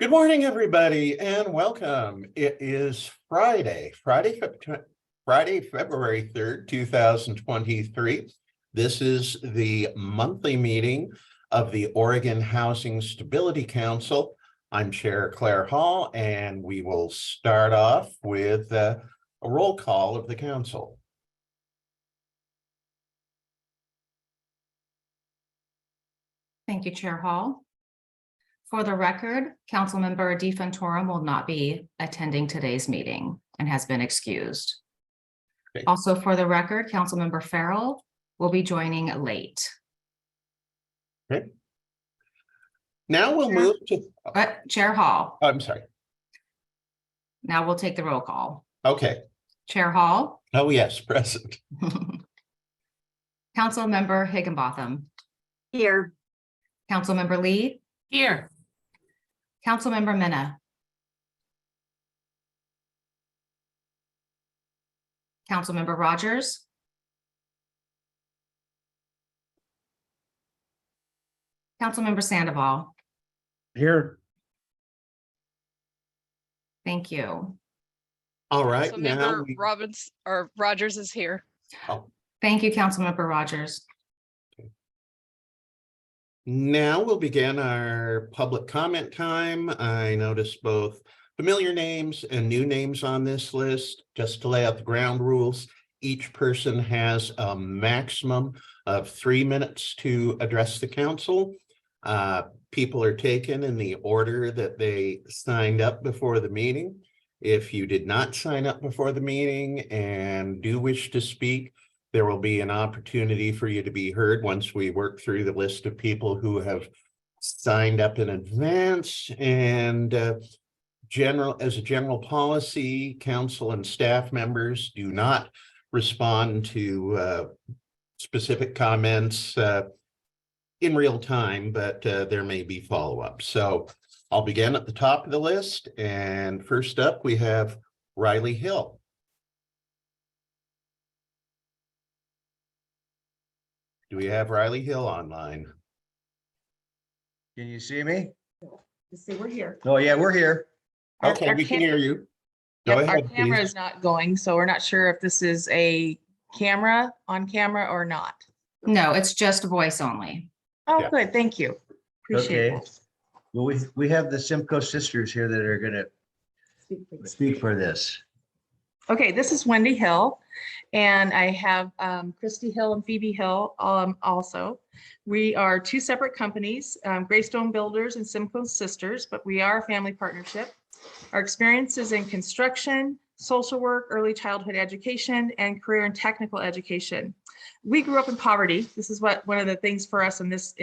Good morning, everybody, and welcome. It is Friday, February 3rd, 2023. This is the monthly meeting of the Oregon Housing Stability Council. I'm Chair Claire Hall, and we will start off with a roll call of the council. Thank you, Chair Hall. For the record, Councilmember DeFantorum will not be attending today's meeting and has been excused. Okay. Also, for the record, Councilmember Farrell will be joining late. Okay. Now we'll move to. Chair Hall. I'm sorry. Now we'll take the roll call. Okay. Chair Hall. Oh, yes, present. Councilmember Higginbotham. Here. Councilmember Lee. Here. Councilmember Minna. Councilmember Rogers. Councilmember Sandoval. Here. Thank you. All right. Now Councilmember Rogers is here. Thank you, Councilmember Rogers. Now we'll begin our public comment time. I noticed both familiar names and new names on this list. Just to lay out the ground rules, each person has a maximum of 3 minutes to address the council. People are taken in the order that they signed up before the meeting. If you did not sign up before the meeting and do wish to speak, there will be an opportunity for you to be heard once we work through the list of people who have signed up in advance. And as a general policy, council and staff members do not respond to specific comments in real time, but there may be follow-up. So I'll begin at the top of the list. And first up, we have Riley Hill. Do we have Riley Hill online? Can you see me? Let's see, we're here. Oh, yeah, we're here. Okay, Our we can hear you. Go Yep, our ahead, camera please. is not going, so we're not sure if this is a camera on camera or not. No, it's just voice only. Oh, Yeah. good, thank you. Appreciate Okay. Well, we have the Simcoe sisters here that are gonna that. speak for this. Okay, this is Wendy Hill, and I have Christy Hill and Phoebe Hill also. We are two separate companies, Greystone Builders and Simcoe Sisters, but we are a family partnership. Our experience is in construction, social work, early childhood education, and career and technical education. We grew up in poverty. This is one of the things for us in this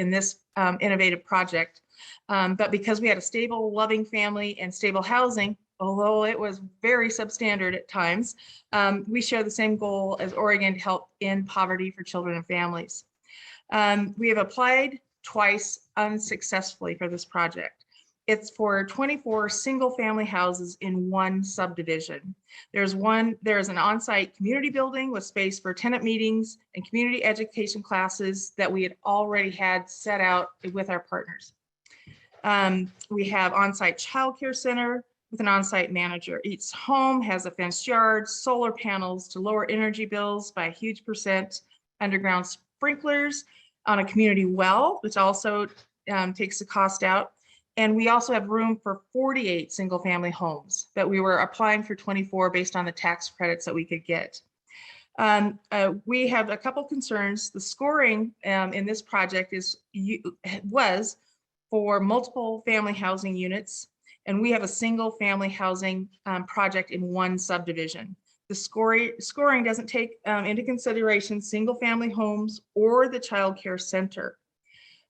innovative project. But because we had a stable, loving family and stable housing, although it was very substandard at times, we share the same goal as Oregon to help end poverty for children and families. We have applied twice unsuccessfully for this project. It's for 24 single family houses in one subdivision. There's an on-site community building with space for tenant meetings and community education classes that we had already had set out with our partners. We have on-site childcare center with an on-site manager. Each home has a fenced yard, solar panels to lower energy bills by a huge percent, underground sprinklers on a community well, which also takes the cost out. And we also have room for 48 single family homes that we were applying for 24 based on the tax credits that we could get. We have a couple concerns. The scoring in this project was for multiple family housing units, and we have a single family housing project in one subdivision. The scoring doesn't take into consideration single family homes or the child care center,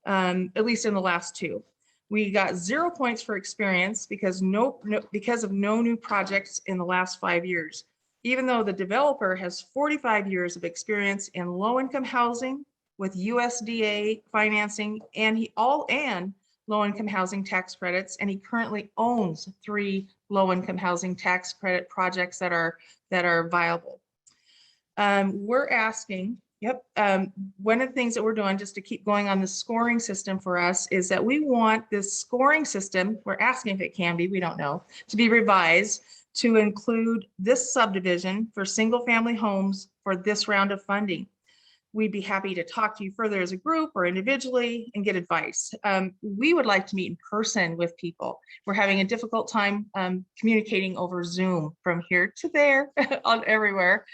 at least in the last two. We got 0 points for experience because of no new projects in the last 5 years, even though the developer has 45 years of experience in low-income housing with USDA financing and low-income housing tax credits, and he currently owns 3 low-income housing tax credit projects that are viable. We're asking Yep. One of the things that we're doing, just to keep going on the scoring system for us, is that we want this scoring system, we're asking if it can be, we don't know, to be revised to include this subdivision for single-family homes for this round of funding. We'd be happy to talk to you further as a group or individually and get advice. We would like to meet in person with people. We're having a difficult time communicating over Zoom from here to there on everywhere.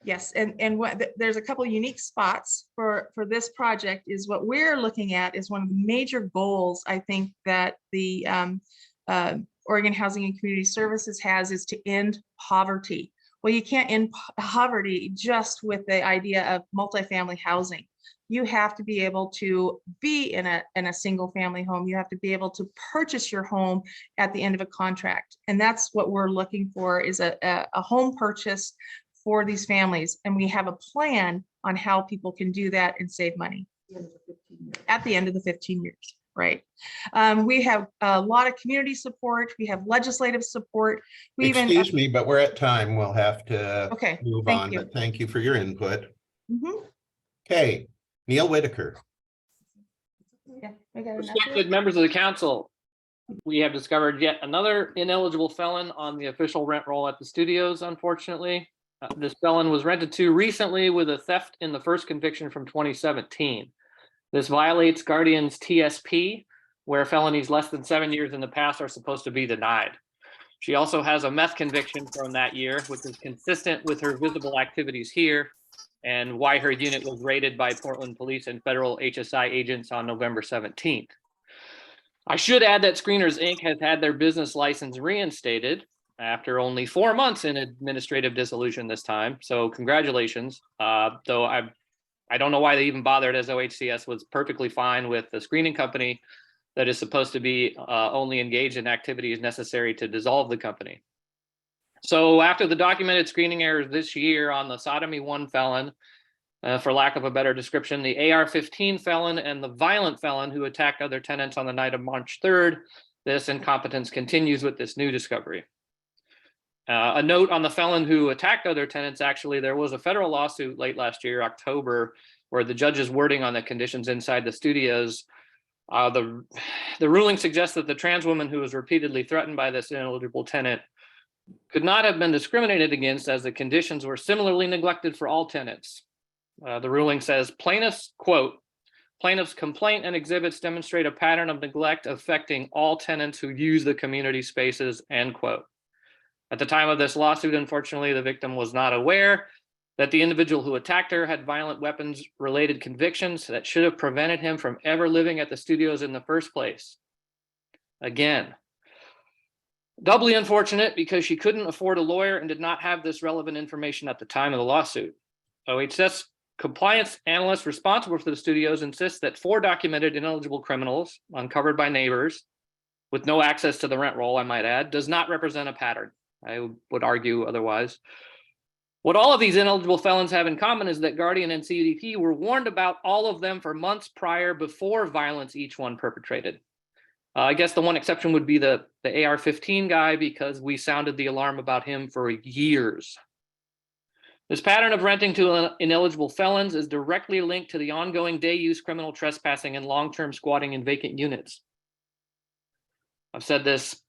Yes, and there's a couple of unique spots for this project. Is what we're looking at is one of the major goals, I think, that the Oregon Housing and Community Services has, is to end poverty. Well, you can't end poverty just with the idea of multifamily housing. You have to be able to be in a single family home. You have to be able to purchase your home at the end of a contract. And that's what we're looking for, is a home purchase for these families. And we have a plan on how people can do that and save money at the end of the 15 years. Right. We have a lot of community support. We have legislative support. We even, Excuse me, but we're at time. We'll have to okay, move thank on, you. but thank you for your input. Mhm. Okay, Neil Whitaker. Yeah, we got enough here. Respected members of the council, we have discovered yet another ineligible felon on the official rent roll at the studios, unfortunately. This felon was rented to recently with a theft in the first conviction from 2017. This violates Guardian's TSP, where felonies less than 7 years in the past are supposed to be denied. She also has a meth conviction from that year, which is consistent with her visible activities here and why her unit was raided by Portland Police and federal HSI agents on November 17th. I should add that Screeners Inc. has had their business license reinstated after only 4 months in administrative dissolution this time. So congratulations. Though I don't know why they even bothered, as OHCS was perfectly fine with the screening company that is supposed to be only engaged in activities necessary to dissolve the company. So after the documented screening errors this year on the sodomy 1 felon, for lack of a better description, the AR-15 felon and the violent felon who attacked other tenants on the night of March 3rd, this incompetence continues with this new discovery. A note on the felon who attacked other tenants, actually, there was a federal lawsuit late last year, October, where the judge's wording on the conditions inside the studios, the ruling suggests that the trans woman who was repeatedly threatened by this ineligible tenant could not have been discriminated against, as the conditions were similarly neglected for all tenants. The ruling says plaintiff's, quote, plaintiff's complaint and exhibits demonstrate a pattern of neglect affecting all tenants who use the community spaces, end quote. At the time of this lawsuit, unfortunately, the victim was not aware that the individual who attacked her had violent weapons related convictions that should have prevented him from ever living at the studios in the first place. Again, doubly unfortunate because she couldn't afford a lawyer and did not have this relevant information at the time of the lawsuit. OHS compliance analyst responsible for the studios insists that 4 documented ineligible criminals uncovered by neighbors with no access to the rent roll, I might add, does not represent a pattern. I would argue otherwise. What all of these ineligible felons have in common is that Guardian and CDP were warned about all of them for months prior, before violence each one perpetrated. I guess the one exception would be the AR-15 guy, because we sounded the alarm about him for years. This pattern of renting to ineligible felons is directly linked to the ongoing day use criminal trespassing and long-term squatting in vacant units. I've said this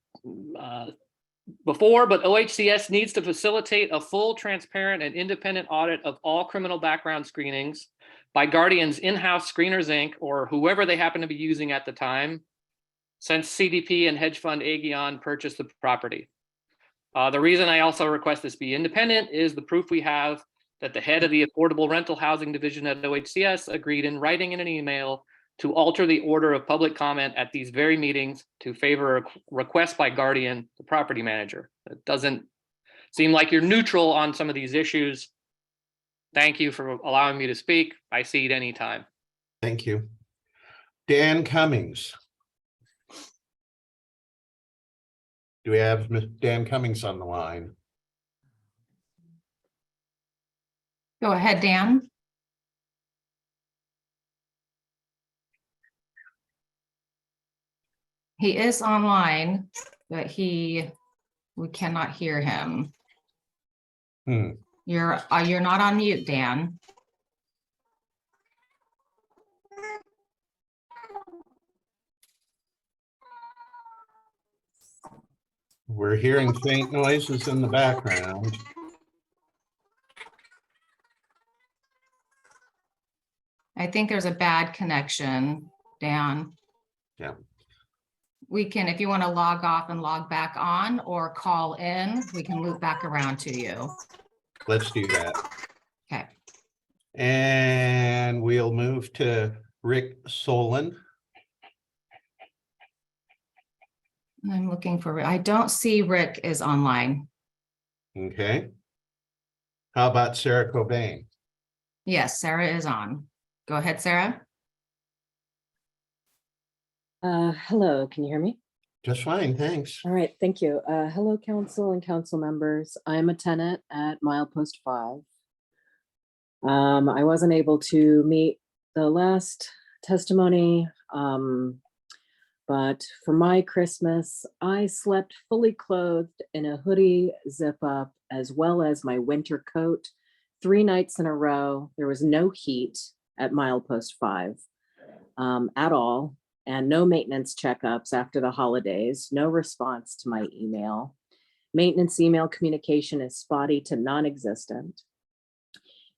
before, but OHCS needs to facilitate a full, transparent, and independent audit of all criminal background screenings by Guardian's in-house Screeners Inc., or whoever they happen to be using at the time, since CDP and hedge fund Aegon purchased the property. The reason I also request this be independent is the proof we have that the head of the Affordable Rental Housing Division at OHCS agreed in writing in an email to alter the order of public comment at these very meetings to favor a request by Guardian, the property manager. It doesn't seem like you're neutral on some of these issues. Thank you for allowing me to speak. I see it anytime. Thank you. Dan Cummings. Do we have Dan Cummings on the line? Go ahead, Dan. He is online, but we cannot hear him. You're not on mute, Dan. We're hearing faint noises in the background. I think there's a bad connection, Dan. Yeah. We can, if you want to log off and log back on or call in, we can loop back around to you. Let's do that. Okay. And we'll move to Rick Solon. I'm looking for, I don't see Rick is online. Okay. How about Sarah Cobain? Yes, Sarah is on. Go ahead, Sarah. Hello, can you hear me? Just fine, thanks. All right, thank you. Hello, council and council members. I'm a tenant at Milepost 5. I wasn't able to meet the last testimony, but for my Christmas, I slept fully clothed in a hoodie zip up, as well as my winter coat, 3 nights in a row. There was no heat at Milepost 5 at all, and no maintenance checkups after the holidays, no response to my email. Maintenance email communication is spotty to non-existent.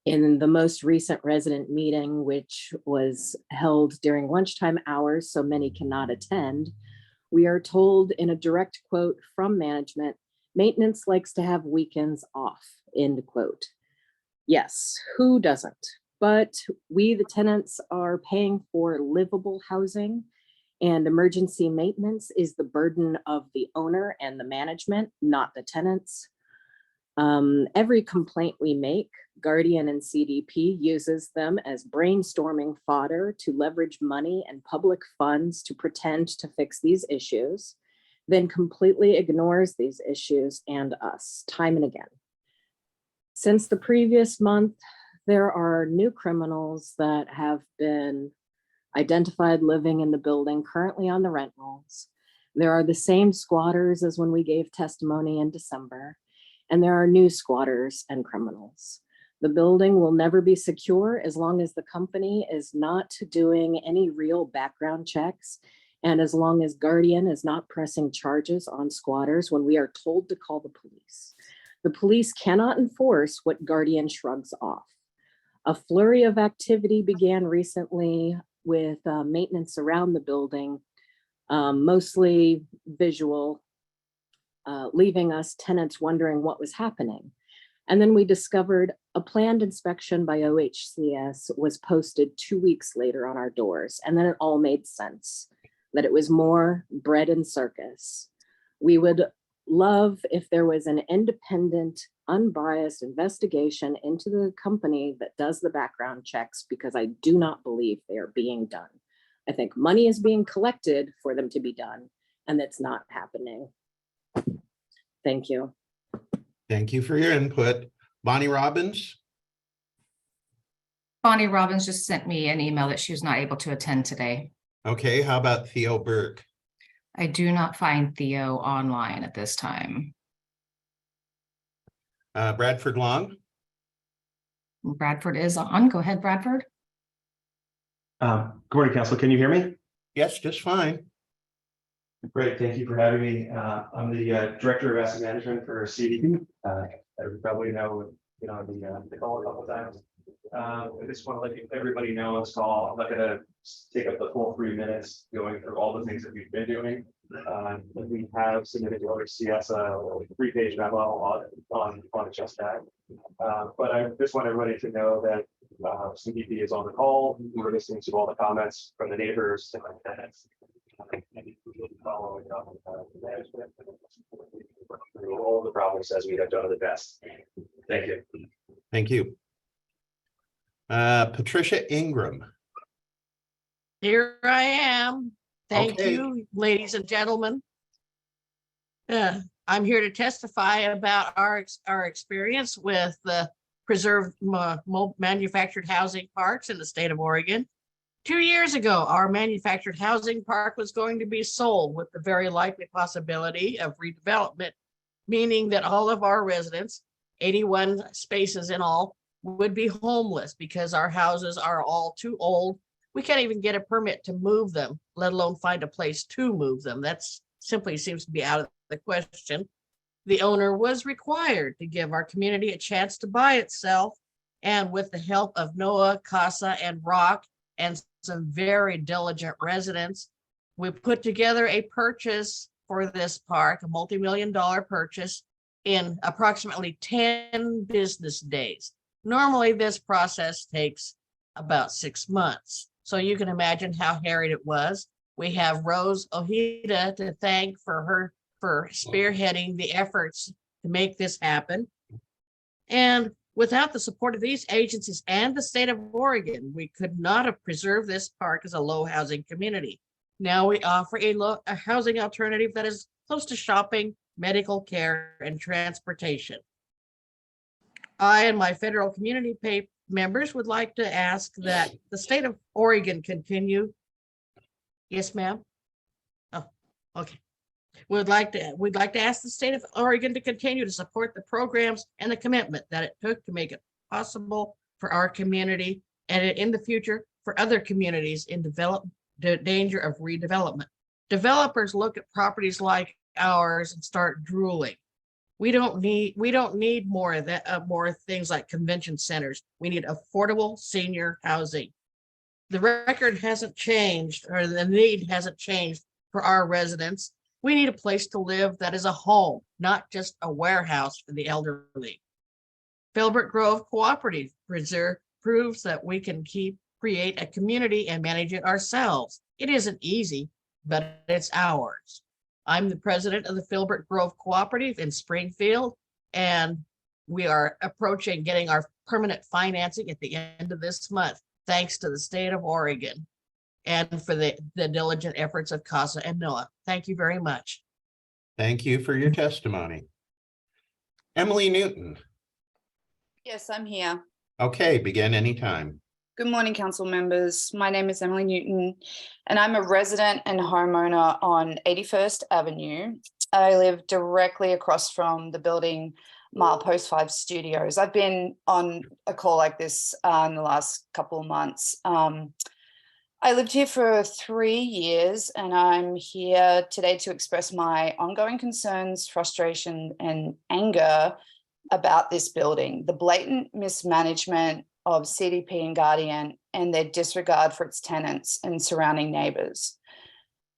In the most recent resident meeting, which was held during lunchtime hours, so many cannot attend, we are told in a direct quote from management, maintenance likes to have weekends off, end quote. Yes, who doesn't? But we, the tenants, are paying for livable housing, and emergency maintenance is the burden of the owner and the management, not the tenants. Every complaint we make, Guardian and CDP uses them as brainstorming fodder to leverage money and public funds to pretend to fix these issues, then completely ignores these issues and us time and again. Since the previous month, there are new criminals that have been identified living in the building currently on the rent rolls. There are the same squatters as when we gave testimony in December, and there are new squatters and criminals. The building will never be secure as long as the company is not doing any real background checks, and as long as Guardian is not pressing charges on squatters when we are told to call the police. The police cannot enforce what Guardian shrugs off. A flurry of activity began recently with maintenance around the building, mostly visual, leaving us tenants wondering what was happening. And then we discovered a planned inspection by OHCS was posted 2 weeks later on our doors. And then it all made sense that it was more bread and circus. We would love if there was an independent, unbiased investigation into the company that does the background checks, because I do not believe they are being done. I think money is being collected for them to be done, and that's not happening. Thank you. Thank you for your input. Bonnie Robbins? Bonnie Robbins just sent me an email that she was not able to attend today. Okay, how about Theo Burke? I do not find Theo online at this time. Bradford Long? Bradford is on. Go ahead, Bradford. Good morning, Council. Can you hear me? Yes, just fine. Great, thank you for having me. I'm the Director of Asset Management for CDP. As you probably know, you know, the call a couple of times. I just want to let everybody know on this call, I'm not going to take up the full 3 minutes going through all the things that we've been doing. We have submitted to OHCS a 3-page memo on just that. But I just want everybody to know that CDP is on the call. We're listening to all the comments from the neighbors and the tenants. Following up management through all the problems as we have done the best. Thank you. Thank you. Patricia Ingram. Here I am. Thank Okay. you, ladies and gentlemen. I'm here to testify about our experience with the preserved manufactured housing parks in the state of Oregon. 2 years ago, our manufactured housing park was going to be sold with the very likely possibility of redevelopment, meaning that all of our residents, 81 spaces in all, would be homeless because our houses are all too old. We can't even get a permit to move them, let alone find a place to move them. That's simply seems to be out of the question. The owner was required to give our community a chance to buy itself. And with the help of Noah, Casa, and Rock, and some very diligent residents, we put together a purchase for this park, a multi-million-dollar purchase in approximately 10 business days. Normally, this process takes about 6 months. So you can imagine how harried it was. We have Rose Ojeda to thank for spearheading the efforts to make this happen. And without the support of these agencies and the state of Oregon, we could not have preserved this park as a low housing community. Now we offer a housing alternative that is close to shopping, medical care, and transportation. I and my federal community members would like to ask that the state of Oregon continue. Yes, ma'am. Oh, okay. We'd like to ask the state of Oregon to continue to support the programs and the commitment that it took to make it possible for our community and in the future for other communities in danger of redevelopment. Developers look at properties like ours and start drooling. We don't need more of that, more things like convention centers. We need affordable senior housing. The record hasn't changed, or the need hasn't changed for our residents. We need a place to live that is a home, not just a warehouse for the elderly. Filbert Grove Cooperative proves that we can create a community and manage it ourselves. It isn't easy, but it's ours. I'm the president of the Filbert Grove Cooperative in Springfield, and we are approaching getting our permanent financing at the end of this month, thanks to the state of Oregon and for the diligent efforts of Casa and Noah. Thank you very much. Thank you for your testimony. Emily Newton. Yes, I'm here. Okay, begin anytime. Good morning, council members. My name is Emily Newton, and I'm a resident and homeowner on 81st Avenue. I live directly across from the building Milepost 5 Studios. I've been on a call like this in the last couple of months. I lived here for 3 years, and I'm here today to express my ongoing concerns, frustration, and anger about this building, the blatant mismanagement of CDP and Guardian and their disregard for its tenants and surrounding neighbours.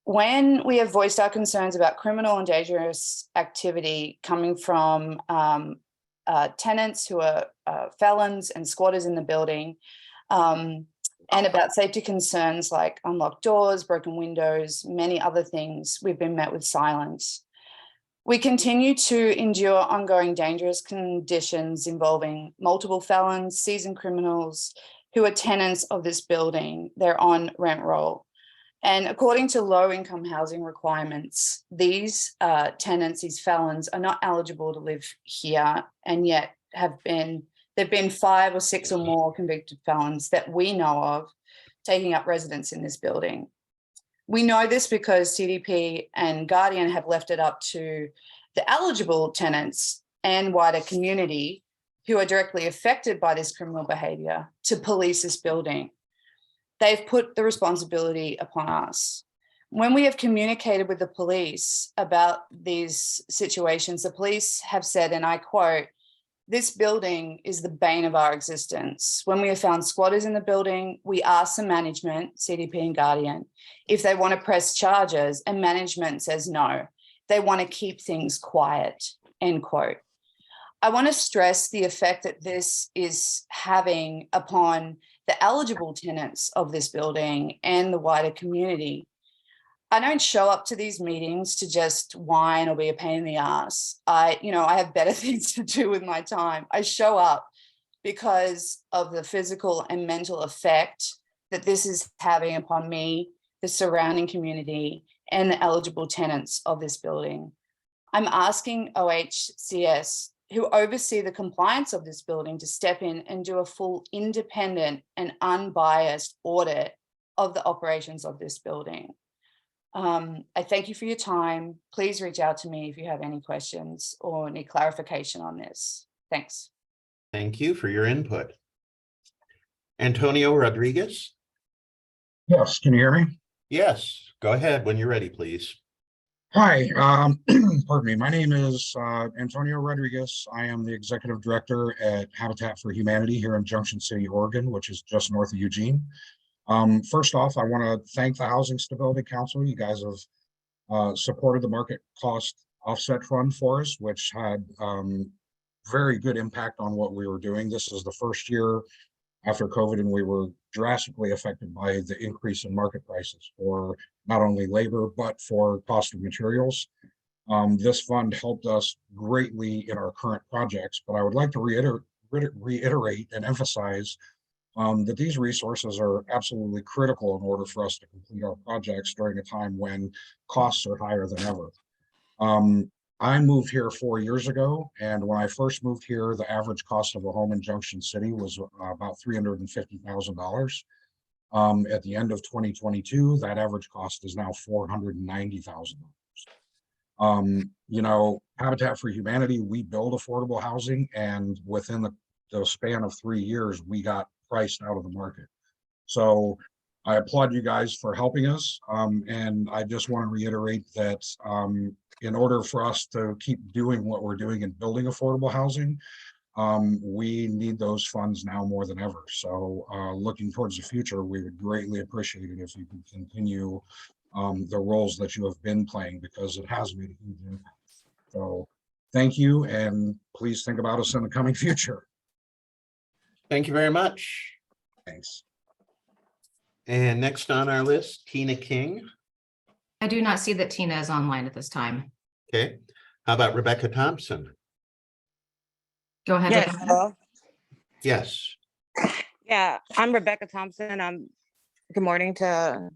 When we have voiced our concerns about criminal and dangerous activity coming from tenants who are felons and squatters in the building, and about safety concerns like unlocked doors, broken windows, many other things, we've been met with silence. We continue to endure ongoing dangerous conditions involving multiple felons, seasoned criminals who are tenants of this building. They're on rent roll. And according to low-income housing requirements, these tenants, these felons, are not eligible to live here, and yet there've been 5 or 6 or more convicted felons that we know of taking up residence in this building. We know this because CDP and Guardian have left it up to the eligible tenants and wider community who are directly affected by this criminal behaviour to police this building. They've put the responsibility upon us. When we have communicated with the police about these situations, the police have said, and I quote, "This building is the bane of our existence. When we have found squatters in the building, we ask the management, CDP and Guardian, if they want to press charges, and management says no. They want to keep things quiet," end quote. I want to stress the effect that this is having upon the eligible tenants of this building and the wider community. I don't show up to these meetings to just whine or be a pain in the ass. I have better things to do with my time. I show up because of the physical and mental effect that this is having upon me, the surrounding community, and the eligible tenants of this building. I'm asking OHCS, who oversee the compliance of this building, to step in and do a full independent and unbiased audit of the operations of this building. I thank you for your time. Please reach out to me if you have any questions or need clarification on this. Thanks. Thank you for your input. Antonio Rodriguez? Yes, can you hear me? Yes, go ahead when you're ready, please. Hi, pardon me. My name is Antonio Rodriguez. I am the executive director at Habitat for Humanity here in Junction City, Oregon, which is just north of Eugene. First off, I want to thank the Housing Stability Council. You guys have supported the market cost offset fund for us, which had very good impact on what we were doing. This is the first year after COVID, and we were drastically affected by the increase in market prices for not only labor, but for cost of materials. This fund helped us greatly in our current projects, but I would like to reiterate and emphasize that these resources are absolutely critical in order for us to complete our projects during a time when costs are higher than ever. I moved here 4 years ago, and when I first moved here, the average cost of a home in Junction City was about $350,000. At the end of 2022, that average cost is now $490,000. You know, Habitat for Humanity, we build affordable housing, and within the span of 3 years, we got priced out of the market. So I applaud you guys for helping us. And I just want to reiterate that in order for us to keep doing what we're doing in building affordable housing, we need those funds now more than ever. So looking towards the future, we would greatly appreciate it if you could continue the roles that you have been playing, because it has made a huge impact. So thank you, and please think about us in the coming future. Thank you very much. Thanks. And next on our list, Tina King. I do not see that Tina is online at this time. Okay. How about Rebecca Thompson? Go ahead. Yes, Rebecca. hello. Yes. Yeah, I'm Rebecca Thompson. Good morning to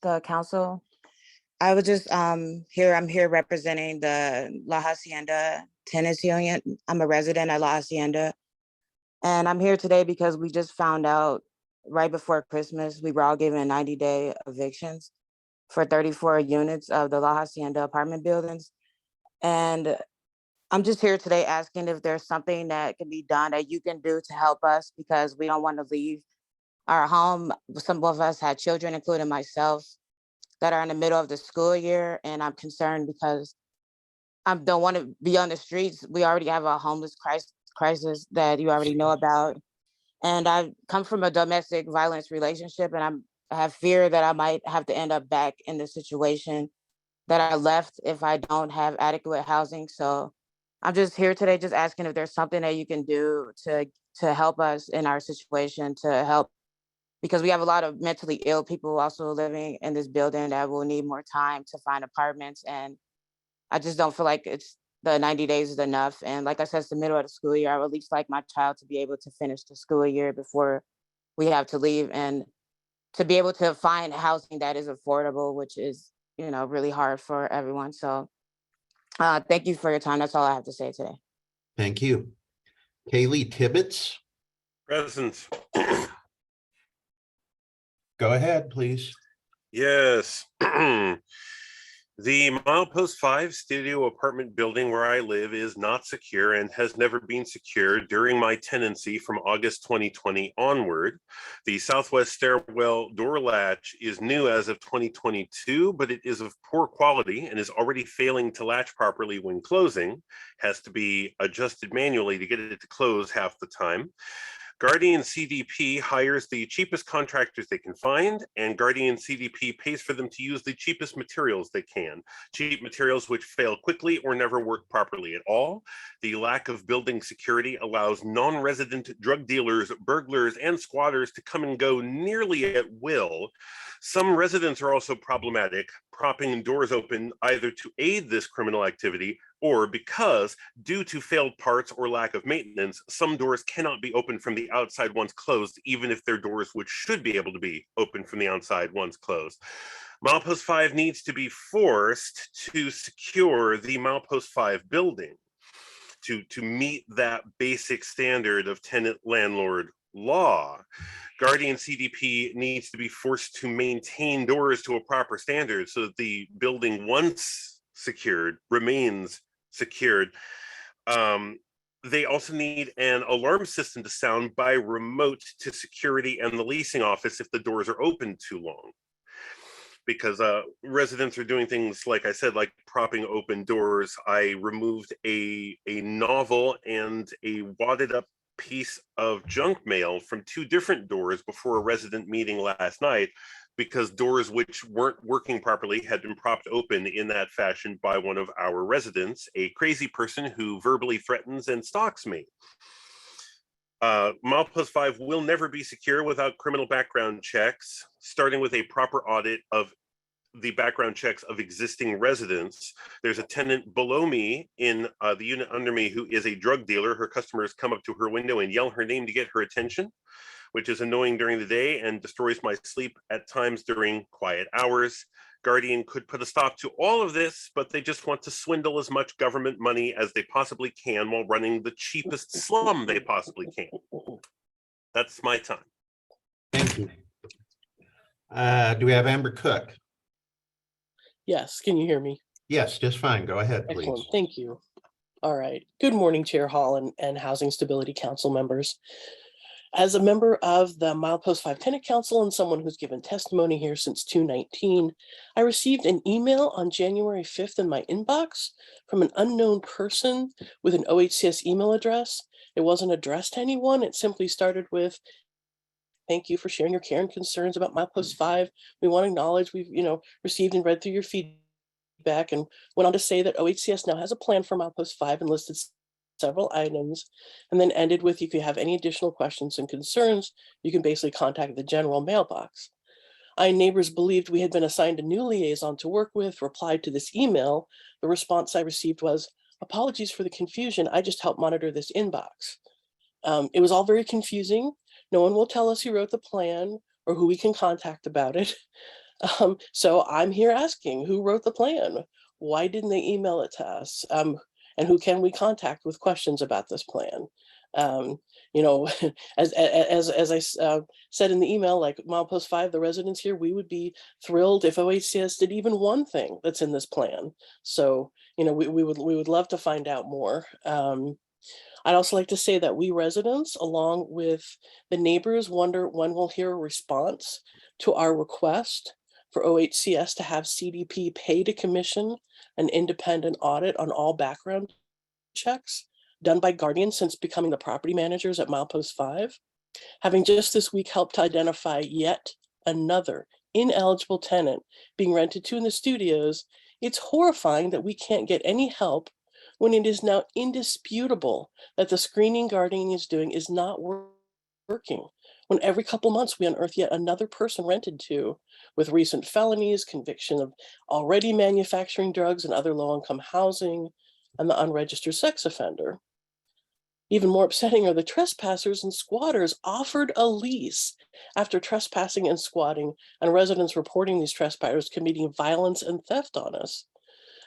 the council. I was just I'm here representing the La Hacienda Tenants Union. I'm a resident at La Hacienda. And I'm here today because we just found out right before Christmas, we were all given 90-day evictions for 34 units of the La Hacienda apartment buildings. And I'm just here today asking if there's something that can be done that you can do to help us, because we don't want to leave our home. Some of us had children, including myself, that are in the middle of the school year. And I'm concerned because I don't want to be on the streets. We already have a homeless crisis that you already know about. And I come from a domestic violence relationship, and I have fear that I might have to end up back in the situation that I left if I don't have adequate housing. So I'm just here today just asking if there's something that you can do to help us in our situation, to help, because we have a lot of mentally ill people also living in this building that will need more time to find apartments. And I just don't feel like the 90 days is enough. And like I said, it's the middle of the school year. I would at least like my child to be able to finish the school year before we have to leave, and to be able to find housing that is affordable, which is, you know, really hard for everyone. So thank you for your time. That's all I have to say today. Thank you. Kaylee Tibbetts. Present. Go ahead, please. Yes. The Milepost 5 studio apartment building where I live is not secure and has never been secure during my tenancy from August 2020 onward. The southwest stairwell door latch is new as of 2022, but it is of poor quality and is already failing to latch properly when closing. Has to be adjusted manually to get it to close half the time. Guardian CDP hires the cheapest contractors they can find, and Guardian CDP pays for them to use the cheapest materials they can. Cheap materials which fail quickly or never work properly at all. The lack of building security allows non-resident drug dealers, burglars, and squatters to come and go nearly at will. Some residents are also problematic, propping doors open either to aid this criminal activity or because, due to failed parts or lack of maintenance, some doors cannot be opened from the outside once closed, even if they're doors which should be able to be opened from the outside once closed. Milepost 5 needs to be forced to secure the Milepost 5 building to meet that basic standard of tenant landlord law. Guardian CDP needs to be forced to maintain doors to a proper standard so that the building, once secured, remains secured. they also need an alarm system to sound by remote to security and the leasing office if the doors are open too long. Because residents are doing things, like I said, like propping open doors. I removed a novel and a wadded up piece of junk mail from 2 different doors before a resident meeting last night, because doors which weren't working properly had been propped open in that fashion by one of our residents, a crazy person who verbally threatens and stalks me. Milepost 5 will never be secure without criminal background checks, starting with a proper audit of the background checks of existing residents. There's a tenant below me in the unit under me who is a drug dealer. Her customers come up to her window and yell her name to get her attention, which is annoying during the day and destroys my sleep at times during quiet hours. Guardian could put a stop to all of this, but they just want to swindle as much government money as they possibly can while running the cheapest slum they possibly can. That's my time. Thank you. Do we have Amber Cook? Yes, can you hear me? Yes, just fine. Go ahead, please. Excellent, thank you. All right. Good morning, Chair Hall and Housing Stability Council members. As a member of the Milepost 5 Tenant Council and someone who's given testimony here since 2019, I received an email on January 5th in my inbox from an unknown person with an OHCS email address. It wasn't addressed to anyone. It simply started with, "Thank you for sharing your care and concerns about Milepost 5. We want to acknowledge we've, received and read through your feedback," and went on to say that OHCS now has a plan for Milepost 5 and listed several items, and then ended with, "If you have any additional questions and concerns, you can basically contact the general mailbox." I and neighbors believed we had been assigned a new liaison to work with, replied to this email. The response I received was, "Apologies for the confusion. I just helped monitor this inbox." It was all very confusing. No one will tell us who wrote the plan or who we can contact about it. So I'm here asking, who wrote the plan? Why didn't they email it to us? And who can we contact with questions about this plan? As I said in the email, like Milepost 5, the residents here, we would be thrilled if OHCS did even one thing that's in this plan. So, we would love to find out more. I'd also like to say that we residents, along with the neighbors, wonder when we'll hear a response to our request for OHCS to have CDP pay to commission an independent audit on all background checks done by Guardian since becoming the property managers at Milepost 5. Having just this week helped to identify yet another ineligible tenant being rented to in the studios, it's horrifying that we can't get any help when it is now indisputable that the screening Guardian is doing is not working. When every couple months we unearth yet another person rented to with recent felonies, conviction of already manufacturing drugs and other low-income housing, and the unregistered sex offender. Even more upsetting are the trespassers and squatters offered a lease after trespassing and squatting, and residents reporting these trespassers committing violence and theft on us.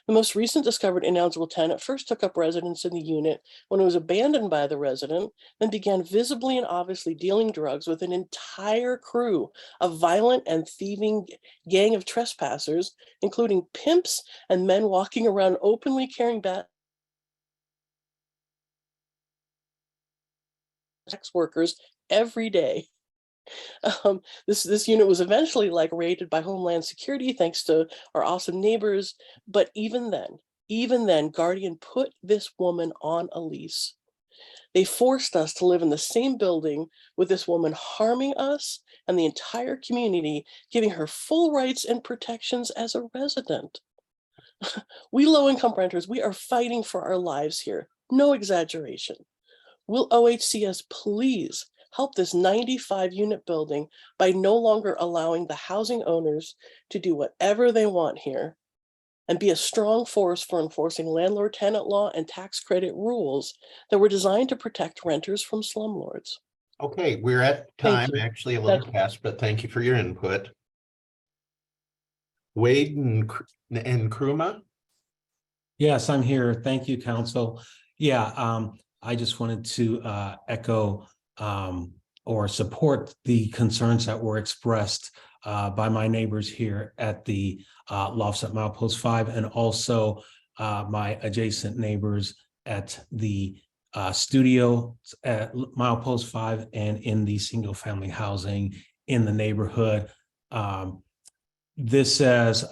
The most recent discovered ineligible tenant first took up residence in the unit when it was abandoned by the resident, then began visibly and obviously dealing drugs with an entire crew of violent and thieving gang of trespassers, including pimps and men walking around openly carrying sex workers every day. This unit was eventually raided by Homeland Security thanks to our awesome neighbors. But even then, Guardian put this woman on a lease. They forced us to live in the same building with this woman harming us and the entire community, giving her full rights and protections as a resident. We low-income renters, we are fighting for our lives here. No exaggeration. Will OHCS please help this 95-unit building by no longer allowing the housing owners to do whatever they want here, and be a strong force for enforcing landlord-tenant law and tax credit rules that were designed to protect renters from slumlords? Okay, we're at time, actually a little past, but thank you for your input. Wade and Kruma? Yes, I'm here. Thank you, Council. Yeah, I just wanted to echo or support the concerns that were expressed by my neighbors here at the lofts at Milepost 5, and also my adjacent neighbors at the studio at Milepost 5 and in the single family housing in the neighborhood. This has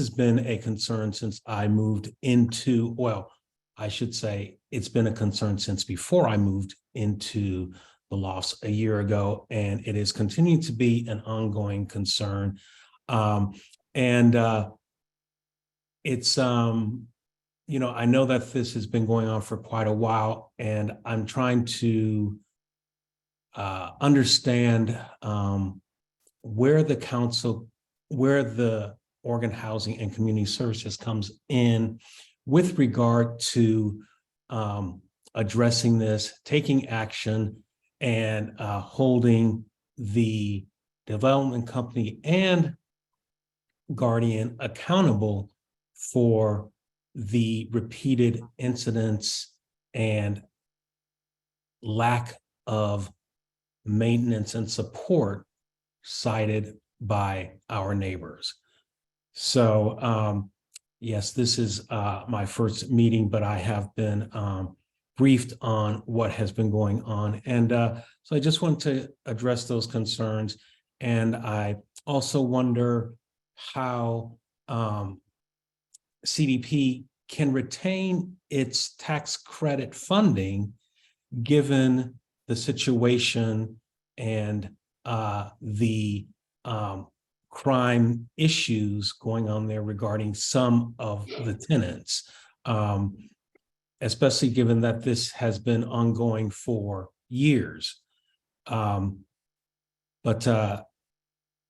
been a concern since I moved into, well, I should say it's been a concern since before I moved into the lofts a year ago, and it is continuing to be an ongoing concern. It's, I know that this has been going on for quite a while, and I'm trying to understand where the Oregon Housing and Community Services comes in with regard to addressing this, taking action, and holding the development company and Guardian accountable for the repeated incidents and lack of maintenance and support cited by our neighbors. So yes, this is my first meeting, but I have been briefed on what has been going on. And so I just want to address those concerns. And I also wonder how CDP can retain its tax credit funding given the situation and the crime issues going on there regarding some of the tenants, especially given that this has been ongoing for years. But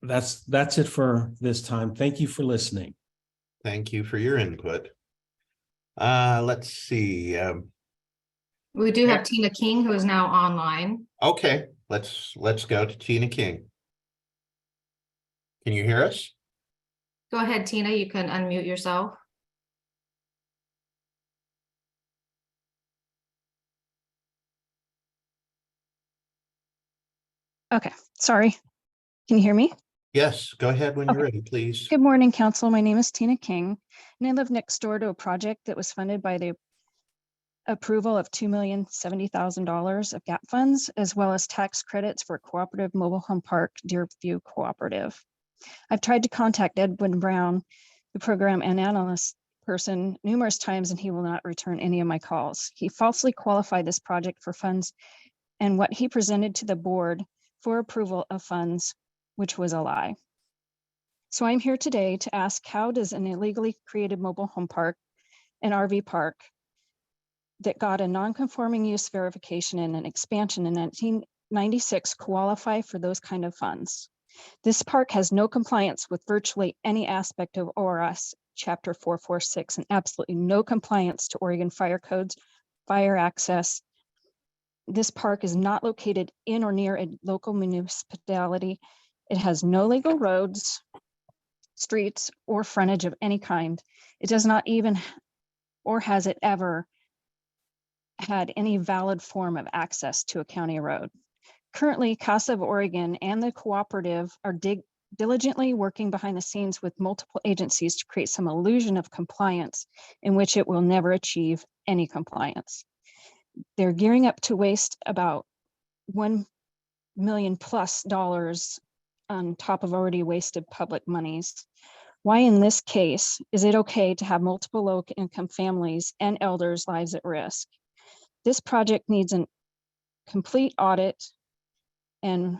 that's it for this time. Thank you for listening. Thank you for your input. Let's see. We do have Tina King, who is now online. Okay, let's go to Tina King. Can you hear us? Go ahead, Tina, you can unmute yourself. Okay, sorry. Can you hear me? Yes, go ahead when you're Okay. ready, please. Good morning, Council. My name is Tina King, and I live next door to a project that was funded by the approval of $2,070,000 of GAP funds, as well as tax credits for Cooperative Mobile Home Park Deerview Cooperative. I've tried to contact Edwin Brown, the program and analyst person, numerous times, and he will not return any of my calls. He falsely qualified this project for funds, and what he presented to the board for approval of funds, which was a lie. So I'm here today to ask, how does an illegally created mobile home park, an RV park, that got a non-conforming use verification and an expansion in 1996 qualify for those kind of funds? This park has no compliance with virtually any aspect of ORS Chapter 446 and absolutely no compliance to Oregon fire codes, fire access. This park is not located in or near a local municipality. It has no legal roads, streets, or frontage of any kind. It does not even, or has it ever had any valid form of access to a county road. Currently, CASA of Oregon and the cooperative are diligently working behind the scenes with multiple agencies to create some illusion of compliance in which it will never achieve any compliance. They're gearing up to waste about $1 million plus on top of already wasted public monies. Why in this case is it okay to have multiple low-income families and elders' lives at risk? This project needs a complete audit and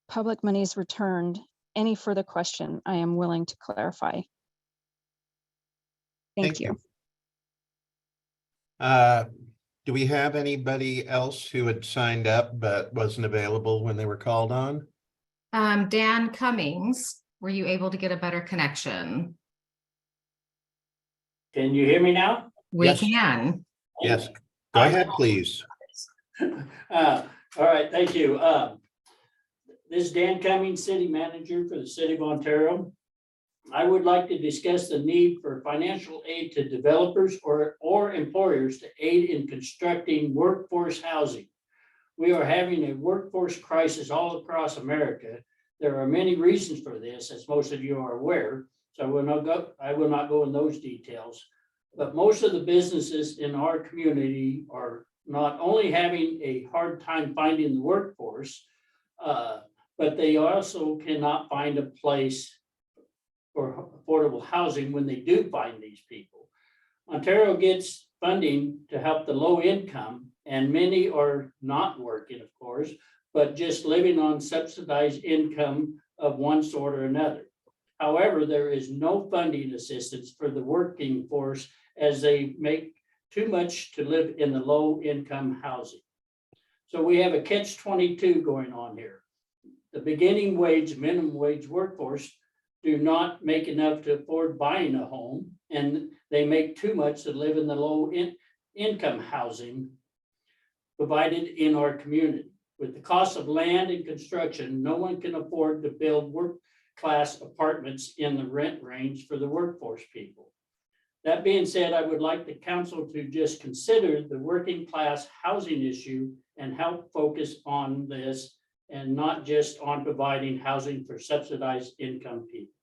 public monies returned. Any further question, I am willing to clarify. Thank you. Do we have anybody else who had signed up but wasn't available when they were called on? Dan Cummings, were you able to get a better connection? Can you hear me now? We Yes. can. Yes, go ahead, please. All right, thank you. This is Dan Cummings, City Manager for the City of Ontario. I would like to discuss the need for financial aid to developers or employers to aid in constructing workforce housing. We are having a workforce crisis all across America. There are many reasons for this, as most of you are aware, so I will not go in those details. But most of the businesses in our community are not only having a hard time finding the workforce, but they also cannot find a place for affordable housing when they do find these people. Ontario gets funding to help the low income, and many are not working, of course, but just living on subsidized income of one sort or another. However, there is no funding assistance for the working force as they make too much to live in the low income housing. So we have a catch-22 going on here. The beginning wage, minimum wage workforce do not make enough to afford buying a home, and they make too much to live in the low income housing provided in our community. With the cost of land and construction, no one can afford to build work-class apartments in the rent range for the workforce people. That being said, I would like the council to just consider the working class housing issue and help focus on this and not just on providing housing for subsidized income people.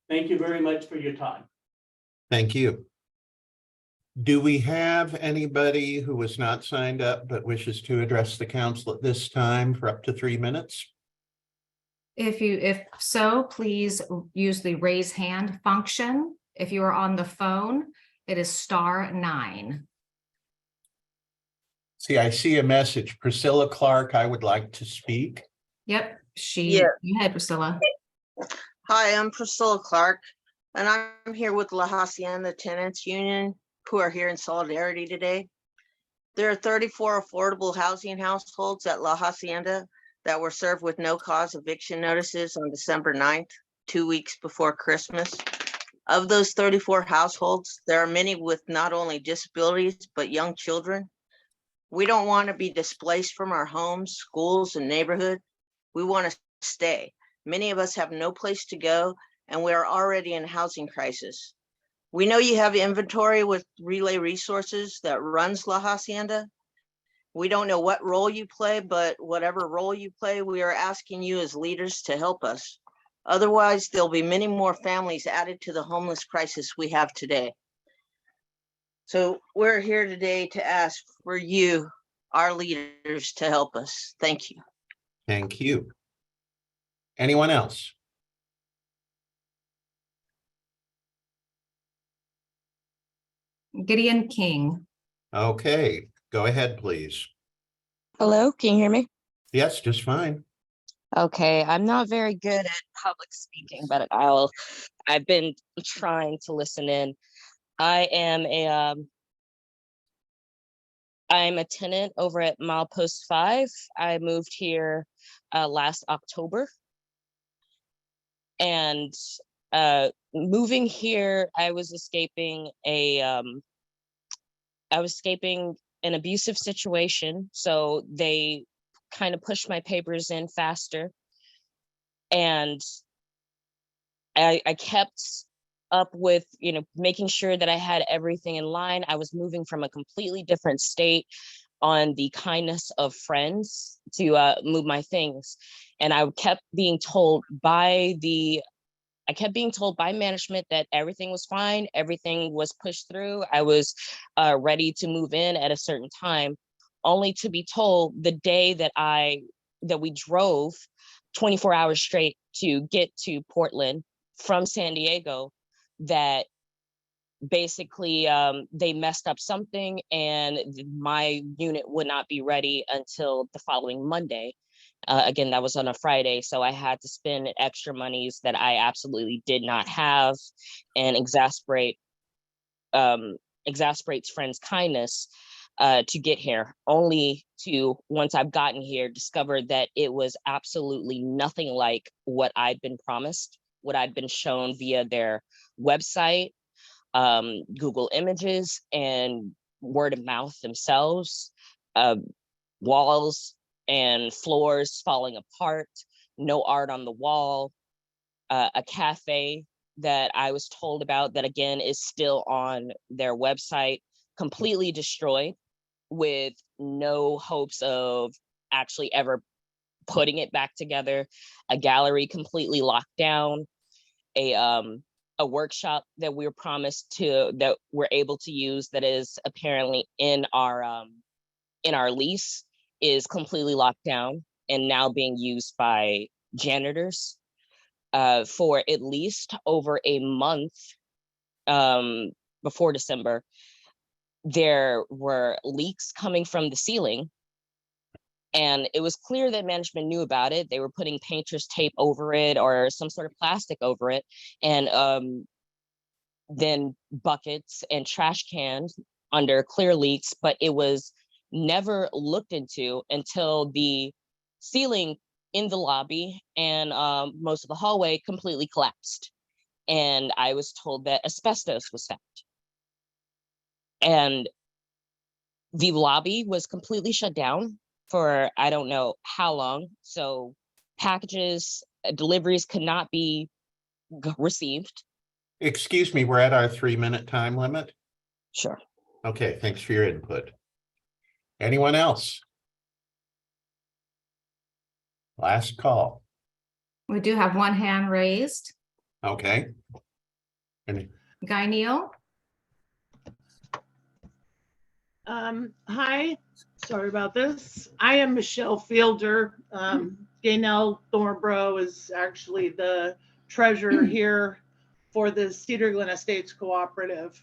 Thank you very much for your time. Thank you. Do we have anybody who was not signed up but wishes to address the council at this time for up to 3 minutes? If so, please use the raise hand function. If you are on the phone, it is *9. See, I see a message. Priscilla Clark, I would like to speak. Yep, Yeah. Go ahead, Priscilla. Hi, I'm Priscilla Clark, and I'm here with La Hacienda Tenants Union, who are here in solidarity today. There are 34 affordable housing households at La Hacienda that were served with no cause eviction notices on December 9th, 2 weeks before Christmas. Of those 34 households, there are many with not only disabilities, but young children. We don't want to be displaced from our homes, schools, and neighborhood. We want to stay. Many of us have no place to go, and we are already in a housing crisis. We know you have inventory with Relay Resources that runs La Hacienda. We don't know what role you play, but whatever role you play, we are asking you as leaders to help us. Otherwise, there'll be many more families added to the homeless crisis we have today. So we're here today to ask for you, our leaders, to help us. Thank you. Thank you. Anyone else? Gideon King. Okay, go ahead, please. Hello, can you hear me? Yes, just fine. Okay, I'm not very good at public speaking, but I've been trying to listen in. I'm a tenant over at Milepost 5. I moved here last October. And moving here, I was escaping an abusive situation. So they kind of pushed my papers in faster. And I kept up with, making sure that I had everything in line. I was moving from a completely different state on the kindness of friends to move my things. And I kept being told by management that everything was fine, everything was pushed through. I was ready to move in at a certain time, only to be told the day that we drove 24 hours straight to get to Portland from San Diego, that basically they messed up something and my unit would not be ready until the following Monday. Again, that was on a Friday, so I had to spend extra monies that I absolutely did not have, and exasperates friends' kindness to get here, only to, once I've gotten here, discover that it was absolutely nothing like what I'd been promised, what I'd been shown via their website, Google Images, and word of mouth themselves. Walls and floors falling apart, no art on the wall, a cafe that I was told about that again is still on their website, completely destroyed with no hopes of actually ever putting it back together, a gallery completely locked down, a a workshop that we were promised to, that we're able to use, that is apparently in our lease, is completely locked down and now being used by janitors for at least over a month before December. There were leaks coming from the ceiling, and it was clear that management knew about it. They were putting painter's tape over it or some sort of plastic over it, and then buckets and trash cans under clear leaks, but it was never looked into until the ceiling in the lobby and most of the hallway completely collapsed. And I was told that asbestos was found. And the lobby was completely shut down for I don't know how long. So packages, deliveries could not be received. Excuse me, we're at our 3-minute time limit. Sure. Okay, thanks for your input. Anyone else? Last call. We do have one hand raised. Okay. And Guy Neal. Hi, sorry about this. I am Michelle Fielder. Gaynell Thornborough is actually the treasurer here for the Cedar Glen Estates Cooperative.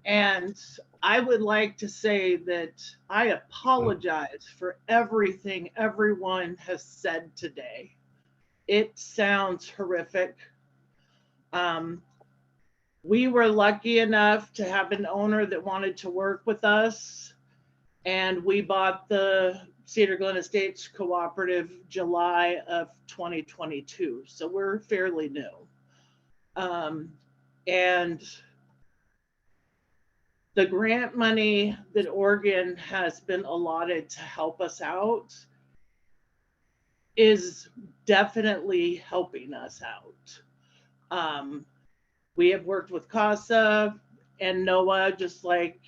And I would like to say that I apologize for everything everyone has said today. It sounds horrific. We were lucky enough to have an owner that wanted to work with us, and we bought the Cedar Glen Estates Cooperative July of 2022. So we're fairly new. And the grant money that Oregon has been allotted to help us out is definitely helping us out. We have worked with CASA and NOAA, just like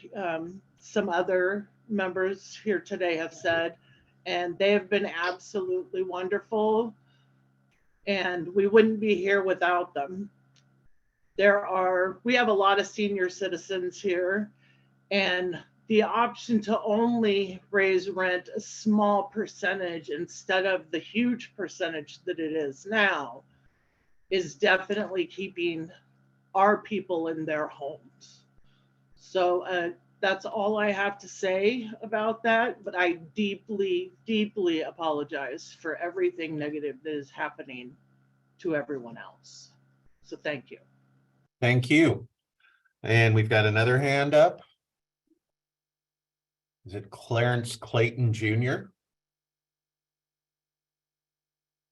some other members here today have said, and they have been absolutely wonderful, and we wouldn't be here without them. We have a lot of senior citizens here, and the option to only raise rent a small percentage instead of the huge percentage that it is now is definitely keeping our people in their homes. So that's all I have to say about that, but I deeply, deeply apologize for everything negative that is happening to everyone else. So thank you. thank you. And we've got another hand up. Is it Clarence Clayton Jr.?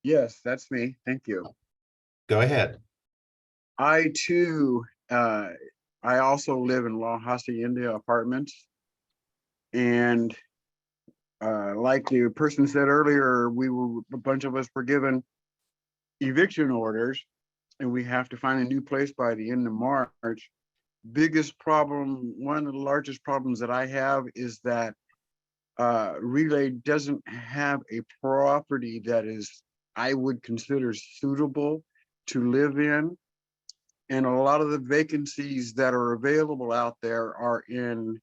Yes, that's me. Thank you. Go ahead. I too, I also live in La Hacienda Apartments. And like the person said earlier, a bunch of us were given eviction orders, and we have to find a new place by the end of March. Biggest problem, one of the largest problems that I have is that Relay doesn't have a property that is, I would consider, suitable to live in. And a lot of the vacancies that are available out there are in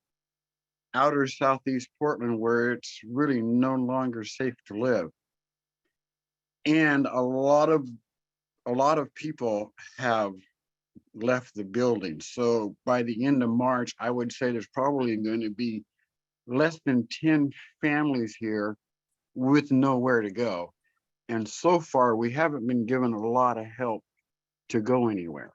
outer Southeast Portland, where it's really no longer safe to live. And a lot of people have left the building. So by the end of March, I would say there's probably going to be less than 10 families here with nowhere to go. And so far, we haven't been given a lot of help to go anywhere.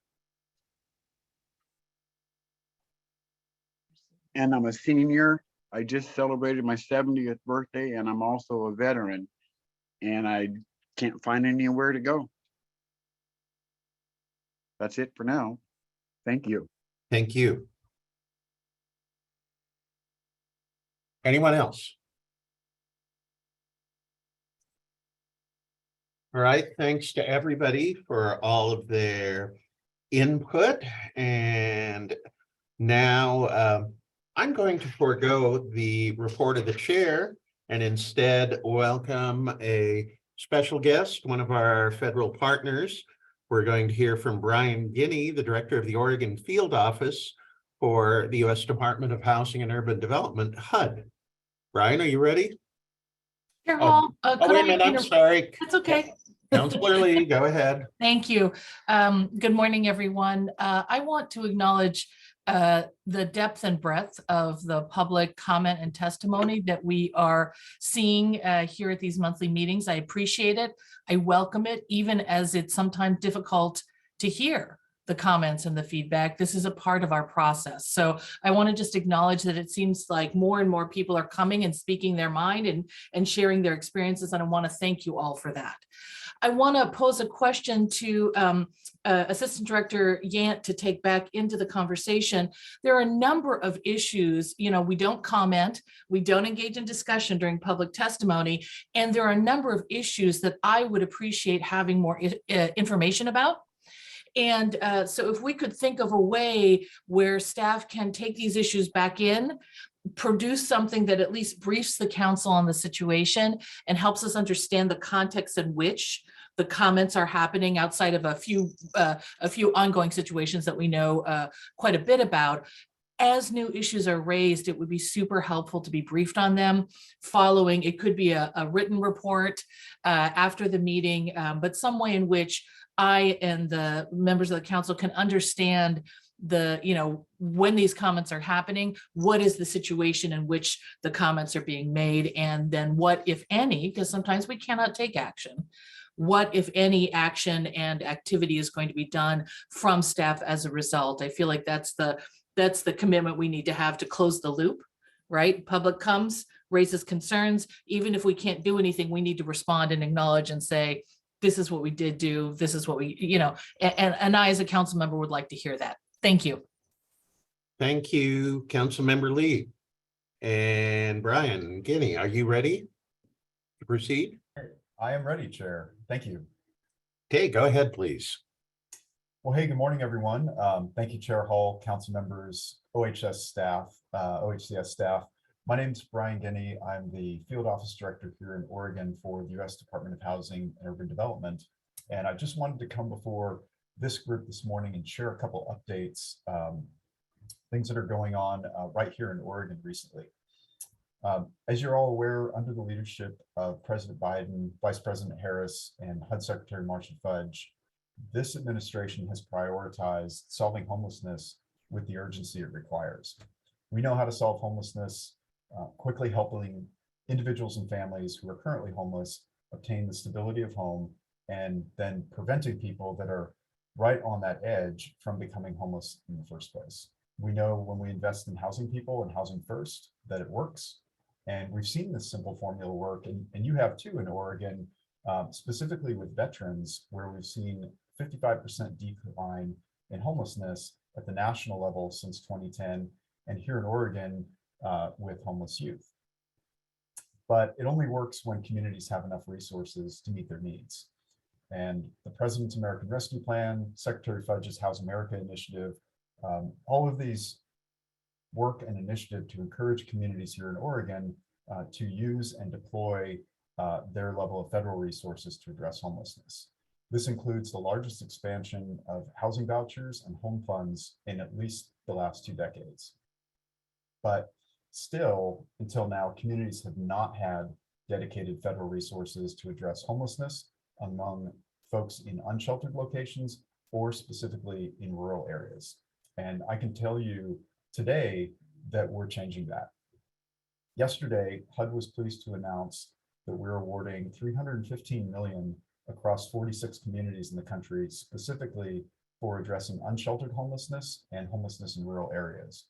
And I'm a senior. I just celebrated my 70th birthday, and I'm also a veteran, and I can't find anywhere to go. That's it for now. Thank you. Thank you. Anyone else? All right, thanks to everybody for all of their input. And now I'm going to forego the report of the chair and instead welcome a special guest, one of our federal partners, we're going to hear from Brian Guinea, the Director of the Oregon Field Office for the U.S. Department of Housing and Urban Development, HUD. Brian, are you ready? Chair Oh, Hall. oh, Could wait I a minute, I'm inter- sorry. That's okay. Councilor Lee, go ahead. Thank you. Good morning, everyone. I want to acknowledge the depth and breadth of the public comment and testimony that we are seeing here at these monthly meetings. I appreciate it. I welcome it, even as it's sometimes difficult to hear the comments and the feedback. This is a part of our process. So I want to just acknowledge that it seems like more and more people are coming and speaking their mind and sharing their experiences. And I want to thank you all for that. I want to pose a question to Assistant Director Yant to take back into the conversation. There are a number of issues, we don't comment, we don't engage in discussion during public testimony, and there are a number of issues that I would appreciate having more information about. And so if we could think of a way where staff can take these issues back in, produce something that at least briefs the council on the situation and helps us understand the context in which the comments are happening outside of a few ongoing situations that we know quite a bit about. As new issues are raised, it would be super helpful to be briefed on them following. It could be a written report after the meeting, but some way in which I and the members of the council can understand when these comments are happening, what is the situation in which the comments are being made, and then what, if any, because sometimes we cannot take action, what, if any, action and activity is going to be done from staff as a result. I feel like that's the commitment we need to have to close the loop, right? Public comes, raises concerns. Even if we can't do anything, we need to respond and acknowledge and say, this is what we did do. This is what we, and I as a council member would like to hear that. Thank you. Thank you, Councilmember Lee. And Brian Guinea, are you ready to proceed? I am ready, Chair. Thank you. Okay, go ahead, please. Well, hey, good morning, everyone. Thank you, Chair Hall, council members, OHS staff, OHCS staff. My name is Brian Guinea. I'm the Field Office Director here in Oregon for the U.S. Department of Housing and Urban Development. And I just wanted to come before this group this morning and share a couple updates, things that are going on right here in Oregon recently. As you're all aware, under the leadership of President Biden, Vice President Harris, and HUD Secretary Marcia Fudge, this administration has prioritized solving homelessness with the urgency it requires. We know how to solve homelessness, quickly helping individuals and families who are currently homeless obtain the stability of home, and then preventing people that are right on that edge from becoming homeless in the first place. We know when we invest in housing people and housing first, that it works. And we've seen this simple formula work, and you have too in Oregon, specifically with veterans, where we've seen 55% decline in homelessness at the national level since 2010, and here in Oregon with homeless youth. But it only works when communities have enough resources to meet their needs. And the President's American Rescue Plan, Secretary Fudge's House America initiative, all of these work and initiative to encourage communities here in Oregon to use and deploy their level of federal resources to address homelessness. This includes the largest expansion of housing vouchers and home funds in at least the last 2 decades. But still, until now, communities have not had dedicated federal resources to address homelessness among folks in unsheltered locations or specifically in rural areas. And I can tell you today that we're changing that. Yesterday, HUD was pleased to announce that we're awarding $315 million across 46 communities in the country, specifically for addressing unsheltered homelessness and homelessness in rural areas.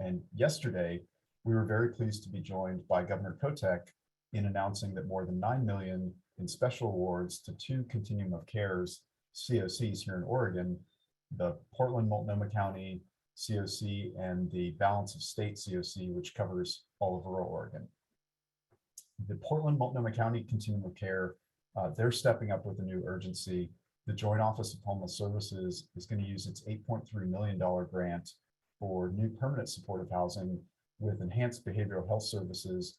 And yesterday, we were very pleased to be joined by Governor Kotek in announcing that more than $9 million in special awards to 2 Continuum of Cares COCs here in Oregon, the Portland-Multnomah County COC and the Balance of State COC, which covers all of rural Oregon. The Portland-Multnomah County Continuum of Care, they're stepping up with a new urgency. The Joint Office of Homeless Services is going to use its $8.3 million grant for new permanent supportive housing with enhanced behavioral health services,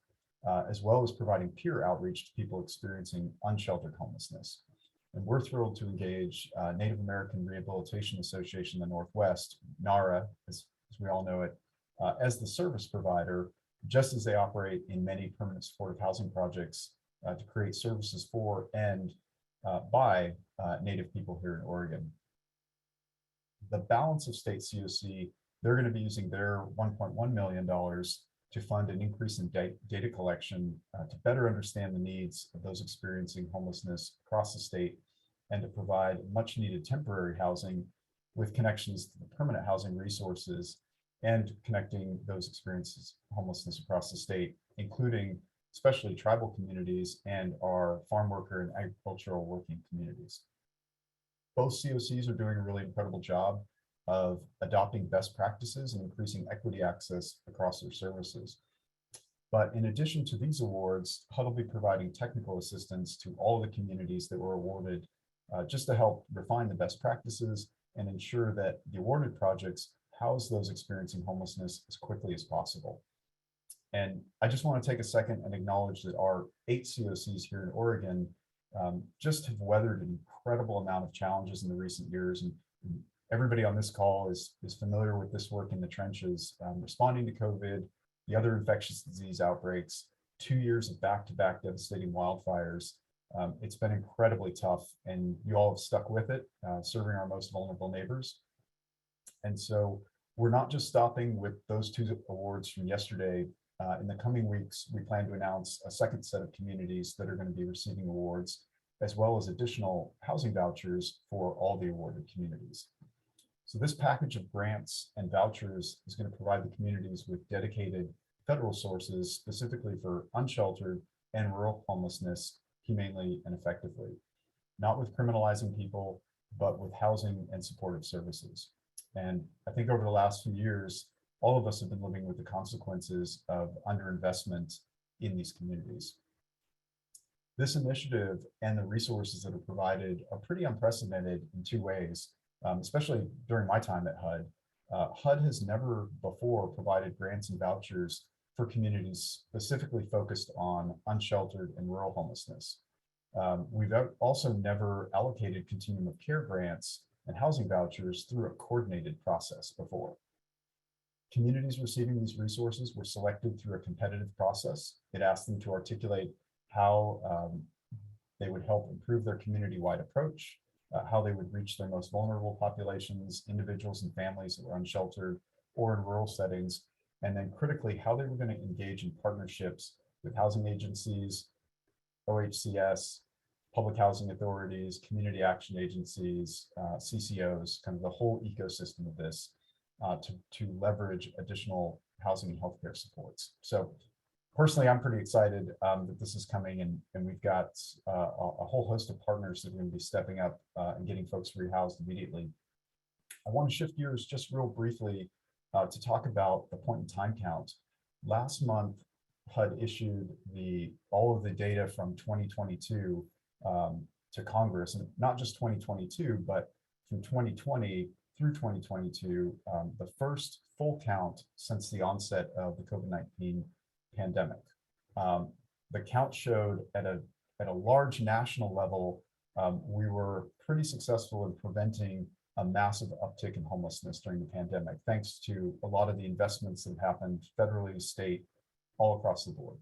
as well as providing peer outreach to people experiencing unsheltered homelessness. And we're thrilled to engage Native American Rehabilitation Association in the Northwest, NARA, as we all know it, as the service provider, just as they operate in many permanent supportive housing projects to create services for and by Native people here in Oregon. The balance of state COC, they're going to be using their $1.1 million to fund an increase in data collection to better understand the needs of those experiencing homelessness across the state and to provide much needed temporary housing with connections to the permanent housing resources and connecting those experiences homelessness across the state, including especially tribal communities and our farm worker and agricultural working communities. Both COCs are doing a really incredible job of adopting best practices and increasing equity access across their services. But in addition to these awards, HUD will be providing technical assistance to all of the communities that were awarded just to help refine the best practices and ensure that the awarded projects house those experiencing homelessness as quickly as possible. And I just want to take a second and acknowledge that our 8 COCs here in Oregon just have weathered an incredible amount of challenges in the recent years. And everybody on this call is familiar with this work in the trenches, responding to COVID, the other infectious disease outbreaks, 2 years of back-to-back devastating wildfires. It's been incredibly tough, and you all have stuck with it, serving our most vulnerable neighbors. And so we're not just stopping with those 2 awards from yesterday. In the coming weeks, we plan to announce a second set of communities that are going to be receiving awards, as well as additional housing vouchers for all the awarded communities. So this package of grants and vouchers is going to provide the communities with dedicated federal sources specifically for unsheltered and rural homelessness humanely and effectively, not with criminalizing people, but with housing and supportive services. And I think over the last few years, all of us have been living with the consequences of underinvestment in these communities. This initiative and the resources that are provided are pretty unprecedented in 2 ways, especially during my time at HUD. HUD has never before provided grants and vouchers for communities specifically focused on unsheltered and rural homelessness. We've also never allocated continuum of care grants and housing vouchers through a coordinated process before. Communities receiving these resources were selected through a competitive process. It asked them to articulate how they would help improve their community-wide approach, how they would reach their most vulnerable populations, individuals and families that were unsheltered or in rural settings, and then critically, how they were going to engage in partnerships with housing agencies, OHCS, public housing authorities, community action agencies, CCOs, kind of the whole ecosystem of this to leverage additional housing and healthcare supports. So personally, I'm pretty excited that this is coming, and we've got a whole host of partners that are going to be stepping up and getting folks rehoused immediately. I want to shift gears just real briefly to talk about the point in time count. Last month, HUD issued all of the data from 2022 to Congress, and not just 2022, but from 2020 through 2022, the first full count since the onset of the COVID-19 pandemic. The count showed at a large national level, we were pretty successful in preventing a massive uptick in homelessness during the pandemic, thanks to a lot of the investments that happened federally, state, all across the board.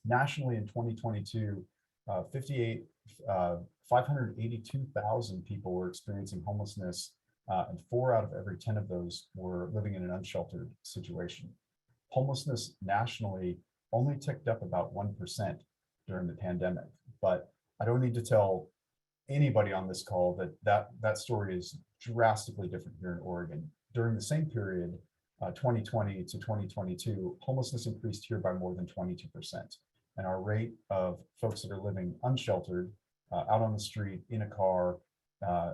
Nationally in 2022, 582,000 people were experiencing homelessness, and 4 out of every 10 of those were living in an unsheltered situation. Homelessness nationally only ticked up about 1% during the pandemic, but I don't need to tell anybody on this call that story is drastically different here in Oregon. During the same period, 2020 to 2022, homelessness increased here by more than 22%. And our rate of folks that are living unsheltered, out on the street, in a car,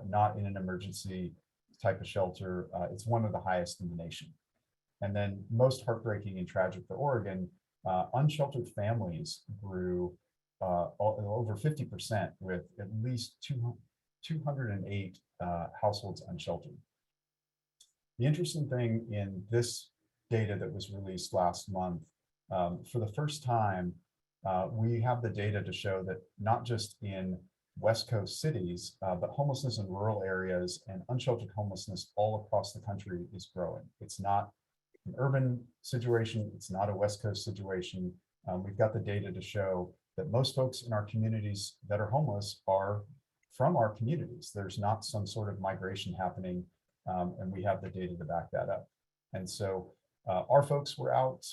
not in an emergency type of shelter, it's one of the highest in the nation. And then most heartbreaking and tragic for Oregon, unsheltered families grew over 50% with at least 208 households unsheltered. The interesting thing in this data that was released last month, for the first time, we have the data to show that not just in West Coast cities, but homelessness in rural areas and unsheltered homelessness all across the country is growing. It's not an urban situation. It's not a West Coast situation. We've got the data to show that most folks in our communities that are homeless are from our communities. There's not some sort of migration happening, and we have the data to back that up. And so our folks were out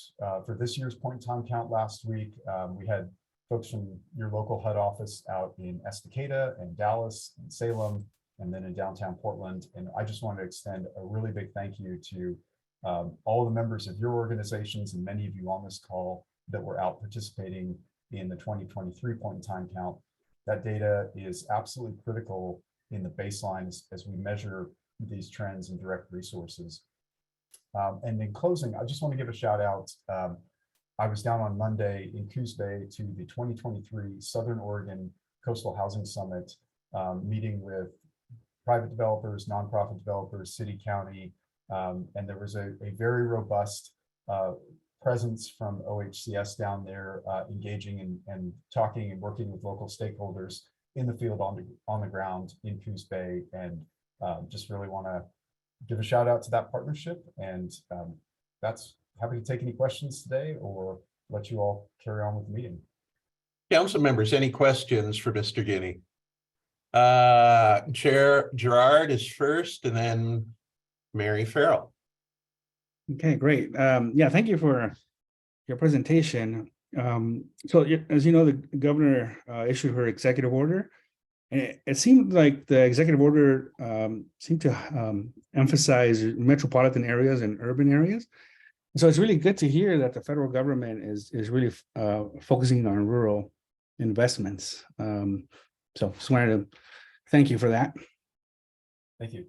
for this year's point in time count last week. We had folks from your local HUD office out in Estacada and Dallas and Salem, and then in downtown Portland. And I just wanted to extend a really big thank you to all the members of your organizations and many of you on this call that were out participating in the 2023 point in time count. That data is absolutely critical in the baseline as we measure these trends and direct resources. And in closing, I just want to give a shout out. I was down on Monday in Coos Bay to the 2023 Southern Oregon Coastal Housing Summit, meeting with private developers, nonprofit developers, city, county, and there was a very robust presence from OHCS down there, engaging and talking and working with local stakeholders in the field on the ground in Coos Bay, and just really want to give a shout out to that partnership. And that's happy to take any questions today or let you all carry on with the meeting. Council members, any questions for Mr. Guinea? Chair Gerard is first, and then Mary Farrell. Okay, great. Yeah, thank you for your presentation. So as you know, the governor issued her executive order, and it seemed like the executive order seemed to emphasize metropolitan areas and urban areas. So it's really good to hear that the federal government is really focusing on rural investments. So just wanted to thank you for that. Thank you.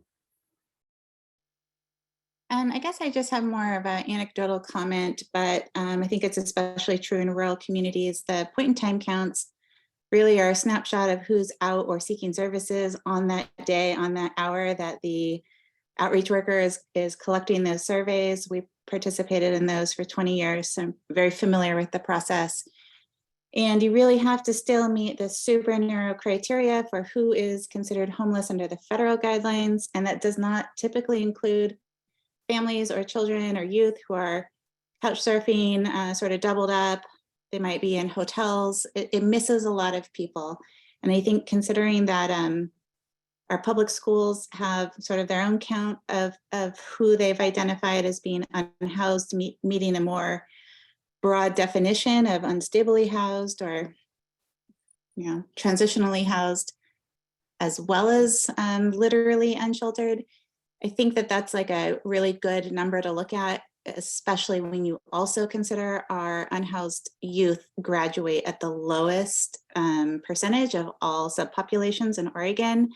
I guess I just have more of an anecdotal comment, but I think it's especially true in rural communities. The point in time counts really are a snapshot of who's out or seeking services on that day, on that hour that the outreach worker is collecting those surveys. We participated in those for 20 years, so I'm very familiar with the process. And you really have to still meet the super narrow criteria for who is considered homeless under the federal guidelines. And that does not typically include families or children or youth who are couch surfing, sort of doubled up. They might be in hotels. It misses a lot of people. And I think considering that our public schools have sort of their own count of who they've identified as being unhoused, meeting a more broad definition of unstably housed or, you know, transitionally housed, as well as literally unsheltered. I think that that's like a really good number to look at, especially when you also consider our unhoused youth graduate at the lowest percentage of all subpopulations in Oregon.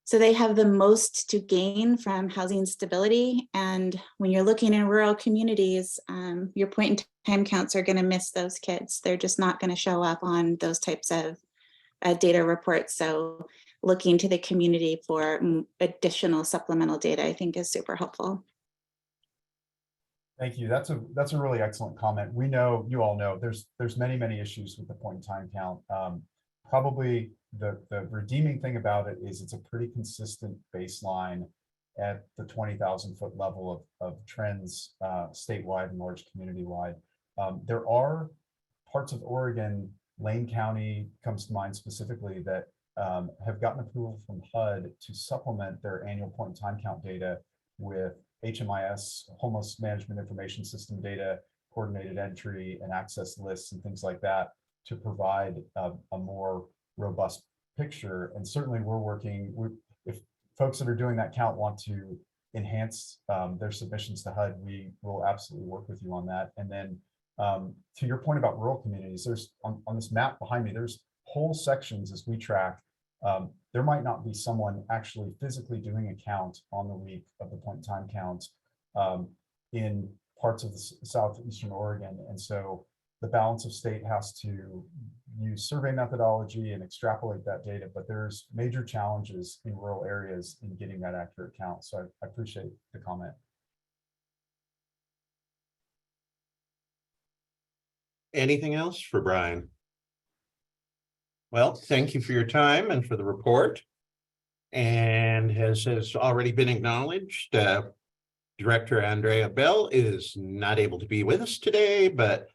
So they have the most to gain from housing stability. And when you're looking in rural communities, your point in time counts are going to miss those kids. They're just not going to show up on those types of data reports. So looking to the community for additional supplemental data, I think, is super helpful. Thank you. That's a really excellent comment. We know, you all know, there's many issues with the point in time count. Probably the redeeming thing about it is it's a pretty consistent baseline at the 20,000 foot level of trends statewide and large community wide. There are parts of Oregon, Lane County comes to mind specifically, that have gotten approval from HUD to supplement their annual point in time count data with HMIS, Homeless Management Information System data, coordinated entry and access lists and things like that to provide a more robust picture. And certainly we're working, if folks that are doing that count want to enhance their submissions to HUD, we will absolutely work with you on that. And then to your point about rural communities, there's on this map behind me, there's whole sections as we track. There might not be someone actually physically doing a count on the week of the point in time count in parts of the southeastern Oregon. And so the balance of state has to use survey methodology and extrapolate that data, but there's major challenges in rural areas in getting that accurate count. So I appreciate the comment. Anything else for Brian? Well, thank you for your time and for the report. And as has already been acknowledged, Director Andrea Bell is not able to be with us today, but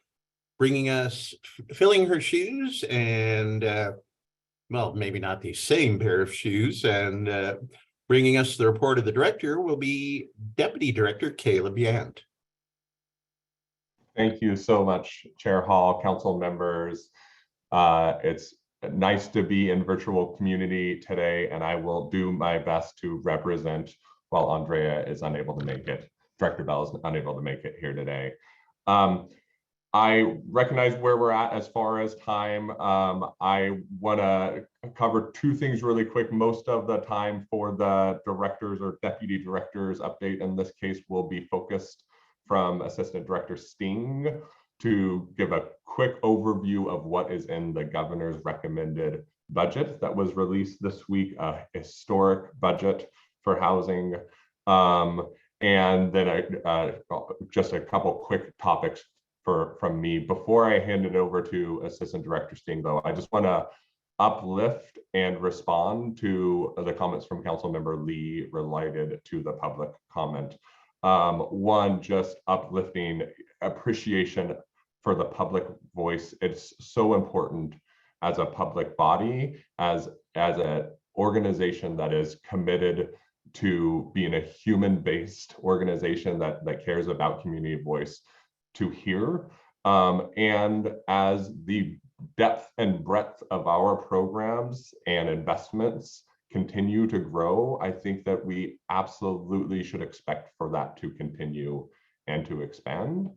bringing us, filling her shoes and, well, maybe not the same pair of shoes, and bringing us the report of the director will be Deputy Director Caleb Yant. Thank you so much, Chair Hall, council members. It's nice to be in virtual community today, and I will do my best to represent while Andrea is unable to make it. Director Bell is unable to make it here today. I recognize where we're at as far as time. I want to cover two things really quick. Most of the time for the directors or deputy directors update in this case will be focused from Assistant Director Sting to give a quick overview of what is in the governor's recommended budget that was released this week, a historic budget for housing. And then just a couple quick topics from me. Before I hand it over to Assistant Director Sting, though, I just want to uplift and respond to the comments from Councilmember Lee related to the public comment. One, just uplifting appreciation for the public voice. It's so important as a public body, as an organization that is committed to being a human-based organization that cares about community voice, to hear. And as the depth and breadth of our programs and investments continue to grow, I think that we absolutely should expect for that to continue and to expand.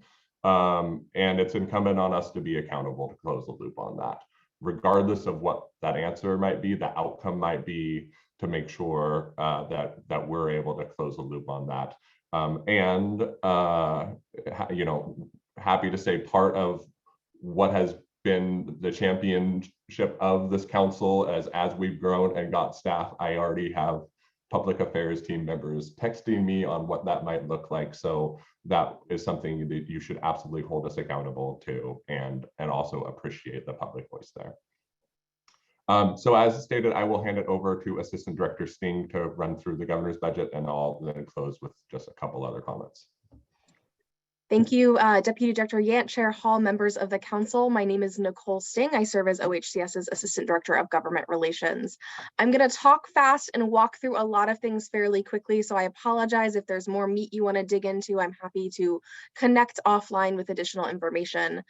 And it's incumbent on us to be accountable to close the loop on that, regardless of what that answer might be, the outcome might be, to make sure that we're able to close the loop on that. You know, happy to say part of what has been the championship of this council as we've grown and got staff, I already have public affairs team members texting me on what that might look like. So that is something that you should absolutely hold us accountable to, and also appreciate the public voice there. So as stated, I will hand it over to Assistant Director Sting to run through the governor's budget, and I'll then close with just a couple other comments. Thank you, Deputy Director Yant, Chair Hall, members of the council. My name is Nicole Sting. I serve as OHCS's Assistant Director of Government Relations. I'm going to talk fast and walk through a lot of things fairly quickly, so I apologize if there's more meat you want to dig into. I'm happy to connect offline with additional information.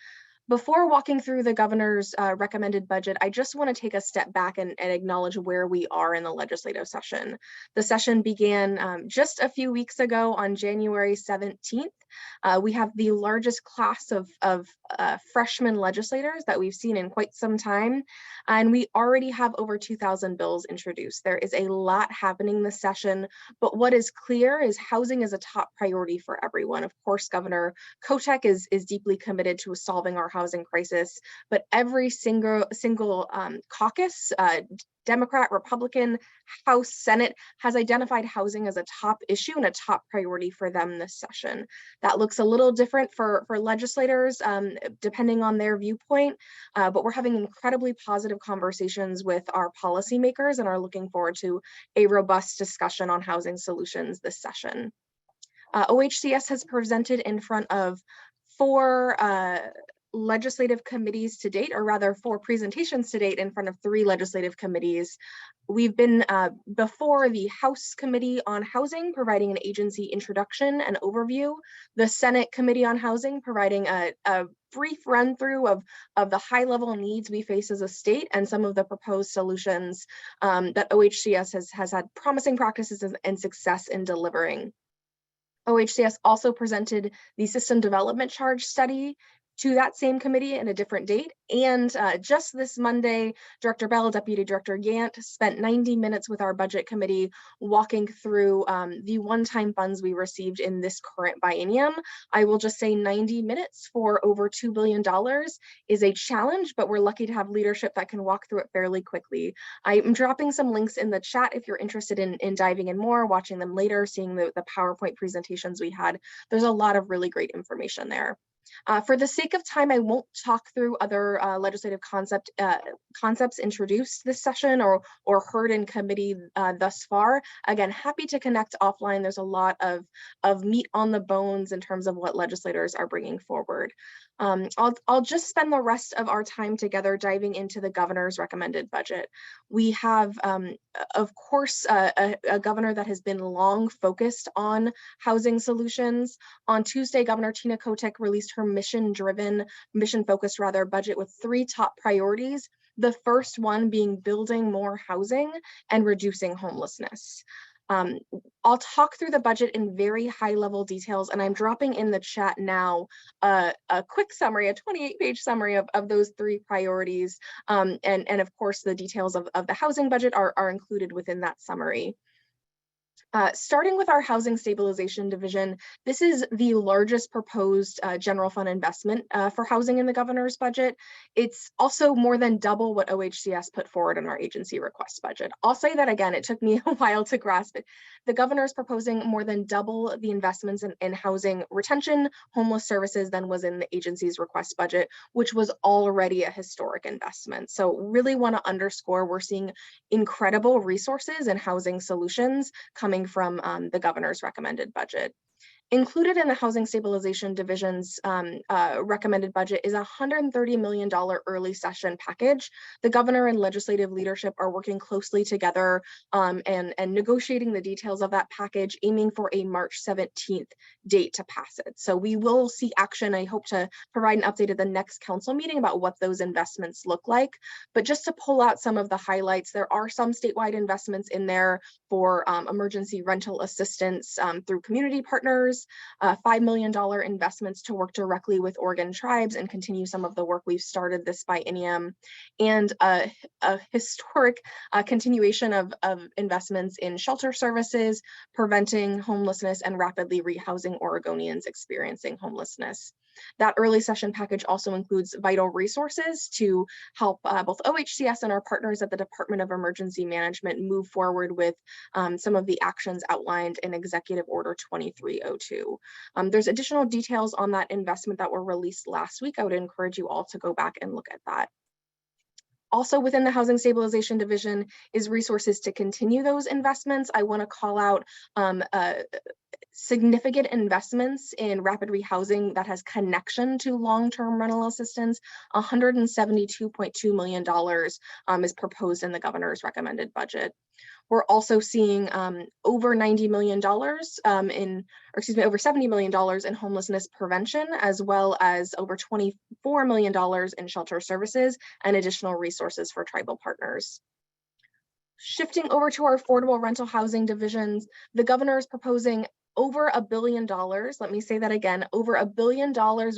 Before walking through the governor's recommended budget, I just want to take a step back and acknowledge where we are in the legislative session. The session began just a few weeks ago on January 17th. We have the largest class of freshman legislators that we've seen in quite some time, and we already have over 2,000 bills introduced. There is a lot happening this session, but what is clear is housing is a top priority for everyone. Of course, Governor Kotek is deeply committed to solving our housing crisis, but every single caucus, Democrat, Republican, House, Senate, has identified housing as a top issue and a top priority for them this session. That looks a little different for legislators, depending on their viewpoint, but we're having incredibly positive conversations with our policymakers and are looking forward to a robust discussion on housing solutions this session. OHCS has presented in front of 4 legislative committees to date, or rather 4 presentations to date in front of 3 legislative committees. We've been before the House Committee on Housing, providing an agency introduction and overview, the Senate Committee on Housing, providing a brief run through of the high level needs we face as a state and some of the proposed solutions that OHCS has had promising practices and success in delivering. OHCS also presented the System Development Charge Study to that same committee in a different date. And just this Monday, Director Bell, Deputy Director Yant spent 90 minutes with our budget committee walking through the one-time funds we received in this current biennium. I will just say 90 minutes for over $2 billion is a challenge, but we're lucky to have leadership that can walk through it fairly quickly. I'm dropping some links in the chat if you're interested in diving in more, watching them later, seeing the PowerPoint presentations we had. There's a lot of really great information there. For the sake of time, I won't talk through other legislative concepts introduced this session or heard in committee thus far. Again, happy to connect offline. There's a lot of meat on the bones in terms of what legislators are bringing forward. I'll just spend the rest of our time together diving into the governor's recommended budget. We have, of course, a governor that has been long focused on housing solutions. On Tuesday, Governor Tina Kotek released her mission-focused budget with 3 top priorities. The first one being building more housing and reducing homelessness. I'll talk through the budget in very high-level details, and I'm dropping in the chat now a quick summary, a 28-page summary of those 3 priorities. And of course, the details of the housing budget are included within that summary. Starting with our Housing Stabilization Division, this is the largest proposed general fund investment for housing in the governor's budget. It's also more than double what OHCS put forward in our agency request budget. I'll say that again, it took me a while to grasp it. The governor is proposing more than double the investments in housing retention, homeless services than was in the agency's request budget, which was already a historic investment. So really want to underscore we're seeing incredible resources and housing solutions coming from the governor's recommended budget. Included in the Housing Stabilization Division's recommended budget is a $130 million early session package. The governor and legislative leadership are working closely together and negotiating the details of that package, aiming for a March 17th date to pass it. So we will see action. I hope to provide an update at the next council meeting about what those investments look like. But just to pull out some of the highlights, there are some statewide investments in there for emergency rental assistance through community partners, $5 million investments to work directly with Oregon tribes and continue some of the work we've started this biennium, and a historic continuation of investments in shelter services, preventing homelessness, and rapidly rehousing Oregonians experiencing homelessness. That early session package also includes vital resources to help both OHCS and our partners at the Department of Emergency Management move forward with some of the actions outlined in Executive Order 2302. There's additional details on that investment that were released last week. I would encourage you all to go back and look at that. Also within the Housing Stabilization Division is resources to continue those investments. I want to call out significant investments in rapid rehousing that has connection to long-term rental assistance. $172.2 million is proposed in the governor's recommended budget. We're also seeing over $90 million over $70 million in homelessness prevention, as well as over $24 million in shelter services and additional resources for tribal partners. Shifting over to our affordable rental housing divisions, the governor is proposing over $1 billion, let me say that again, over $1 billion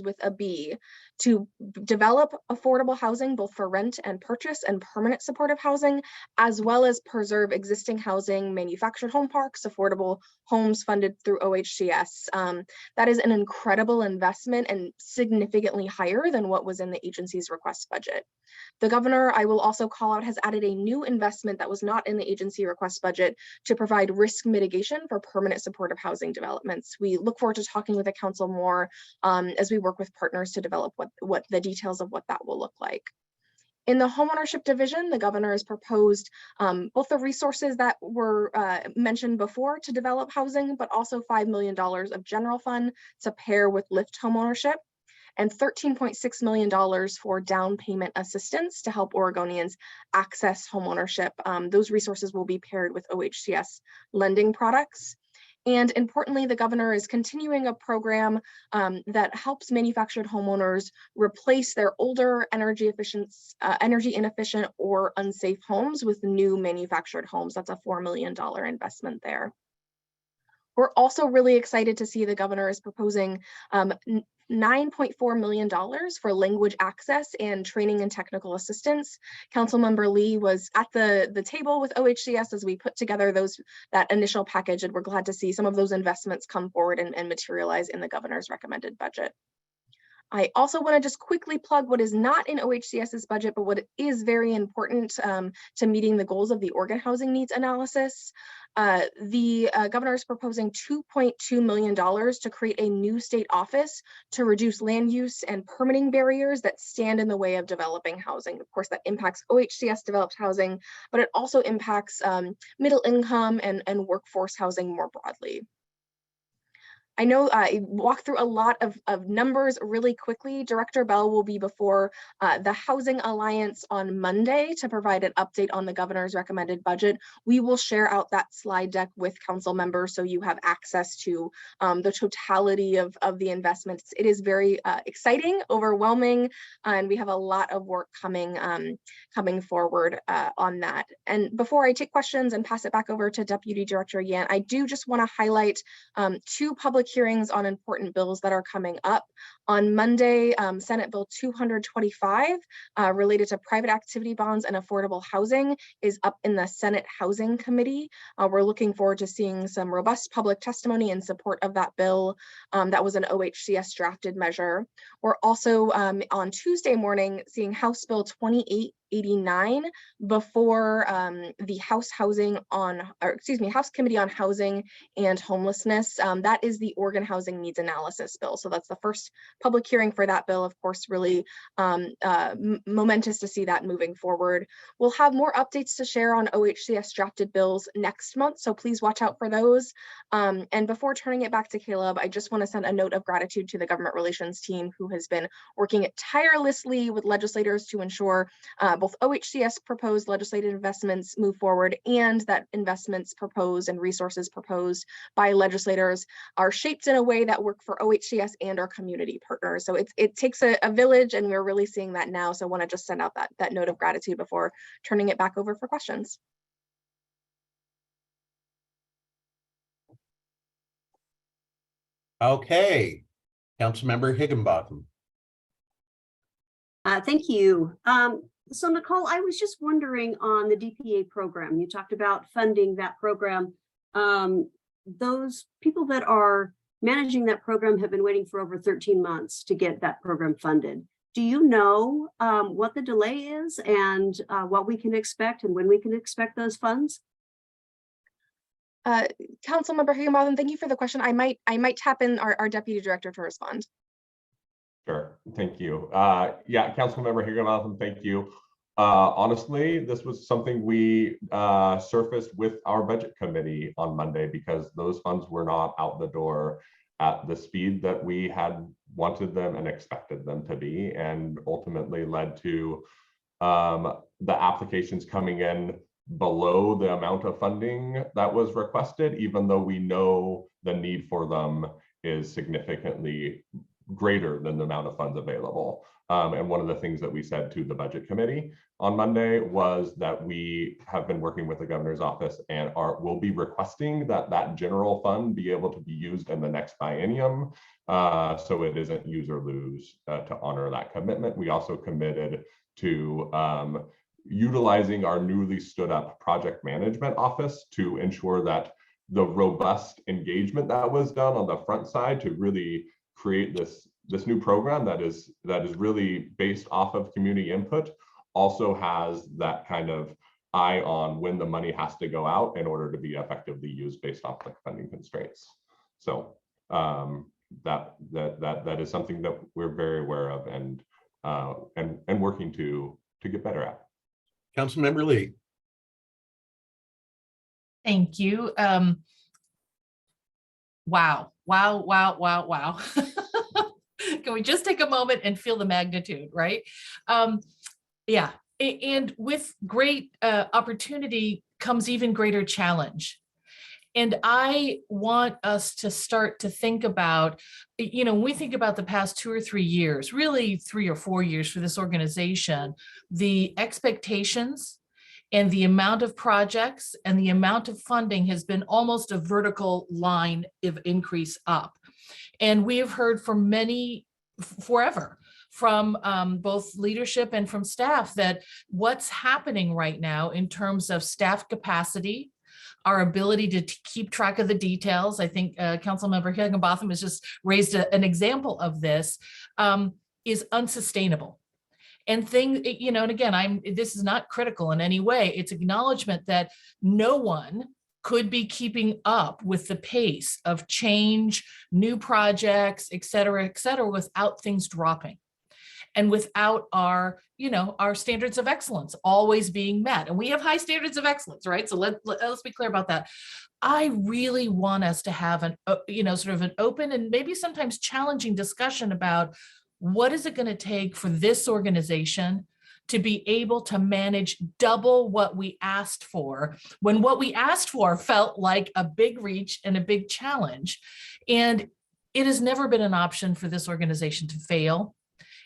with a B, to develop affordable housing, both for rent and purchase and permanent supportive housing, as well as preserve existing housing, manufactured home parks, affordable homes funded through OHCS. That is an incredible investment and significantly higher than what was in the agency's request budget. The governor, I will also call out, has added a new investment that was not in the agency request budget to provide risk mitigation for permanent supportive housing developments. We look forward to talking with the council more as we work with partners to develop what the details of what that will look like. In the homeownership division, the governor has proposed both the resources that were mentioned before to develop housing, but also $5 million of general fund to pair with Lyft homeownership, and $13.6 million for down payment assistance to help Oregonians access homeownership. Those resources will be paired with OHCS lending products. And importantly, the governor is continuing a program that helps manufactured homeowners replace their older energy inefficient or unsafe homes with new manufactured homes. That's a $4 million investment there. We're also really excited to see the governor is proposing $9.4 million for language access and training and technical assistance. Councilmember Lee was at the table with OHCS as we put together that initial package, and we're glad to see some of those investments come forward and materialize in the governor's recommended budget. I also want to just quickly plug what is not in OHCS's budget, but what is very important to meeting the goals of the Oregon Housing Needs Analysis. The governor is proposing $2.2 million to create a new state office to reduce land use and permitting barriers that stand in the way of developing housing. Of course, that impacts OHCS developed housing, but it also impacts middle income and workforce housing more broadly. I know I walked through a lot of numbers really quickly. Director Bell will be before the Housing Alliance on Monday to provide an update on the governor's recommended budget. We will share out that slide deck with council members so you have access to the totality of the investments. It is very exciting, overwhelming, and we have a lot of work coming forward on that. And before I take questions and pass it back over to Deputy Director Yant, I do just want to highlight two public hearings on important bills that are coming up. On Monday, Senate Bill 225 related to private activity bonds and affordable housing is up in the Senate Housing Committee. We're looking forward to seeing some robust public testimony in support of that bill. That was an OHCS drafted measure. We're also on Tuesday morning seeing House Bill 2889 before the House Committee on Housing and Homelessness. That is the Oregon Housing Needs Analysis bill. So that's the first public hearing for that bill. Of course, really momentous to see that moving forward. We'll have more updates to share on OHCS drafted bills next month, so please watch out for those. And before turning it back to Caleb, I just want to send a note of gratitude to the government relations team who has been working tirelessly with legislators to ensure both OHCS proposed legislative investments move forward and that investments proposed and resources proposed by legislators are shaped in a way that work for OHCS and our community partners. So it takes a village, and we're really seeing that now. So I want to just send out that note of gratitude before turning it back over for questions. Okay, Councilmember Higginbotham. Thank you. So Nicole, I was just wondering on the DPA program, you talked about funding that program. Those people that are managing that program have been waiting for over 13 months to get that program funded. Do you know what the delay is and what we can expect and when we can expect those funds? Councilmember Higginbotham, thank you for the question. I might tap in our Deputy Director to respond. Sure, thank you. Yeah, Councilmember Higginbotham, thank you. Honestly, this was something we surfaced with our budget committee on Monday because those funds were not out the door at the speed that we had wanted them and expected them to be, and ultimately led to the applications coming in below the amount of funding that was requested, even though we know the need for them is significantly greater than the amount of funds available. And one of the things that we said to the budget committee on Monday was that we have been working with the governor's office and will be requesting that general fund be able to be used in the next biennium, so it isn't use or lose to honor that commitment. We also committed to utilizing our newly stood up project management office to ensure that the robust engagement that was done on the front side to really create this new program that is really based off of community input also has that kind of eye on when the money has to go out in order to be effectively used based off the funding constraints. So that is something that we're very aware of and working to get better at. Councilmember Lee. Thank you. Wow. Can we just take a moment and feel the magnitude, right? Yeah, and with great opportunity comes even greater challenge. And I want us to start to think about, when we think about the past 2 or 3 years, really 3 or 4 years for this organization, the expectations and the amount of projects and the amount of funding has been almost a vertical line of increase up. And we have heard from many forever, from both leadership and from staff, that what's happening right now in terms of staff capacity, our ability to keep track of the details. I think Councilmember Higginbotham has just raised an example of this. is unsustainable. And and again, this is not critical in any way. It's acknowledgement that no one could be keeping up with the pace of change, new projects, et cetera, without things dropping. And without our standards of excellence always being met. And we have high standards of excellence, right? So let's be clear about that. I really want us to have sort of an open and maybe sometimes challenging discussion about what is it going to take for this organization to be able to manage double what we asked for, when what we asked for felt like a big reach and a big challenge. And it has never been an option for this organization to fail.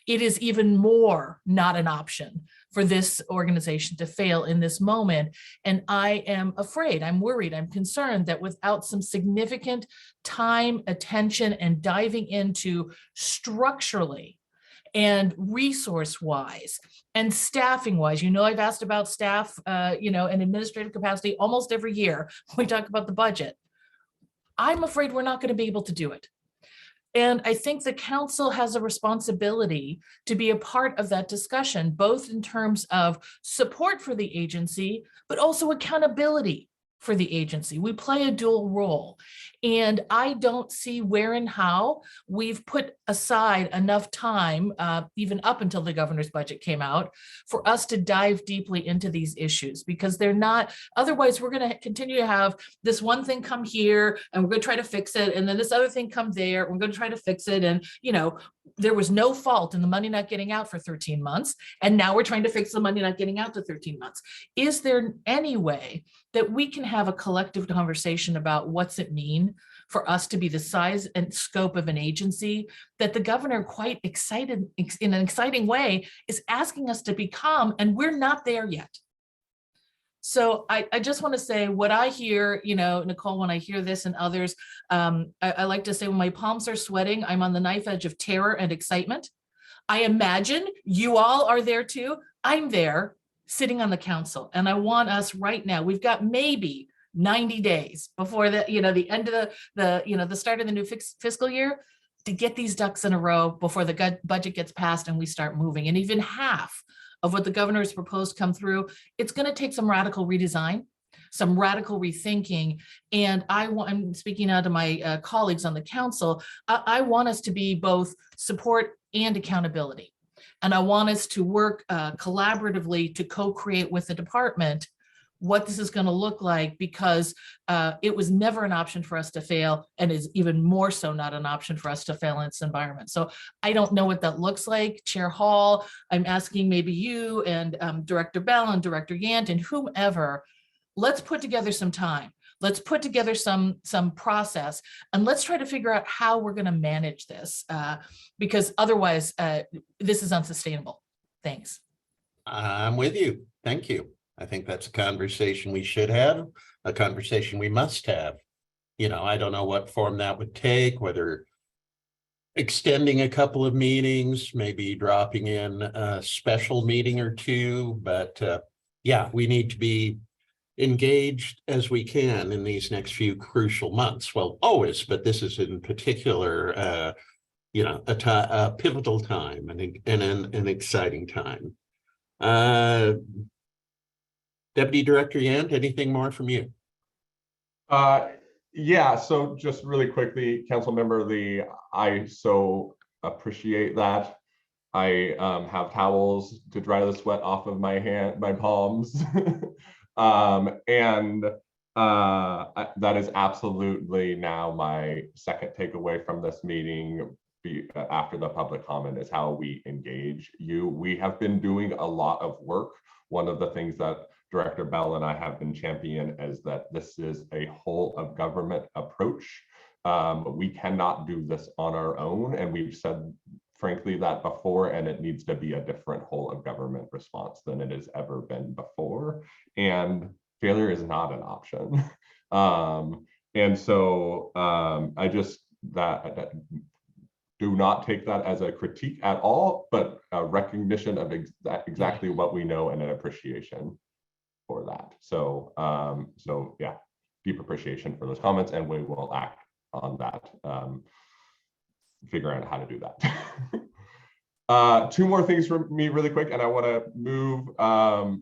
It is even more not an option for this organization to fail in this moment. And I am afraid, I'm worried, I'm concerned that without some significant time, attention, and diving into structurally and resource-wise and staffing-wise, I've asked about staff, and administrative capacity almost every year when we talk about the budget. I'm afraid we're not going to be able to do it. And I think the council has a responsibility to be a part of that discussion, both in terms of support for the agency, but also accountability for the agency. We play a dual role. And I don't see where and how we've put aside enough time, even up until the governor's budget came out, for us to dive deeply into these issues, because they're not, otherwise we're going to continue to have this one thing come here and we're going to try to fix it. And then this other thing come there, we're going to try to fix it. And, there was no fault in the money not getting out for 13 months. And now we're trying to fix the money not getting out to 13 months. Is there any way that we can have a collective conversation about what's it mean for us to be the size and scope of an agency that the governor, quite excited in an exciting way, is asking us to become, and we're not there yet. So I just want to say what I hear, Nicole, when I hear this and others, I like to say when my palms are sweating, I'm on the knife edge of terror and excitement. I imagine you all are there too. I'm there sitting on the council, and I want us right now, we've got maybe 90 days before the end of the start of the new fiscal year, to get these ducks in a row before the budget gets passed and we start moving. And even half of what the governor has proposed come through, it's going to take some radical redesign, some radical rethinking. And I'm speaking now to my colleagues on the council. I want us to be both support and accountability. And I want us to work collaboratively to co-create with the department what this is going to look like, because it was never an option for us to fail, and is even more so not an option for us to fail in this environment. So I don't know what that looks like. Chair Hall, I'm asking maybe you and Director Bell and Director Yant and whomever, let's put together some time. Let's put together some process, and let's try to figure out how we're going to manage this, because otherwise this is unsustainable. Thanks. I'm with you. Thank you. I think that's a conversation we should have, a conversation we must have. I don't know what form that would take, whether extending a couple of meetings, maybe dropping in a special meeting or two, but yeah, we need to be engaged as we can in these next few crucial months. Well, always, but this is in particular, a pivotal time and an exciting time. Deputy Director Yant, anything more from you? Yeah, so just really quickly, Council Member Lee, I so appreciate that. I have towels to dry the sweat off of my palms. That is absolutely now my second takeaway from this meeting after the public comment is how we engage you. We have been doing a lot of work. One of the things that Director Bell and I have been championing is that this is a whole of government approach. We cannot do this on our own, and we've said frankly that before, and it needs to be a different whole of government response than it has ever been before. And failure is not an option. And so I just do not take that as a critique at all, but a recognition of exactly what we know and an appreciation for that. So yeah, deep appreciation for those comments, and we will act on that, figuring out how to do that. Two more things from me really quick, and I want to move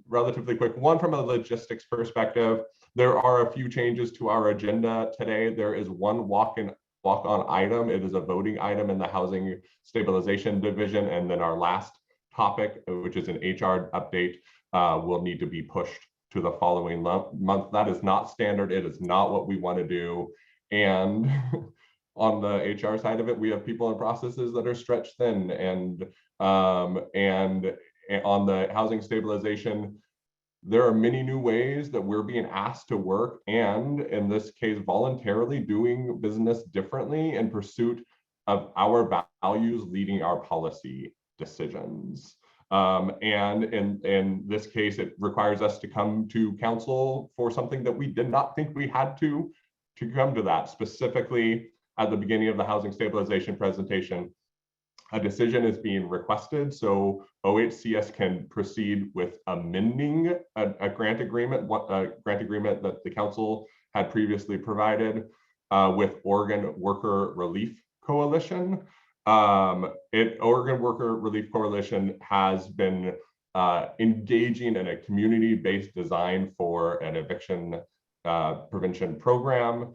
relatively quick. One, from a logistics perspective, there are a few changes to our agenda today. There is one walk-on item. It is a voting item in the Housing Stabilization Division. And then our last topic, which is an HR update, will need to be pushed to the following month. That is not standard. It is not what we want to do. And on the HR side of it, we have people and processes that are stretched thin. And on the housing stabilization, there are many new ways that we're being asked to work, and in this case, voluntarily doing business differently in pursuit of our values leading our policy decisions. And in this case, it requires us to come to council for something that we did not think we had to come to that. Specifically, at the beginning of the housing stabilization presentation, a decision is being requested, so OHCS can proceed with amending a grant agreement, that the council had previously provided with Oregon Worker Relief Coalition. Oregon Worker Relief Coalition has been engaging in a community-based design for an eviction prevention program.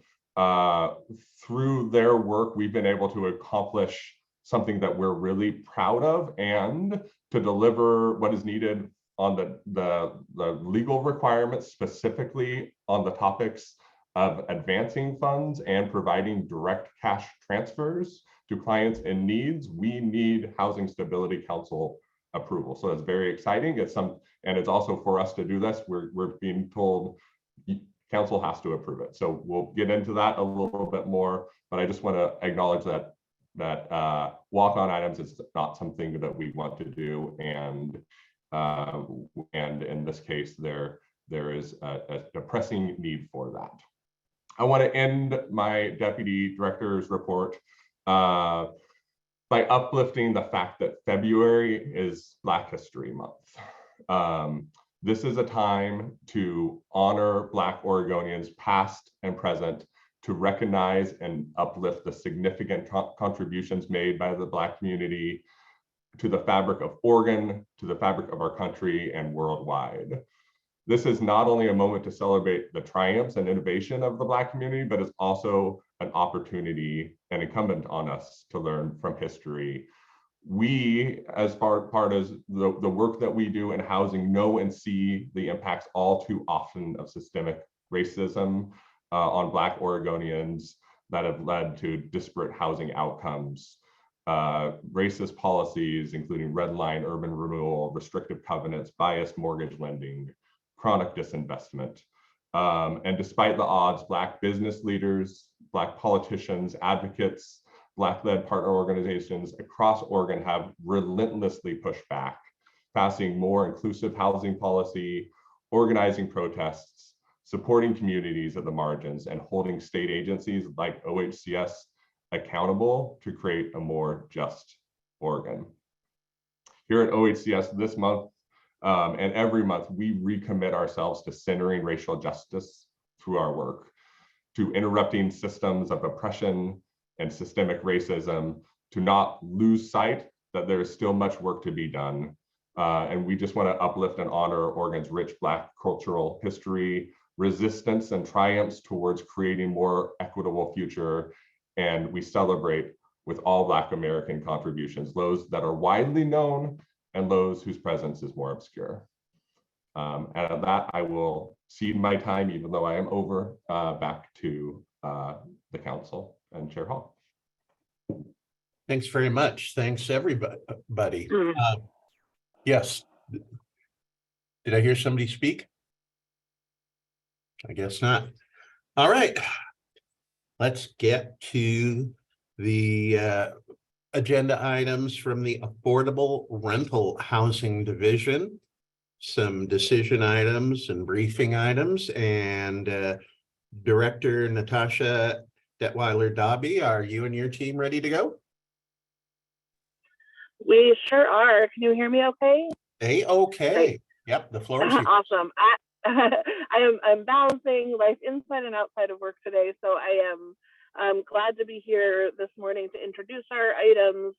Through their work, we've been able to accomplish something that we're really proud of, and to deliver what is needed on the legal requirements, specifically on the topics of advancing funds and providing direct cash transfers to clients in needs. We need Housing Stability Council approval. So it's very exciting. And it's also, for us to do this, we're being told council has to approve it. So we'll get into that a little bit more, but I just want to acknowledge that walk-on items is not something that we want to do, and in this case, there is a pressing need for that. I want to end my deputy director's report by uplifting the fact that February is Black History Month. This is a time to honor Black Oregonians, past and present, to recognize and uplift the significant contributions made by the Black community to the fabric of Oregon, to the fabric of our country, and worldwide. This is not only a moment to celebrate the triumphs and innovation of the Black community, but it's also an opportunity and incumbent on us to learn from history. We, as part of the work that we do in housing, know and see the impacts all too often of systemic racism on Black Oregonians that have led to disparate housing outcomes. Racist policies, including red line urban renewal, restrictive covenants, biased mortgage lending, chronic disinvestment. And despite the odds, Black business leaders, Black politicians, advocates, Black-led partner organizations across Oregon have relentlessly pushed back, passing more inclusive housing policy, organizing protests, supporting communities at the margins, and holding state agencies like OHCS accountable to create a more just Oregon. Here at OHCS this month and every month, we recommit ourselves to centering racial justice through our work, to interrupting systems of oppression and systemic racism, to not lose sight that there is still much work to be done. And we just want to uplift and honor Oregon's rich Black cultural history, resistance, and triumphs towards creating more equitable future. And we celebrate with all Black American contributions, those that are widely known and those whose presence is more obscure. And at that, I will cede my time, even though I am over, back to the council and Chair Hall. Thanks very much. Thanks, everybody. Yes. Did I hear somebody speak? I guess not. All right. Let's get to the agenda items from the Affordable Rental Housing Division. Some decision items and briefing items, and Director Natasha Detweiler-Dobby, are you and your team ready to go? We sure are. Can you hear me okay? Okay. Great. Yep, the floor is yours. Awesome. I'm balancing life inside and outside of work today, so I am glad to be here this morning to introduce our items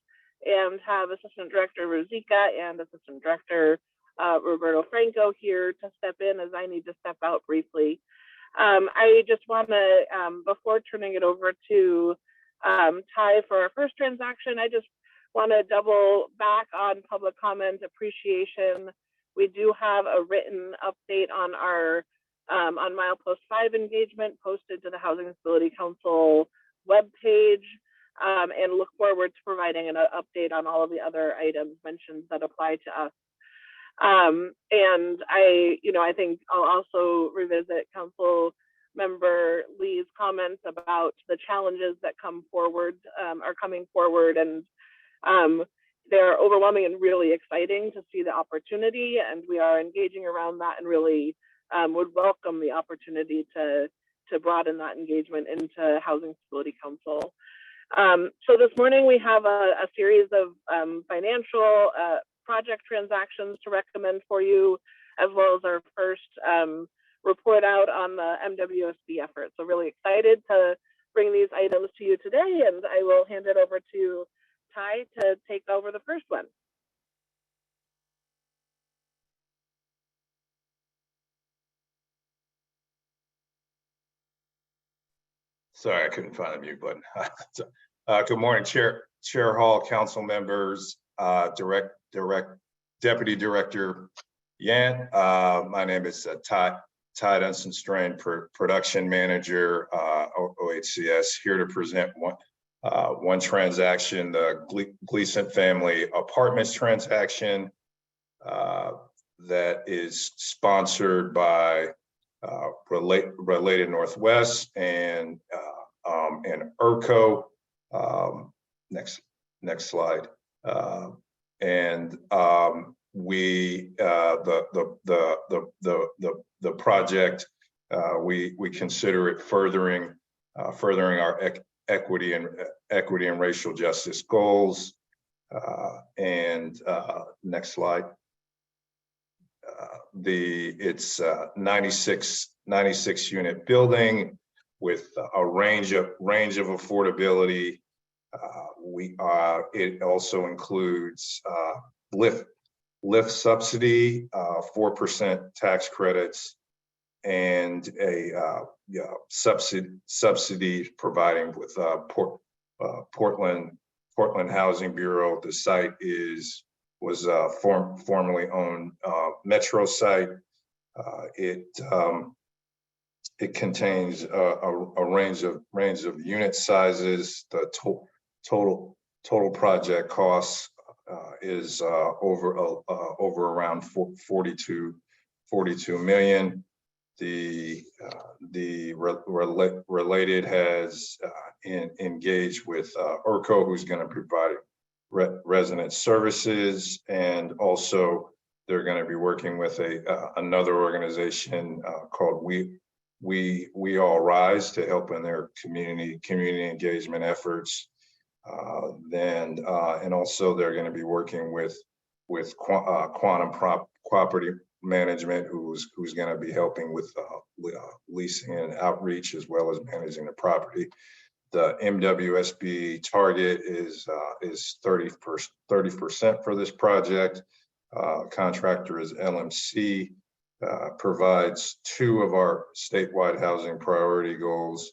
and have Assistant Director Rosika and Assistant Director Roberto Franco here to step in as I need to step out briefly. I just want to, before turning it over to Ty for our first transaction, I just want to double back on public comment appreciation. We do have a written update on our on Milepost 5 engagement posted to the Housing and Stability Council webpage, and look forward to providing an update on all of the other items mentioned that apply to us. And I think I'll also revisit Council Member Lee's comments about the challenges that come forward, are coming forward, and they're overwhelming and really exciting to see the opportunity, and we are engaging around that and really would welcome the opportunity to broaden that engagement into Housing Stability Council. So this morning we have a series of financial project transactions to recommend for you, as well as our first report out on the MWSB effort. So really excited to bring these items to you today, and I will hand it over to Ty to take over the first one. Sorry, I couldn't find the mute button. Good morning, Chair Hall, council members, Deputy Director Yant. My name is Ty Dunson-Strain, Production Manager, OHCS, here to present one transaction, the Gleason Family Apartments transaction that is sponsored by Related Northwest and ERCO. Next slide. We the project, we consider it furthering our equity and racial justice goals. Next slide. It's 96 unit building with a range of affordability. It also includes lift subsidy, 4% tax credits, and a subsidy providing with Portland Housing Bureau. The site was formerly owned Metro site. It contains a range of unit sizes. The total project cost is over around 42 million. The Related has engaged with ERCO, who's going to provide resident services, and also they're going to be working with another organization called We All Rise to help in their community engagement efforts. And also they're going to be working with Quantum Property Management, who's going to be helping with leasing and outreach, as well as managing the property. The MWSB target is 30% for this project. Contractor is LMC, provides two of our statewide housing priority goals: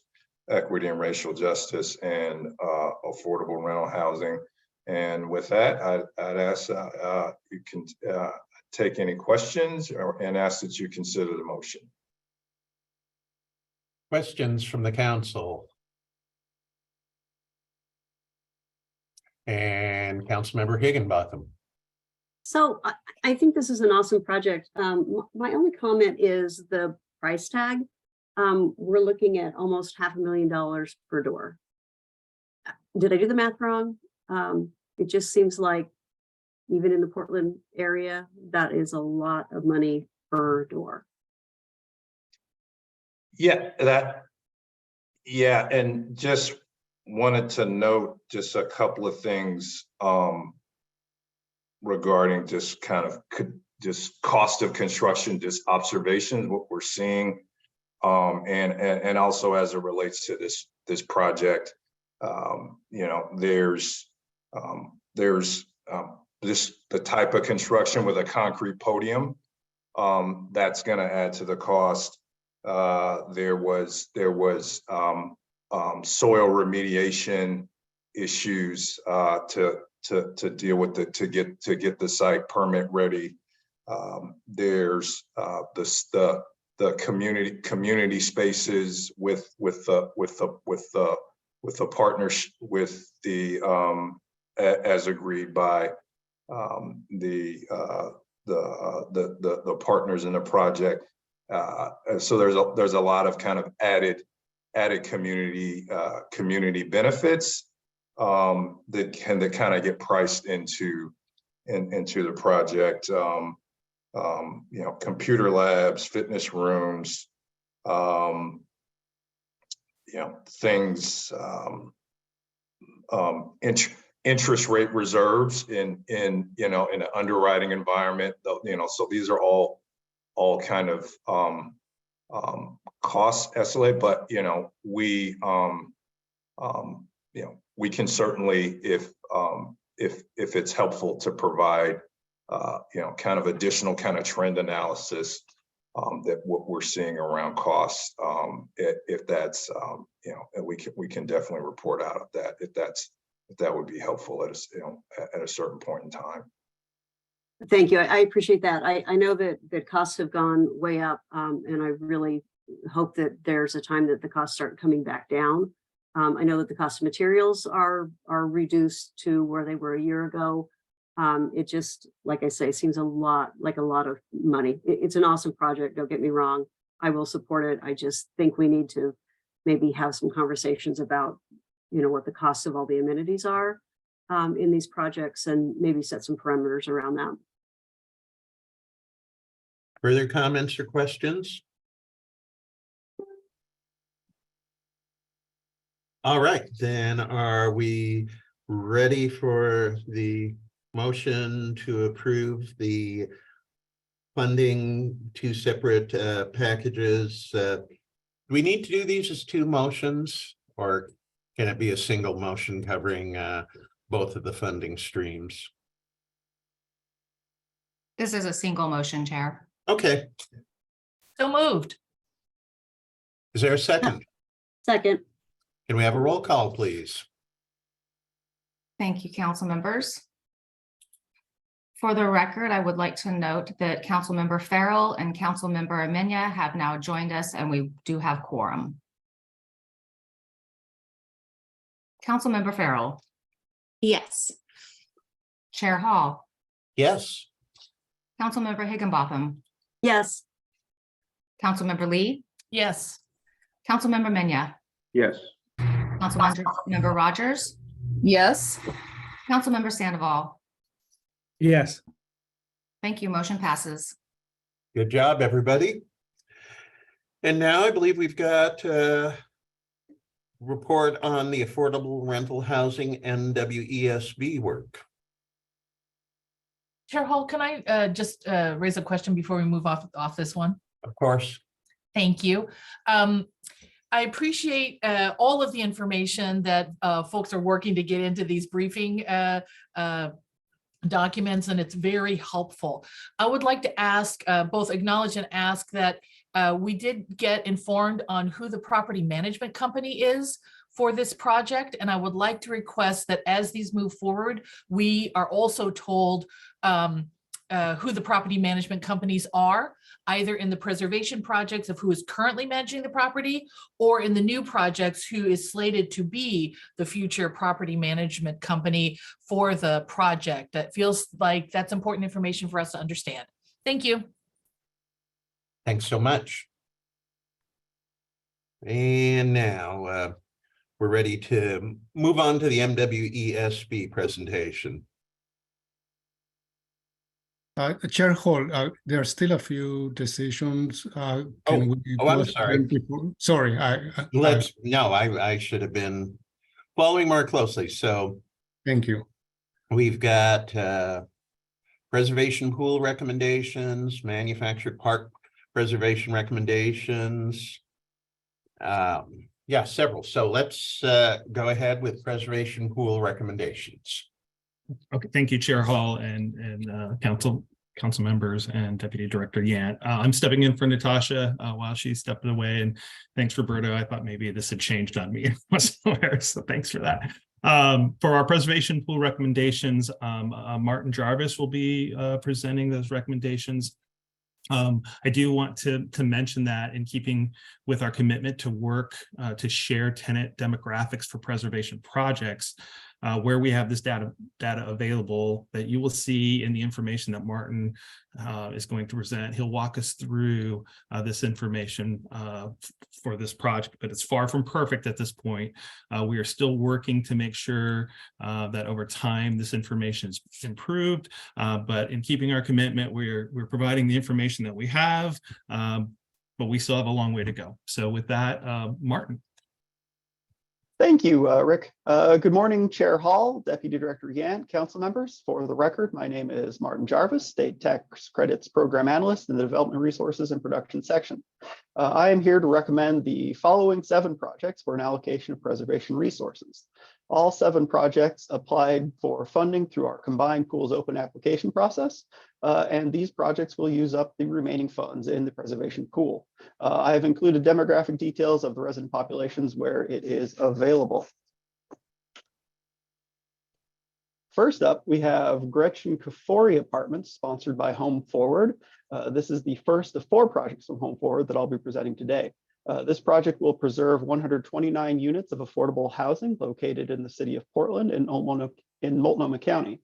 equity and racial justice, and affordable rental housing. And with that, I'd ask you can take any questions and ask that you consider the motion. Questions from the council? And Councilmember Higginbotham. So I think this is an awesome project. My only comment is the price tag. We're looking at almost $500,000 per door. Did I do the math wrong? It just seems like even in the Portland area, that is a lot of money per door. Yeah, and just wanted to note just a couple of things regarding just kind of just cost of construction, just observations, what we're seeing, and also as it relates to this project. You know, there's there's the type of construction with a concrete podium. That's going to add to the cost. There was soil remediation issues to deal with to get the site permit ready. There's the community spaces with the partnership with the as agreed by the partners in the project. So there's a lot of kind of added community benefits that kind of get priced into the project. Computer labs, fitness rooms, things, interest rate reserves in an underwriting environment. So these are all kind of cost escalate, but we can certainly, if it's helpful to provide kind of additional kind of trend analysis that what we're seeing around costs, if that's and we can definitely report out of that if that would be helpful at a certain point in time. Thank you. I appreciate that. I know that the costs have gone way up, and I really hope that there's a time that the costs start coming back down. I know that the cost of materials are reduced to where they were a year ago. It just, like I say, seems a lot of money. It's an awesome project. Don't get me wrong. I will support it. I just think we need to maybe have some conversations about, what the costs of all the amenities are in these projects, and maybe set some parameters around that. Further comments or questions? All right, then are we ready for the motion to approve the funding, two separate packages? Do we need to do these as two motions, or can it be a single motion covering both of the funding streams? This is a single motion, Chair. Okay, So moved. is there a second? Second. Can we have a roll call, please? Thank you, council members. For the record, I would like to note that Councilmember Farrell and Councilmember Amenya have now joined us, and we do have quorum. Councilmember Farrell, Yes. Chair Hall, Yes. Councilmember Higginbotham, Yes. Councilmember Lee, Yes. Councilmember Menya, Yes. Councilmember Rogers, Yes. Councilmember Sandoval. Yes. Thank you. Motion passes. Good job, everybody. And now I believe we've got report on the affordable rental housing NWESB work. Chair Hall, can I just raise a question before we move off this one? Of course. Thank you. I appreciate all of the information that folks are working to get into these briefing documents, and it's very helpful. I would like to ask, both acknowledge and ask that we did get informed on who the property management company is for this project, and I would like to request that as these move forward, we are also told who the property management companies are, either in the preservation projects of who is currently managing the property, or in the new projects who is slated to be the future property management company for the project. That feels like that's important information for us to understand. Thank you. Thanks so much. And now we're ready to move on to the MWESB presentation. Chair Hall, there are still a few decisions. I'm sorry. Sorry, I should have been following more closely. So thank you. We've got preservation pool recommendations, manufactured park preservation recommendations. Yeah, several. So let's go ahead with preservation pool recommendations. Okay, thank you, Chair Hall and council members and Deputy Director Yant. I'm stepping in for Natasha while she's stepping away, and thanks, Roberto. I thought maybe this had changed on me. I wasn't aware, so thanks for that. For our preservation pool recommendations, Martin Jarvis will be presenting those recommendations. I do want to mention that in keeping with our commitment to work to share tenant demographics for preservation projects, where we have this data available, that you will see in the information that Martin is going to present. He'll walk us through this information for this project, but it's far from perfect at this point. We are still working to make sure that over time this information is improved, but in keeping our commitment, we're providing the information that we have, but we still have a long way to go. So with that, Martin. Thank you, Rick. Good morning, Chair Hall, Deputy Director Yant, council members. For the record, my name is Martin Jarvis, State Tax Credits Program Analyst in the Development Resources and Production section. I am here to recommend the following 7 projects for an allocation of preservation resources. All 7 projects applied for funding through our combined pools open application process, and these projects will use up the remaining funds in the preservation pool. I have included demographic details of the resident populations where it is available. First up, we have Gretchen Kafori Apartments, sponsored by Home Forward. This is the first of 4 projects from Home Forward that I'll be presenting today. This project will preserve 129 units of affordable housing located in the city of Portland in Multnomah County.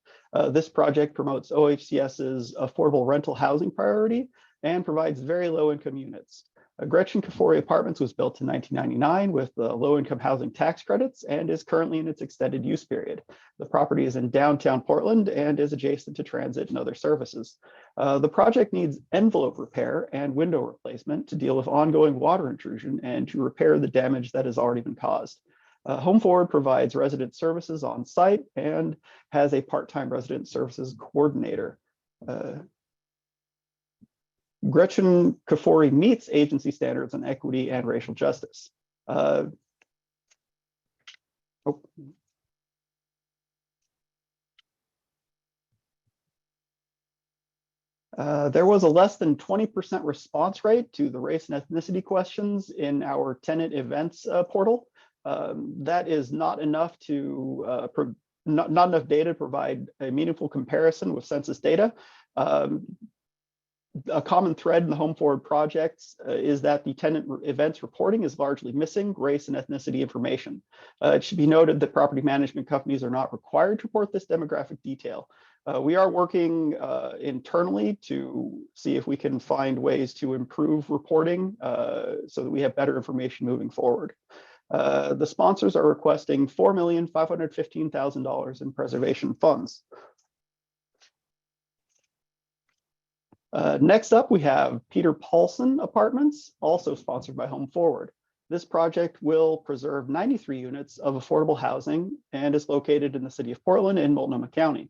This project promotes OHCS's affordable rental housing priority and provides very low-income units. Gretchen Kafori Apartments was built in 1999 with low-income housing tax credits and is currently in its extended use period. The property is in downtown Portland and is adjacent to transit and other services. The project needs envelope repair and window replacement to deal with ongoing water intrusion and to repair the damage that has already been caused. Home Forward provides resident services on site and has a part-time resident services coordinator. Gretchen Kafori meets agency standards on equity and racial justice. There was a less than 20% response rate to the race and ethnicity questions in our tenant events portal. That is not enough to not enough data to provide a meaningful comparison with census data. A common thread in the Home Forward projects is that the tenant events reporting is largely missing race and ethnicity information. It should be noted that property management companies are not required to report this demographic detail. We are working internally to see if we can find ways to improve reporting so that we have better information moving forward. The sponsors are requesting $4,515,000 in preservation funds. Next up, we have Peter Paulson Apartments, also sponsored by Home Forward. This project will preserve 93 units of affordable housing and is located in the city of Portland in Multnomah County.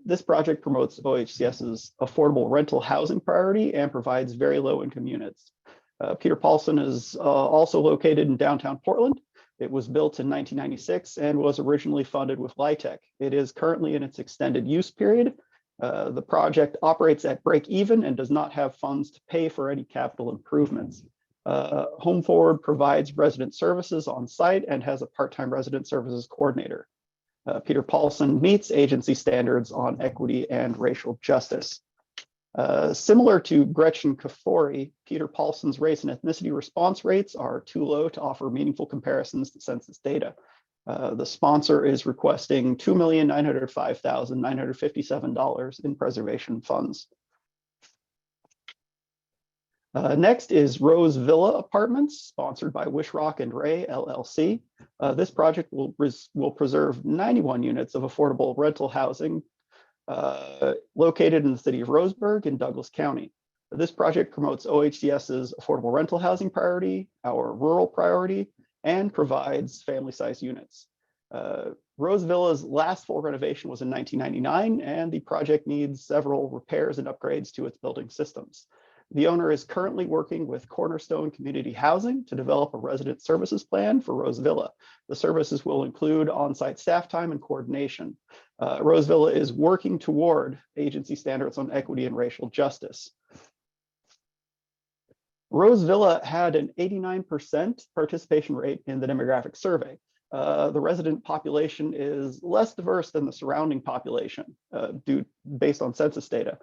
This project promotes OHCS's affordable rental housing priority and provides very low income units. Peter Paulson is also located in downtown Portland. It was built in 1996 and was originally funded with LIHTC. It is currently in its extended use period. The project operates at break even and does not have funds to pay for any capital improvements. Home Forward provides resident services on site and has a part-time resident services coordinator. Peter Paulson meets agency standards on equity and racial justice. Similar to Gretchen Kafori, Peter Paulson's race and ethnicity response rates are too low to offer meaningful comparisons to census data. The sponsor is requesting $2,905,957 in preservation funds. Next is Rose Villa Apartments, sponsored by Wishrock and Ray LLC. This project will preserve 91 units of affordable rental housing located in the city of Roseburg in Douglas County. This project promotes OHCS's affordable rental housing priority, our rural priority, and provides family-sized units. Rose Villa's last full renovation was in 1999, and the project needs several repairs and upgrades to its building systems. The owner is currently working with Cornerstone Community Housing to develop a resident services plan for Rose Villa. The services will include on-site staff time and coordination. Rose Villa is working toward agency standards on equity and racial justice. Rose Villa had an 89% participation rate in the demographic survey. The resident population is less diverse than the surrounding population based on census data.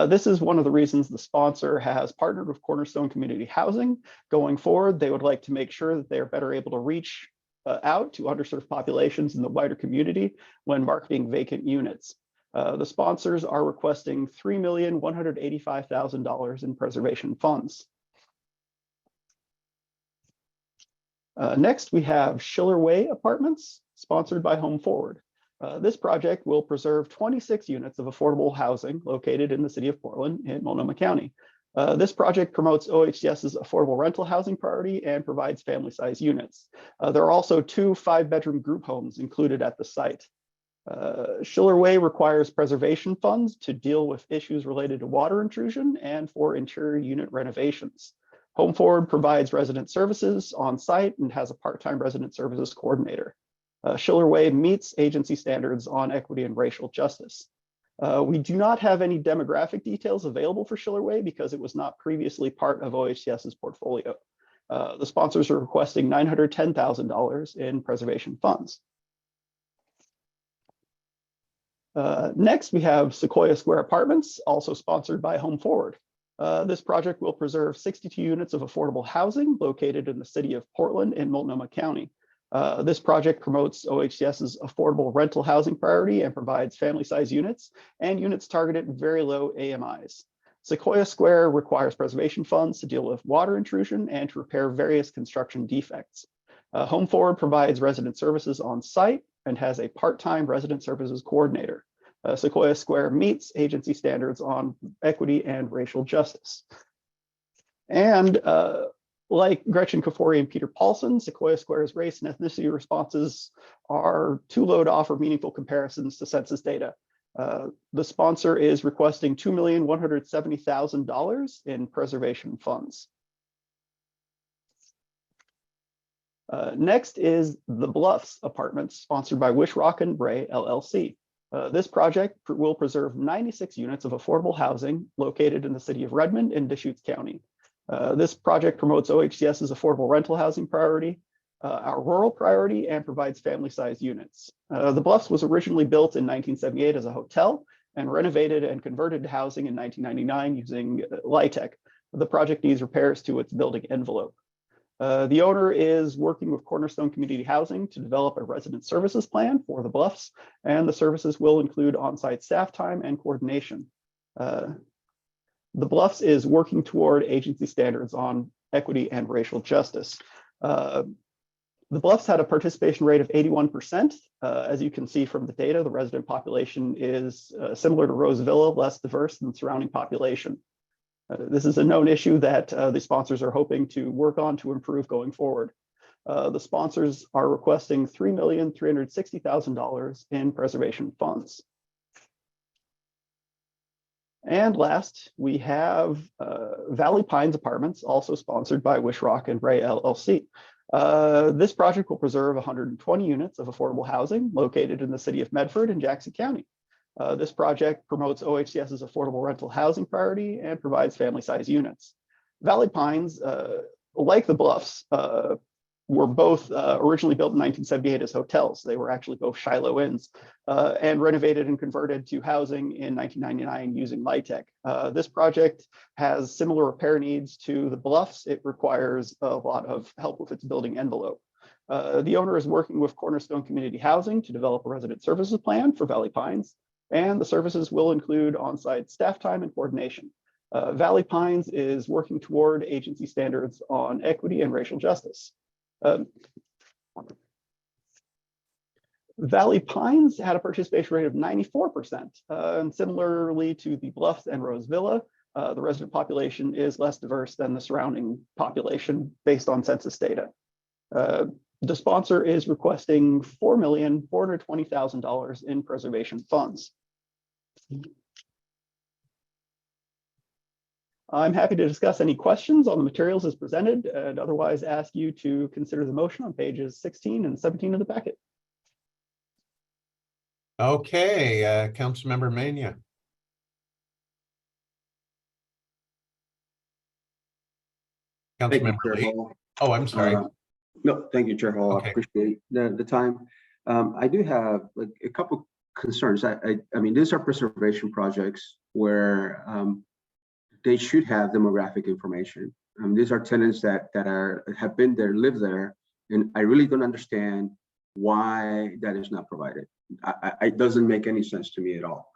This is one of the reasons the sponsor has partnered with Cornerstone Community Housing. Going forward, they would like to make sure that they are better able to reach out to underserved populations in the wider community when marketing vacant units. The sponsors are requesting $3,185,000 in preservation funds. Next, we have Schiller Way Apartments, sponsored by Home Forward. This project will preserve 26 units of affordable housing located in the city of Portland in Multnomah County. This project promotes OHCS's affordable rental housing priority and provides family-size units. There are also 2 5-bedroom group homes included at the site. Schiller Way requires preservation funds to deal with issues related to water intrusion and for interior unit renovations. Home Forward provides resident services on site and has a part-time resident services coordinator. Schiller Way meets agency standards on equity and racial justice. We do not have any demographic details available for Schiller Way because it was not previously part of OHCS's portfolio. The sponsors are requesting $910,000 in preservation funds. Next, we have Sequoia Square Apartments, also sponsored by Home Forward. This project will preserve 62 units of affordable housing located in the city of Portland in Multnomah County. This project promotes OHCS's affordable rental housing priority and provides family-size units and units targeted at very low AMIs. Sequoia Square requires preservation funds to deal with water intrusion and to repair various construction defects. Home Forward provides resident services on site and has a part-time resident services coordinator. Sequoia Square meets agency standards on equity and racial justice. And like Gretchen Kafori and Peter Paulson, Sequoia Square's race and ethnicity responses are too low to offer meaningful comparisons to census data. The sponsor is requesting $2,170,000 in preservation funds. Next is The Bluffs Apartments, sponsored by Wishrock and Bray LLC. This project will preserve 96 units of affordable housing located in the city of Redmond and Deschutes County. This project promotes OHCS's affordable rental housing priority, our rural priority, and provides family-sized units. The Bluffs was originally built in 1978 as a hotel and renovated and converted to housing in 1999 using LIHTC. The project needs repairs to its building envelope. The owner is working with Cornerstone Community Housing to develop a resident services plan for the Bluffs, and the services will include on-site staff time and coordination. The Bluffs is working toward agency standards on equity and racial justice. The Bluffs had a participation rate of 81%. As you can see from the data, the resident population is similar to Rose Villa, less diverse than the surrounding population. This is a known issue that the sponsors are hoping to work on to improve going forward. The sponsors are requesting $3,360,000 in preservation funds. And last, we have Valley Pines Apartments, also sponsored by Wishrock and Bray LLC. This project will preserve 120 units of affordable housing located in the city of Medford and Jackson County. This project promotes OHCS's affordable rental housing priority and provides family-size units. Valley Pines, like the Bluffs, were both originally built in 1978 as hotels. They were actually both Shiloh Inns and renovated and converted to housing in 1999 using LIHTC. This project has similar repair needs to the Bluffs. It requires a lot of help with its building envelope. The owner is working with Cornerstone Community Housing to develop a resident services plan for Valley Pines, and the services will include on-site staff time and coordination. Valley Pines is working toward agency standards on equity and racial justice. Valley Pines had a participation rate of 94%, and similarly to the Bluffs and Rose Villa, the resident population is less diverse than the surrounding population based on census data. The sponsor is requesting $4,420,000 in preservation funds. I'm happy to discuss any questions on the materials as presented and otherwise ask you to consider the motion on pages 16 and 17 of the packet. Okay, Councilmember Mania. Thank you, Councilmember Chair Lee. Hall. Oh, I'm sorry. No, thank you, Chair Hall. I Okay. appreciate the time. I do have a couple concerns. I mean, these are preservation projects where they should have demographic information. These are tenants that have been there, live there, and I really don't understand why that is not provided. It doesn't make any sense to me at all.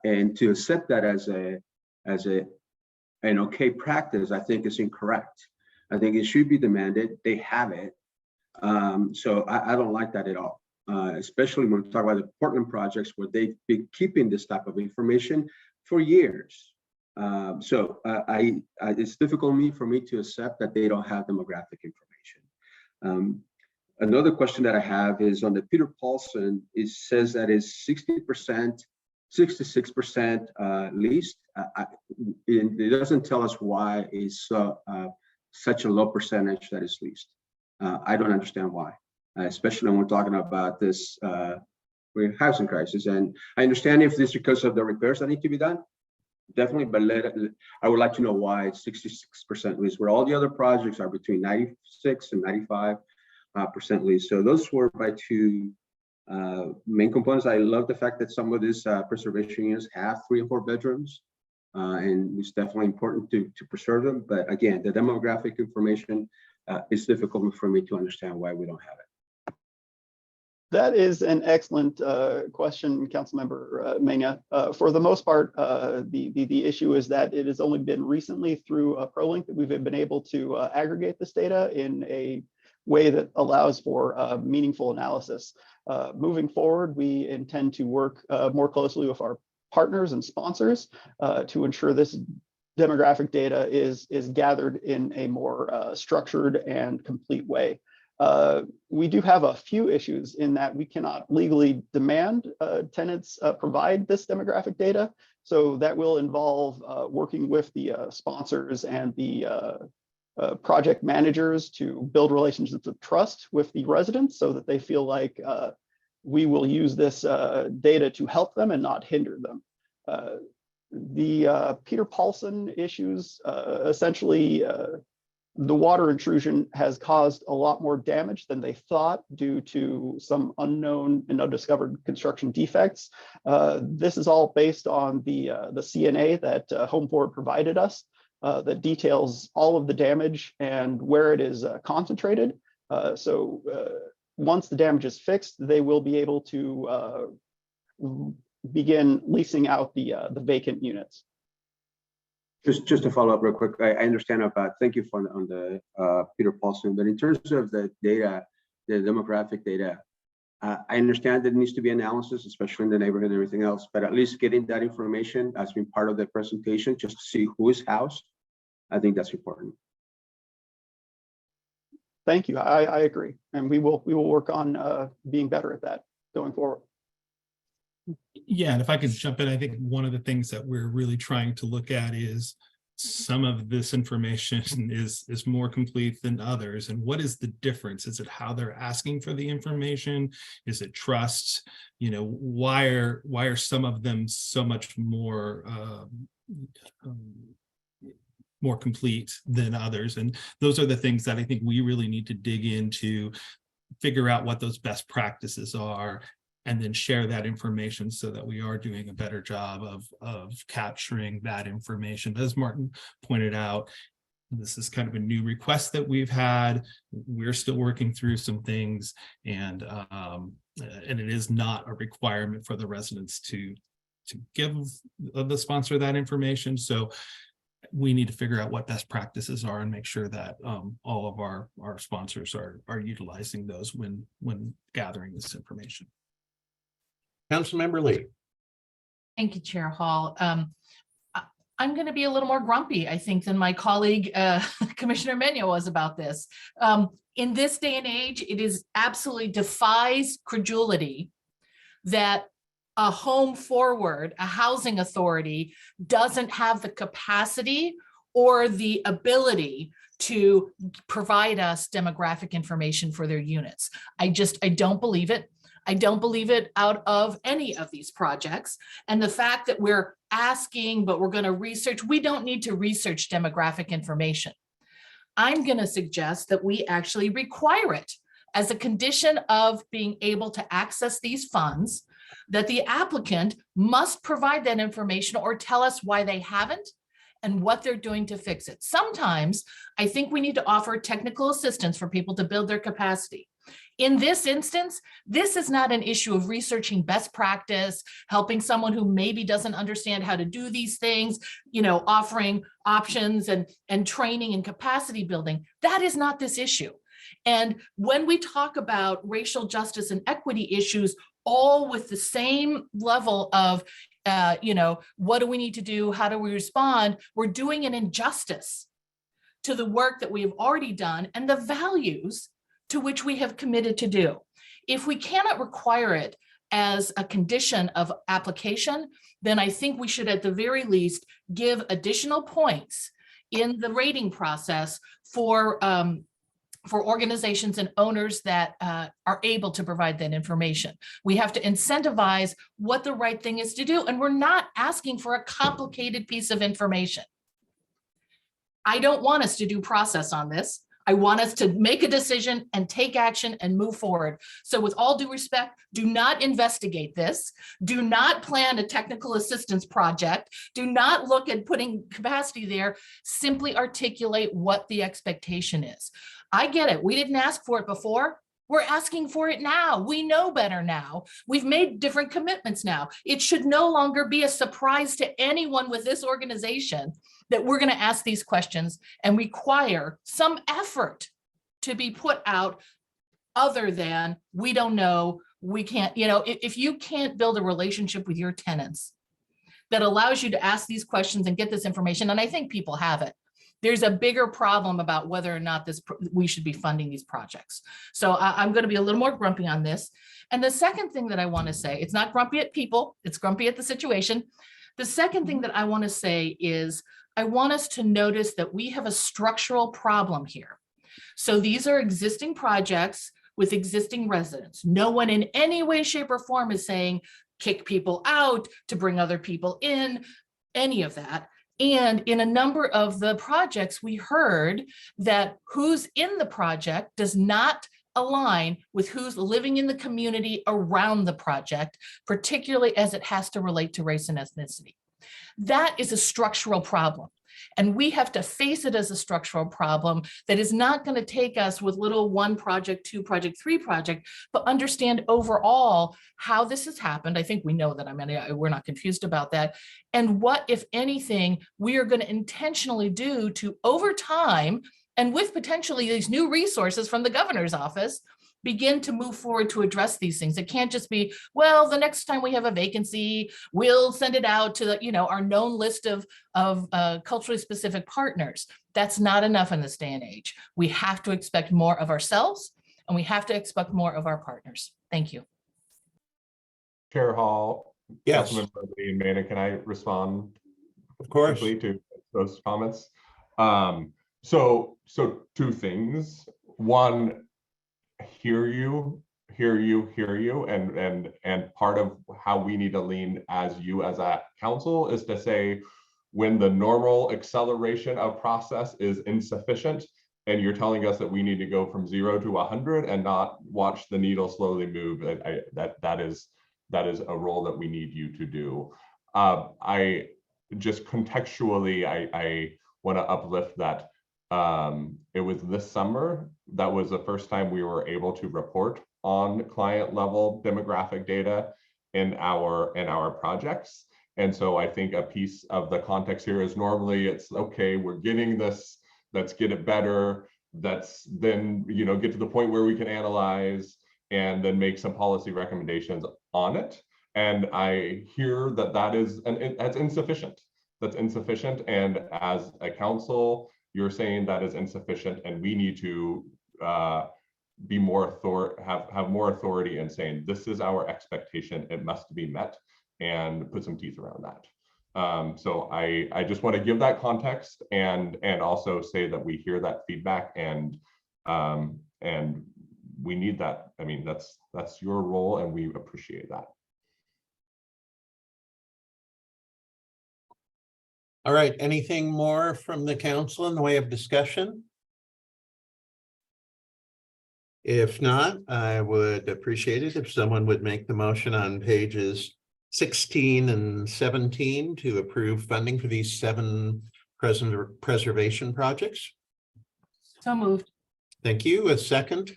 And to accept that as an okay practice, I think is incorrect. I think it should be demanded. They have it. So I don't like that at all, especially when we talk about the Portland projects where they've been keeping this type of information for years. It's difficult for me to accept that they don't have demographic information. Another question that I have is on the Peter Paulson. It says that is 60%, 66% leased. It doesn't tell us why it's such a low percentage that is leased. I don't understand why, especially when we're talking about this housing crisis. And I understand if this is because of the repairs that need to be done, definitely, but I would like to know why it's 66% leased, where all the other projects are between 96 and 95% leased. So those were my two main components. I love the fact that some of these preservation units have 3 or 4 bedrooms, and it's definitely important to preserve them. But again, the demographic information is difficult for me to understand why we don't have it. That is an excellent question, Councilmember Mena. For the most part, the issue is that it has only been recently through ProLink that we've been able to aggregate this data in a way that allows for meaningful analysis. Moving forward, we intend to work more closely with our partners and sponsors to ensure this demographic data is gathered in a more structured and complete way. We do have a few issues in that we cannot legally demand tenants provide this demographic data. So that will involve working with the sponsors and the project managers to build relationships of trust with the residents so that they feel like we will use this data to help them and not hinder them. The Peter Paulson issues, essentially, the water intrusion has caused a lot more damage than they thought due to some unknown and undiscovered construction defects. This is all based on the CNA that Home Forward provided us that details all of the damage and where it is concentrated. So once the damage is fixed, they will be able to begin leasing out the vacant units. Just to follow up real quick, I understand about, thank you for on the Peter Paulson, but in terms of the data, the demographic data, I understand that it needs to be analysis, especially in the neighborhood and everything else, but at least getting that information as being part of the presentation, just to see who is housed, I think that's important. Thank you, I agree. And we will work on being better at that going forward. Yeah, and if I could jump in, I think one of the things that we're really trying to look at is some of this information is more complete than others. And what is the difference? Is it how they're asking for the information? Is it trust? You know, why are some of them so much more more complete than others? And those are the things that I think we really need to dig into, figure out what those best practices are, and then share that information so that we are doing a better job of capturing that information. As Martin pointed out, this is kind of a new request that we've had. We're still working through some things, and it is not a requirement for the residents to give the sponsor that information. So we need to figure out what best practices are and make sure that all of our sponsors are utilizing those when gathering this information. Councilmember Lee. Thank you, Chair Hall. I'm going to be a little more grumpy, I think, than my colleague, Commissioner Mena was about this. In this day and age, it is absolutely defies credulity that a Home Forward, a housing authority, doesn't have the capacity or the ability to provide us demographic information for their units. I don't believe it. I don't believe it out of any of these projects. And the fact that we're asking, but we're going to research, we don't need to research demographic information. I'm going to suggest that we actually require it as a condition of being able to access these funds, that the applicant must provide that information or tell us why they haven't and what they're doing to fix it. Sometimes I think we need to offer technical assistance for people to build their capacity. In this instance, this is not an issue of researching best practice, helping someone who maybe doesn't understand how to do these things, offering options and training and capacity building. That is not this issue. And when we talk about racial justice and equity issues, all with the same level of, what do we need to do? How do we respond? We're doing an injustice to the work that we have already done and the values to which we have committed to do. If we cannot require it as a condition of application, then I think we should at the very least give additional points in the rating process for organizations and owners that are able to provide that information. We have to incentivize what the right thing is to do, and we're not asking for a complicated piece of information. I don't want us to do process on this. I want us to make a decision and take action and move forward. So with all due respect, do not investigate this. Do not plan a technical assistance project. Do not look at putting capacity there. Simply articulate what the expectation is. I get it. We didn't ask for it before. We're asking for it now. We know better now. We've made different commitments now. It should no longer be a surprise to anyone with this organization that we're going to ask these questions and require some effort to be put out other than we don't know, we can't, if you can't build a relationship with your tenants that allows you to ask these questions and get this information, and I think people have it, there's a bigger problem about whether or not we should be funding these projects. So I'm going to be a little more grumpy on this. And the second thing that I want to say, it's not grumpy at people, it's grumpy at the situation. The second thing that I want to say is I want us to notice that we have a structural problem here. So these are existing projects with existing residents. No one in any way, shape, or form is saying kick people out to bring other people in, any of that. And in a number of the projects, we heard that who's in the project does not align with who's living in the community around the project, particularly as it has to relate to race and ethnicity. That is a structural problem. And we have to face it as a structural problem that is not going to take us with little 1 project, 2 project, 3 project, but understand overall how this has happened. I think we know that. We're not confused about that. And what, if anything, we are going to intentionally do to, over time, and with potentially these new resources from the governor's office, begin to move forward to address these things. It can't just be, well, the next time we have a vacancy, we'll send it out to our known list of culturally specific partners. That's not enough in this day and age. We have to expect more of ourselves, and we have to expect more of our partners. Thank you. Chair Hall. Yes. Councilmember Lee and Maynard, can I respond? Of course. To those comments? So 2 things. One, hear you, and part of how we need to lean as a council is to say, when the normal acceleration of process is insufficient and you're telling us that we need to go from 0 to 100 and not watch the needle slowly move, that is a role that we need you to do. I just contextually, I want to uplift that. It was this summer that was the first time we were able to report on client level demographic data in our projects. And so I think a piece of the context here is normally it's okay, we're getting this, let's get it better. That's then, get to the point where we can analyze and then make some policy recommendations on it. And I hear that's insufficient. That's insufficient. And as a council, you're saying that is insufficient, and we need to be have more authority in saying this is our expectation, it must be met, and put some teeth around that. So I just want to give that context and also say that we hear that feedback and we need that. I mean, that's your role and we appreciate that. All right, anything more from the council in the way of discussion? If not, I would appreciate it if someone would make the motion on pages 16 and 17 to approve funding for these 7 preservation projects. So moved. Thank you. A second.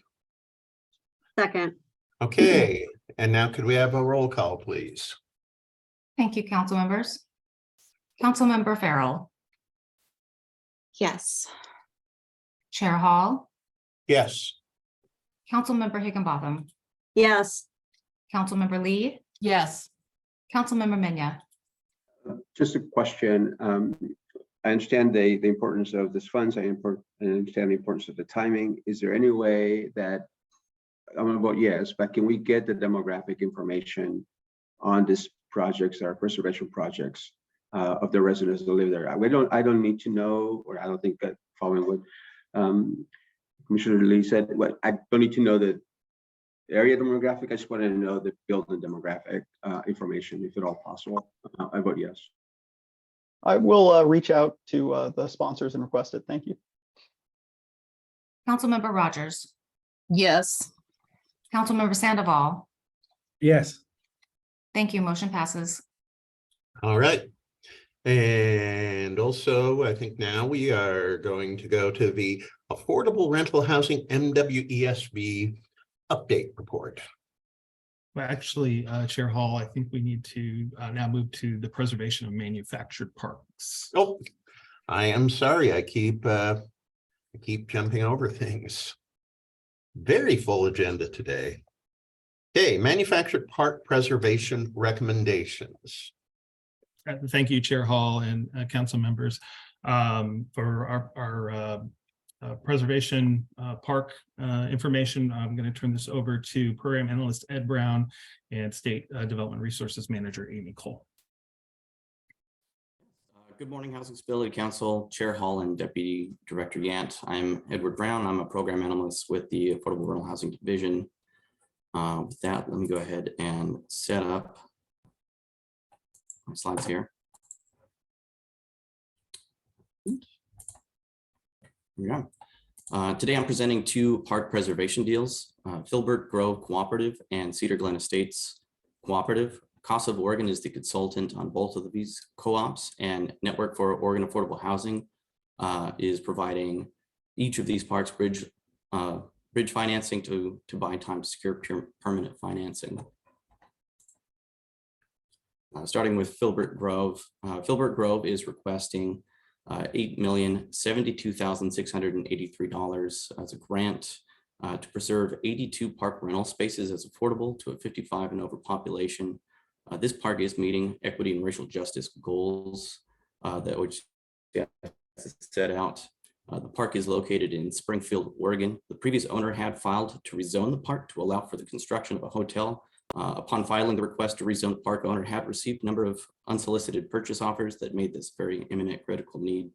Second. Okay, and now could we have a roll call, please? Thank you, council members. Councilmember Farrell, Yes. Chair Hall, Yes. Councilmember Higginbotham, Yes. Councilmember Lee, Yes. Councilmember Menya. Just a question. I understand the importance of this funds. I understand the importance of the timing. Is there any way that, I'm gonna vote yes, but can we get the demographic information on these projects, our preservation projects, of the residents that live there? I don't need to know, or I don't think that following what Commissioner Lee said, I don't need to know the area demographic. I just want to know the building demographic information, if at all possible. I vote yes. I will reach out to the sponsors and request it. Thank you. Councilmember Rogers, Yes. Councilmember Sandoval. Yes. Thank you. Motion passes. All right. And also, I think now we are going to go to the Affordable Rental Housing MWESB update report. Well, actually, Chair Hall, I think we need to now move to the preservation of manufactured parks. Oh, I am sorry. I keep jumping over things. Very full agenda today. Okay, manufactured park preservation recommendations. Thank you, Chair Hall and council members, for our preservation park information. I'm going to turn this over to Program Analyst Ed Brown and State Development Resources Manager Amy Cole. Good morning, Housing Stability Council, Chair Hall and Deputy Director Yant. I'm Edward Brown. I'm a program analyst with the Affordable Rental Housing Division. With that, let me go ahead and set up my slides here. Here we go. Today I'm presenting 2 park preservation deals, Filbert Grove Cooperative and Cedar Glen Estates Cooperative. CASA of Oregon is the consultant on both of these co-ops, and Network for Oregon Affordable Housing is providing each of these parks bridge financing to buy time to secure permanent financing. Starting with Filbert Grove. Filbert Grove is requesting $8,072,683 as a grant to preserve 82 park rental spaces as affordable to a 55 and over population. This park is meeting equity and racial justice goals that which set out. The park is located in Springfield, Oregon. The previous owner had filed to rezone the park to allow for the construction of a hotel. Upon filing the request to rezone, the park owner had received a number of unsolicited purchase offers that made this very imminent critical need.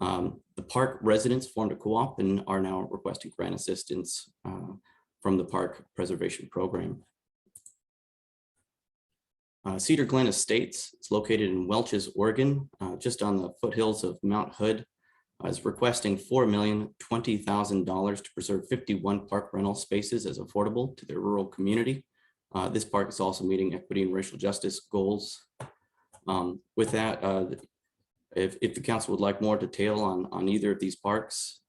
The park residents formed a co-op and are now requesting grant assistance from the park preservation program. Cedar Glen Estates, it's located in Welches, Oregon, just on the foothills of Mount Hood, is requesting $4,020,000 to preserve 51 park rental spaces as affordable to their rural community. This park is also meeting equity and racial justice goals. With that, if the council would like more detail on either of these parks,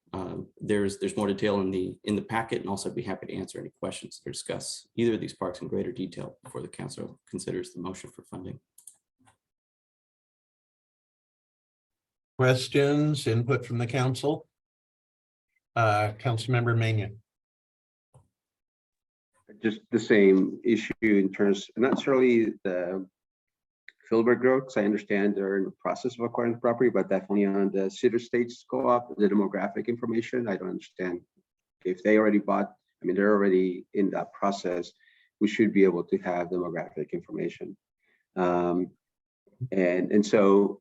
there's more detail in the packet, and also I'd be happy to answer any questions or discuss either of these parks in greater detail before the council considers the motion for funding. Questions, input from the council? Councilmember Mania. Just the same issue in terms, not necessarily the Filbert Grove, because I understand they're in the process of acquiring the property, but definitely on the Cedar Estates Co-op, the demographic information. I don't understand if they already bought, I mean, they're already in that process. We should be able to have demographic information. And so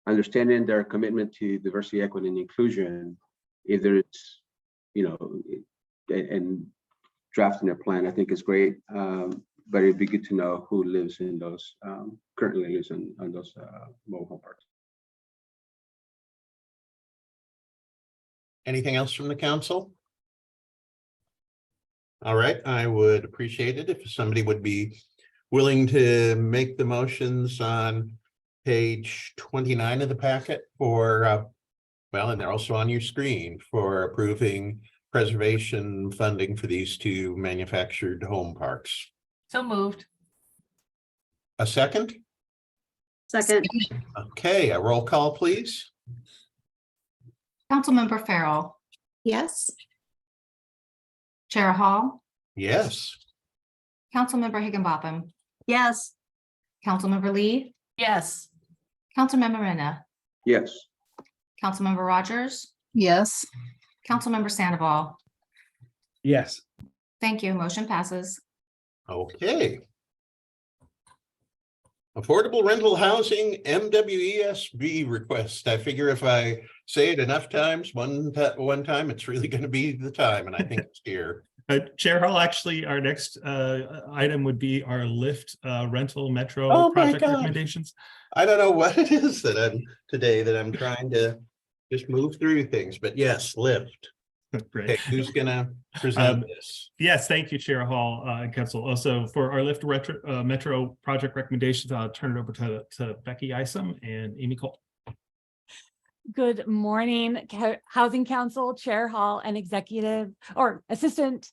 understanding their commitment to diversity, equity, and inclusion, either it's, and drafting a plan, I think is great. But it'd be good to know who lives in those, currently lives on those mobile home parks. Anything else from the council? All right, I would appreciate it if somebody would be willing to make the motions on page 29 of the packet for, well, and they're also on your screen for approving preservation funding for these two manufactured home parks. So moved. A second? Second. Okay, a roll call, please. Councilmember Farrell, Yes. Chair Hall, Yes. Councilmember Higginbotham, Yes. Councilmember Lee, Yes. Councilmember Minna, Yes. Councilmember Rogers, Yes. Councilmember Sandoval. Yes. Thank you. Motion passes. Okay. Affordable rental housing MWESB request. I figure if I say it enough times, one time, it's really going to be the time, and I think it's here. Chair Hall, actually, our next item would be our Lyft rental metro Oh my project God. recommendations. I don't know what it is that I'm trying to just move through things, but yes, Lyft. Great. Okay, who's gonna present this? Yes, thank you, Chair Hall and Council. Also, for our Lyft metro project recommendations, I'll turn it over to Becky Isom and Amy Cole. Good morning, Housing Council, Chair Hall, and Executive or Assistant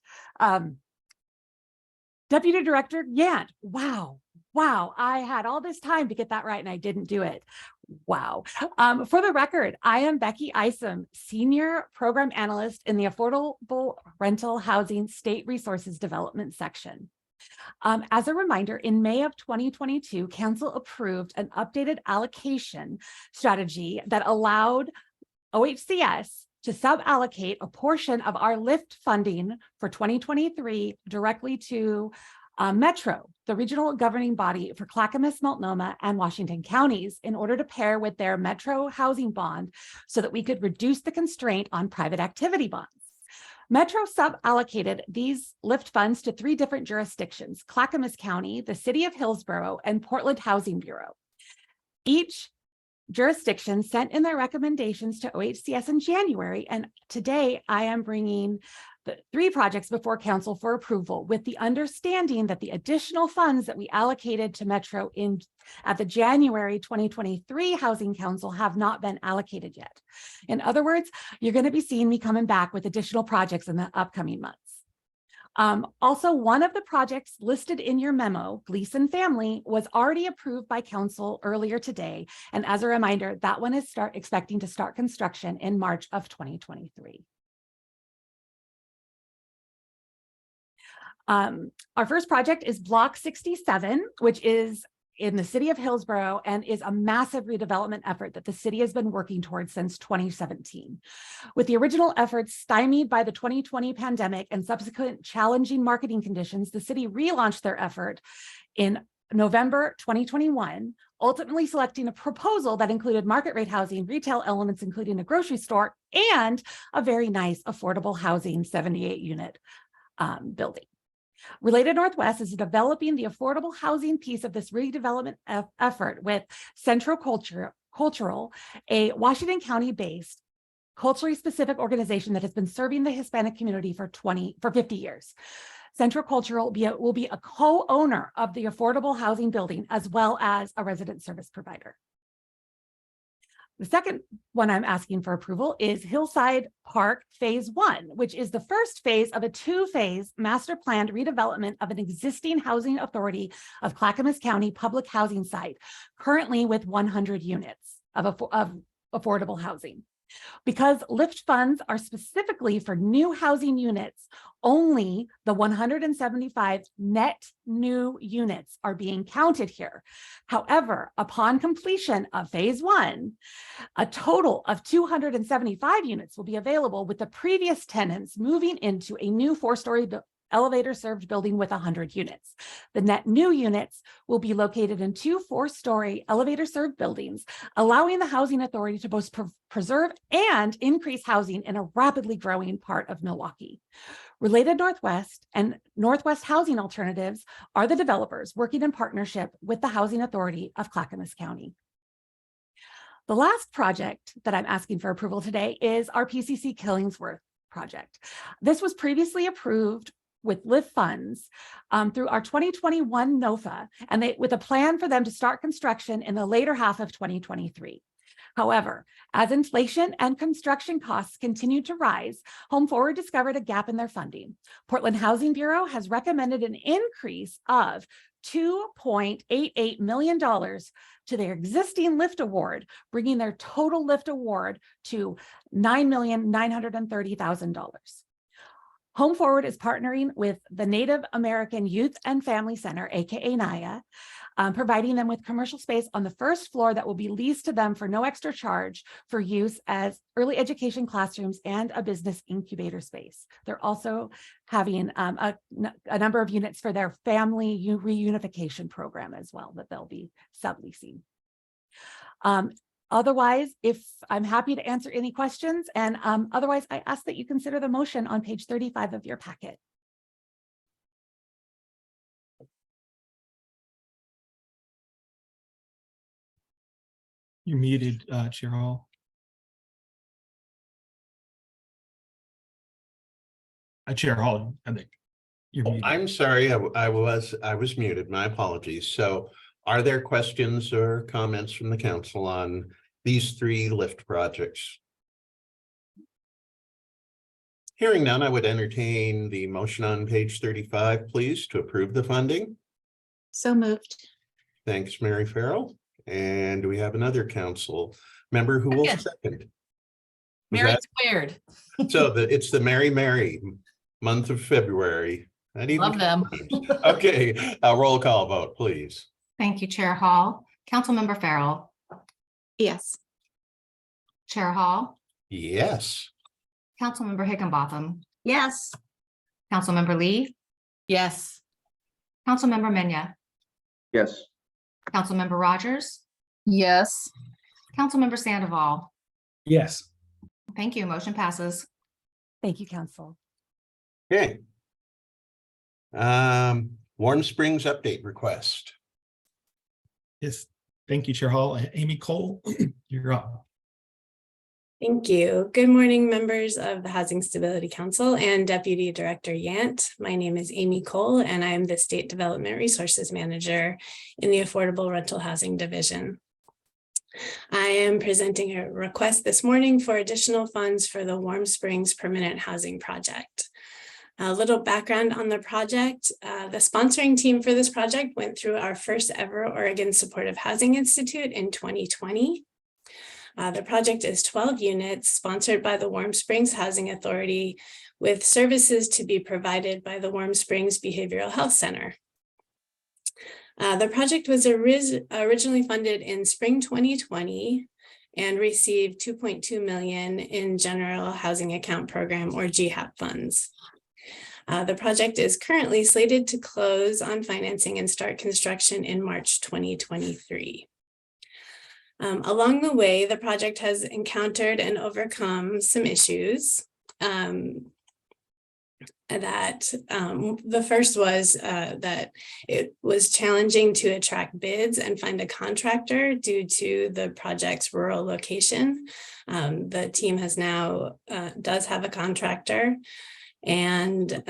Deputy Director Yant. Wow, I had all this time to get that right and I didn't do it. Wow. For the record, I am Becky Isom, Senior Program Analyst in the Affordable Rental Housing State Resources Development section. As a reminder, in May of 2022, Council approved an updated allocation strategy that allowed OHCS to sub-allocate a portion of our LIFT funding for 2023 directly to Metro, the regional governing body for Clackamas, Multnomah, and Washington counties, in order to pair with their Metro housing bond so that we could reduce the constraint on private activity bonds. Metro sub-allocated these LIFT funds to 3 different jurisdictions: Clackamas County, the City of Hillsborough, and Portland Housing Bureau. Each jurisdiction sent in their recommendations to OHCS in January, and today I am bringing the 3 projects before Council for approval, with the understanding that the additional funds that we allocated to Metro at the January 2023 Housing Council have not been allocated yet. In other words, you're going to be seeing me coming back with additional projects in the upcoming months. Also, one of the projects listed in your memo, Gleason Family, was already approved by Council earlier today. And as a reminder, that one is expecting to start construction in March of 2023. Our first project is Block 67, which is in the City of Hillsborough and is a massive redevelopment effort that the city has been working towards since 2017. With the original efforts stymied by the 2020 pandemic and subsequent challenging marketing conditions, the city relaunched their effort in November 2021, ultimately selecting a proposal that included market rate housing, retail elements, including a grocery store, and a very nice affordable housing 78-unit building. Related Northwest is developing the affordable housing piece of this redevelopment effort with Central Cultural, a Washington County-based, culturally specific organization that has been serving the Hispanic community for 50 years. Central Cultural will be a co-owner of the affordable housing building as well as a resident service provider. The second one I'm asking for approval is Hillside Park Phase 1, which is the first phase of a 2-phase master planned redevelopment of an existing housing authority of Clackamas County public housing site, currently with 100 units of affordable housing. Because LIFT funds are specifically for new housing units, only the 175 net new units are being counted here. However, upon completion of Phase 1, a total of 275 units will be available, with the previous tenants moving into a new 4-story elevator-served building with 100 units. The net new units will be located in 2 4-story elevator-served buildings, allowing the Housing Authority to both preserve and increase housing in a rapidly growing part of Milwaukee. Related Northwest and Northwest Housing Alternatives are the developers working in partnership with the Housing Authority of Clackamas County. The last project that I'm asking for approval today is our PCC Killingsworth project. This was previously approved with LIF funds through our 2021 NOFA, and with a plan for them to start construction in the later half of 2023. However, as inflation and construction costs continue to rise, Home Forward discovered a gap in their funding. Portland Housing Bureau has recommended an increase of $2.88 million to their existing LIFT award, bringing their total LIFT award to $9,930,000. Home Forward is partnering with the Native American Youth and Family Center, aka NAYA, providing them with commercial space on the first floor that will be leased to them for no extra charge for use as early education classrooms and a business incubator space. They're also having a number of units for their family reunification program as well that they'll be subleasing. Otherwise, if I'm happy to answer any questions, and otherwise I ask that you consider the motion on page 35 of your packet. You're muted, Chair Hall. Chair Hall, I think you're muted. I'm sorry, I was muted. My apologies. So are there questions or comments from the council on these 3 LIFT projects? Hearing none, I would entertain the motion on page 35, please, to approve the funding. So moved. Thanks, Mary Farrell. And do we have another council member who will second? Mary squared. So it's the Mary month of February. Love them. Okay, a roll call vote, please. Thank you, Chair Hall. Councilmember Farrell, Yes. Chair Hall, Yes. Councilmember Higginbotham, Yes. Councilmember Lee, Yes. Councilmember Menya, Yes. Councilmember Rogers, Yes. Councilmember Sandoval. Yes. Thank you. Motion passes. Thank you, Council. Okay. Warm Springs update request. Yes, thank you, Chair Hall. Amy Cole, you're up. Thank you. Good morning, members of the Housing Stability Council and Deputy Director Yant. My name is Amy Cole, and I am the State Development Resources Manager in the Affordable Rental Housing Division. I am presenting a request this morning for additional funds for the Warm Springs Permanent Housing Project. A little background on the project. The sponsoring team for this project went through our first ever Oregon Supportive Housing Institute in 2020. The project is 12 units sponsored by the Warm Springs Housing Authority with services to be provided by the Warm Springs Behavioral Health Center. The project was originally funded in spring 2020 and received $2.2 million in General Housing Account Program or GHAP funds. The project is currently slated to close on financing and start construction in March 2023. Along the way, the project has encountered and overcome some issues. The first was that it was challenging to attract bids and find a contractor due to the project's rural location. The team has now does have a contractor, and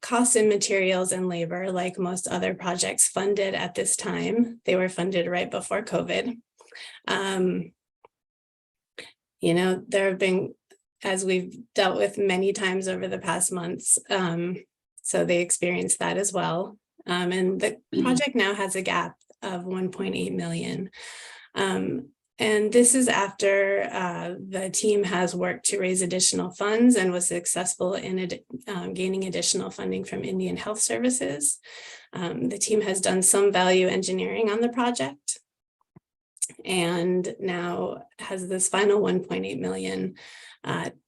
costs in materials and labor, like most other projects funded at this time, they were funded right before COVID. There have been, as we've dealt with many times over the past months, so they experienced that as well. And the project now has a gap of 1.8 million. And this is after the team has worked to raise additional funds and was successful in gaining additional funding from Indian Health Services. The team has done some value engineering on the project and now has this final 1.8 million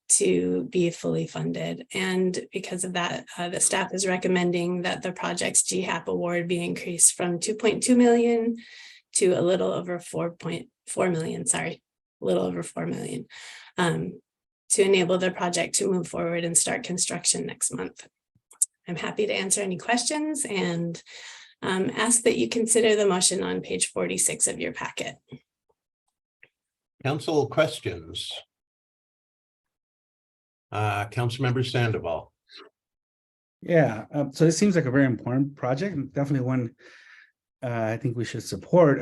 to be fully funded. And because of that, the staff is recommending that the project's GHAP award be increased from 2.2 million to a little over 4.4 million, sorry, a little over 4 million, to enable the project to move forward and start construction next month. I'm happy to answer any questions and ask that you consider the motion on page 46 of your packet. Council questions? Councilmember Sandoval. Yeah, so it seems like a very important project, and definitely one I think we should support.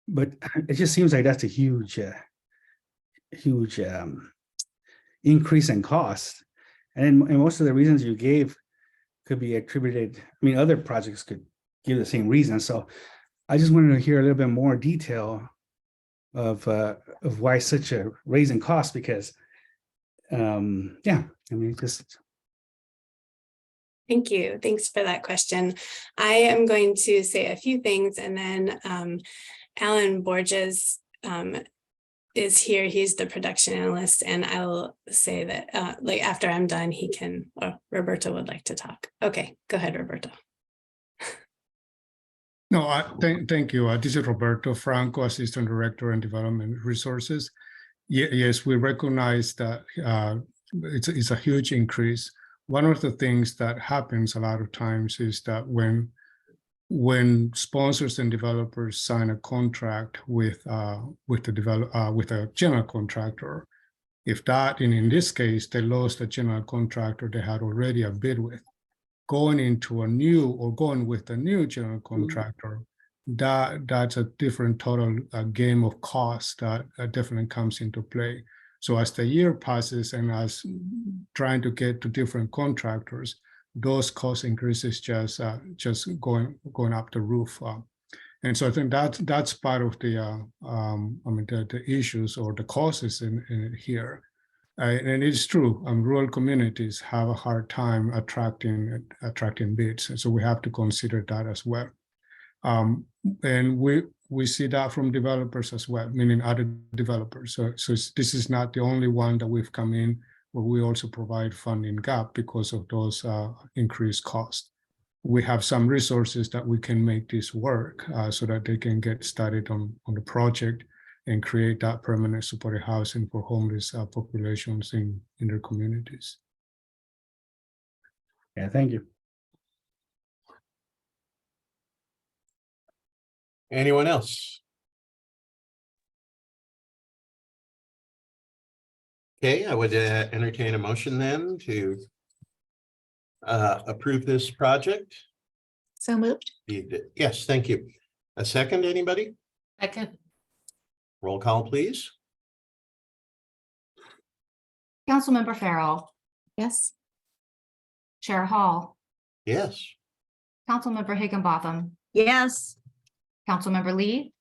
But it just seems like that's a huge increase in cost. And most of the reasons you gave could be attributed, I mean, other projects could give the same reason. So I just wanted to hear a little bit more detail of why such a raise in cost, because yeah, I mean, just. Thank you. Thanks for that question. I am going to say a few things, and then Alan Borges is here. He's the production analyst, and I'll say that like after I'm done, he can, or Roberto would like to talk. Okay, go ahead, Roberto. No, thank you. This is Roberto Franco, Assistant Director and Development Resources. Yes, we recognize that it's a huge increase. One of the things that happens a lot of times is that when sponsors and developers sign a contract with a general contractor, if that, in this case, they lost a general contractor they had already a bid with, going with a new general contractor, that's a different total game of cost that definitely comes into play. So as the year passes and as trying to get to different contractors, those cost increases just going up the roof. And so I think that's part of the the issues or the causes in here. And it's true, rural communities have a hard time attracting bids, and so we have to consider that as well. And we see that from developers as well, meaning other developers. So this is not the only one that we've come in where we also provide funding gap because of those increased costs. We have some resources that we can make this work so that they can get started on the project and create that permanent supported housing for homeless populations in their communities. Yeah, thank you. Anyone else? Okay, I would entertain a motion then to approve this project. So moved. Yes, thank you. A second, anybody? Second. Roll call, please. Councilmember Farrell, Yes. Chair Hall, Yes. Councilmember Higginbotham, Yes. Councilmember Lee,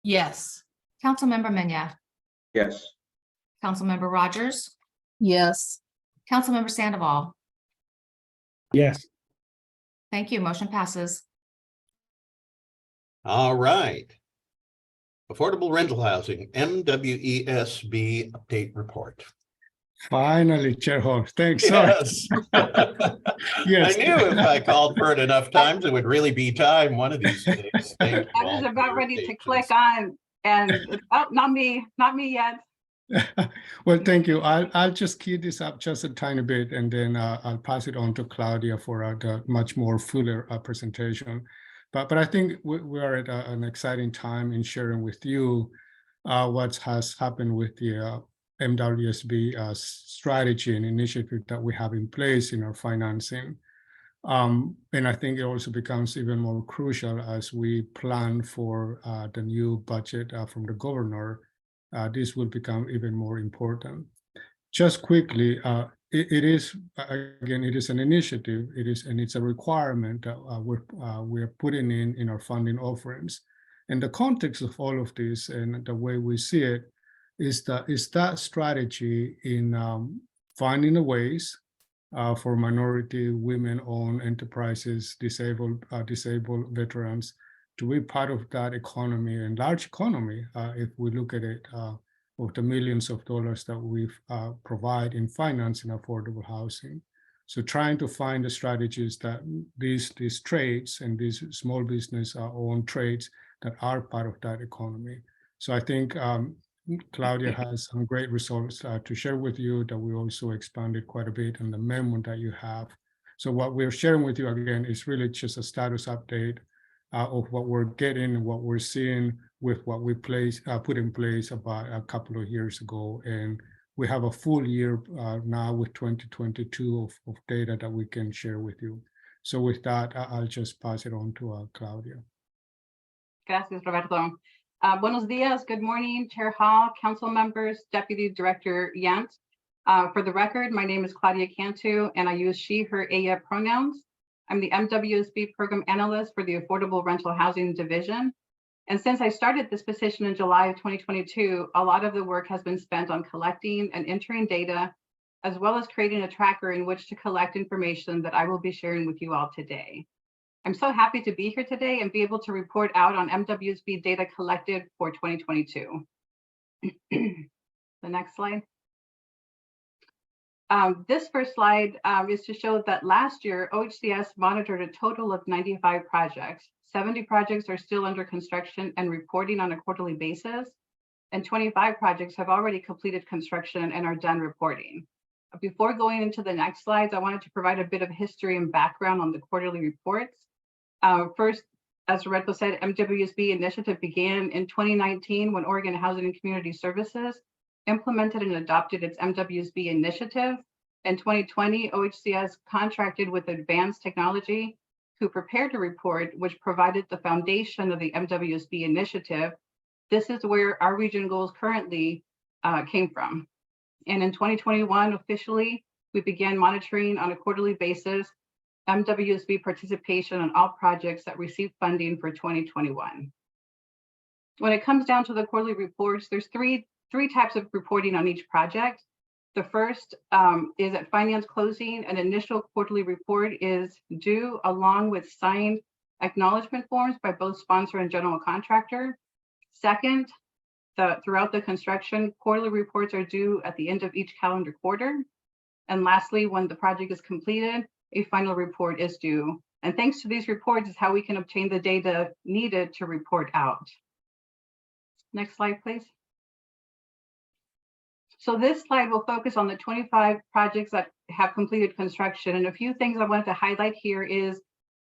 Yes. Councilmember Menya, Yes. Councilmember Rogers, Yes. Councilmember Sandoval. Yes. Thank you. Motion passes. All right. Affordable rental housing, MWESB update report. Finally, Chair Hall, thanks. Yes. Yes. I knew if I called for it enough times, it would really be time one of these days. Thank you I all was for about your ready to patience. click on and, oh, not me yet. Well, thank you. I'll just key this up just a tiny bit, and then I'll pass it on to Claudia for the much more fuller presentation. But I think we are at an exciting time in sharing with you what has happened with the MWSB strategy and initiative that we have in place in our financing. And I think it also becomes even more crucial as we plan for the new budget from the governor. This will become even more important. Just quickly, it is an initiative. It's a requirement that we're putting in our funding offerings. And the context of all of this and the way we see it is that strategy in finding the ways for minority, women-owned enterprises, disabled veterans to be part of that economy and large economy. If we look at it of the millions of dollars that we provide in financing affordable housing. So trying to find the strategies that these trades and these small business owned trades that are part of that economy. So I think Claudia has some great results to share with you that we also expanded quite a bit on the memo that you have. So what we're sharing with you again is really just a status update of what we're getting and what we're seeing with what we put in place about a couple of years ago. And we have a full year now with 2022 of data that we can share with you. So with that, I'll just pass it on to Claudia. Gracias, Roberto. Buenos dias, good morning, Chair Hall, council members, Deputy Director Yant. For the record, my name is Claudia Cantu and I use she, her, ella pronouns. I'm the MWSB Program Analyst for the Affordable Rental Housing Division. And since I started this position in July of 2022, a lot of the work has been spent on collecting and entering data, as well as creating a tracker in which to collect information that I will be sharing with you all today. I'm so happy to be here today and be able to report out on MWSB data collected for 2022. The next slide. This first slide is to show that last year, OHCS monitored a total of 95 projects. 70 projects are still under construction and reporting on a quarterly basis, and 25 projects have already completed construction and are done reporting. Before going into the next slides, I wanted to provide a bit of history and background on the quarterly reports. First, as Roberto said, MWSB initiative began in 2019 when Oregon Housing and Community Services implemented and adopted its MWSB initiative. In 2020, OHCS contracted with Advanced Technology, who prepared a report which provided the foundation of the MWSB initiative. This is where our region goals currently came from. And in 2021, officially, we began monitoring on a quarterly basis MWSB participation on all projects that received funding for 2021. When it comes down to the quarterly reports, there's three types of reporting on each project. The first is at finance closing. An initial quarterly report is due along with signed acknowledgement forms by both sponsor and general contractor. Second, throughout the construction, quarterly reports are due at the end of each calendar quarter. And lastly, when the project is completed, a final report is due. And thanks to these reports is how we can obtain the data needed to report out. Next slide, please. So this slide will focus on the 25 projects that have completed construction. And a few things I wanted to highlight here is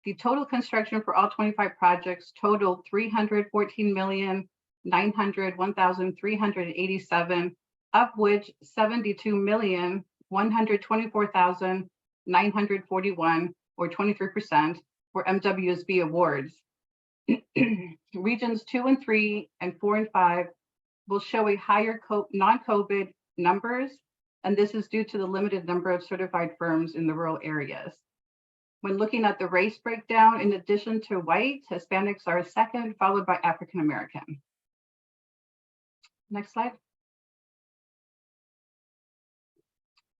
the total construction for all 25 projects totaled $314,901,387, of which $72,124,941, or 23%, were MWSB awards. Regions 2 and 3 and 4 and 5 will show a higher non-COVID numbers, and this is due to the limited number of certified firms in the rural areas. When looking at the race breakdown, in addition to white, Hispanics are second, followed by African American. Next slide.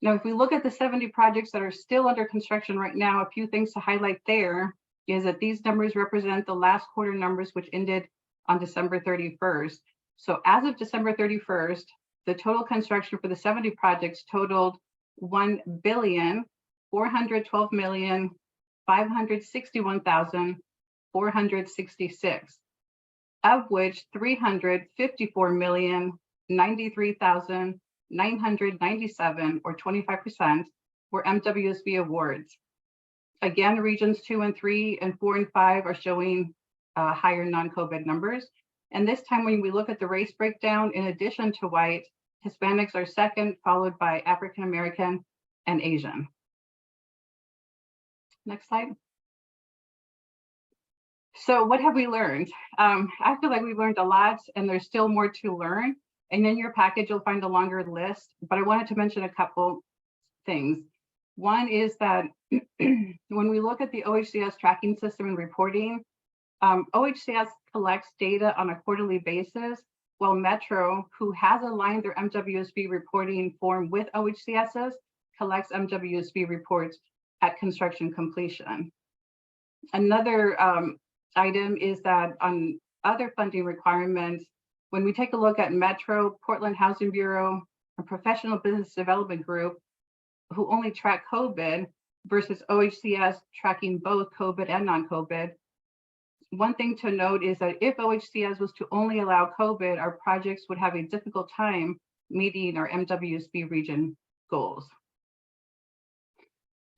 Now, if we look at the 70 projects that are still under construction right now, a few things to highlight there is that these numbers represent the last quarter numbers, which ended on December 31st. So as of December 31st, the total construction for the 70 projects totaled $1,412,561,466, of which $354,093,997, or 25%, were MWSB awards. Again, regions 2 and 3 and 4 and 5 are showing higher non-COVID numbers. And this time, when we look at the race breakdown, in addition to white, Hispanics are second, followed by African American and Asian. Next slide. So what have we learned? I feel like we've learned a lot and there's still more to learn. And in your package, you'll find a longer list, but I wanted to mention a couple things. One is that when we look at the OHCS tracking system and reporting, OHCS collects data on a quarterly basis, while Metro, who has aligned their MWSB reporting form with OHCS's, collects MWSB reports at construction completion. Another item is that on other funding requirements, When we take a look at Metro, Portland Housing Bureau, a professional business development group who only track COVID versus OHCS tracking both COVID and non-COVID, one thing to note is that if OHCS was to only allow COVID, our projects would have a difficult time meeting our MWSB region goals.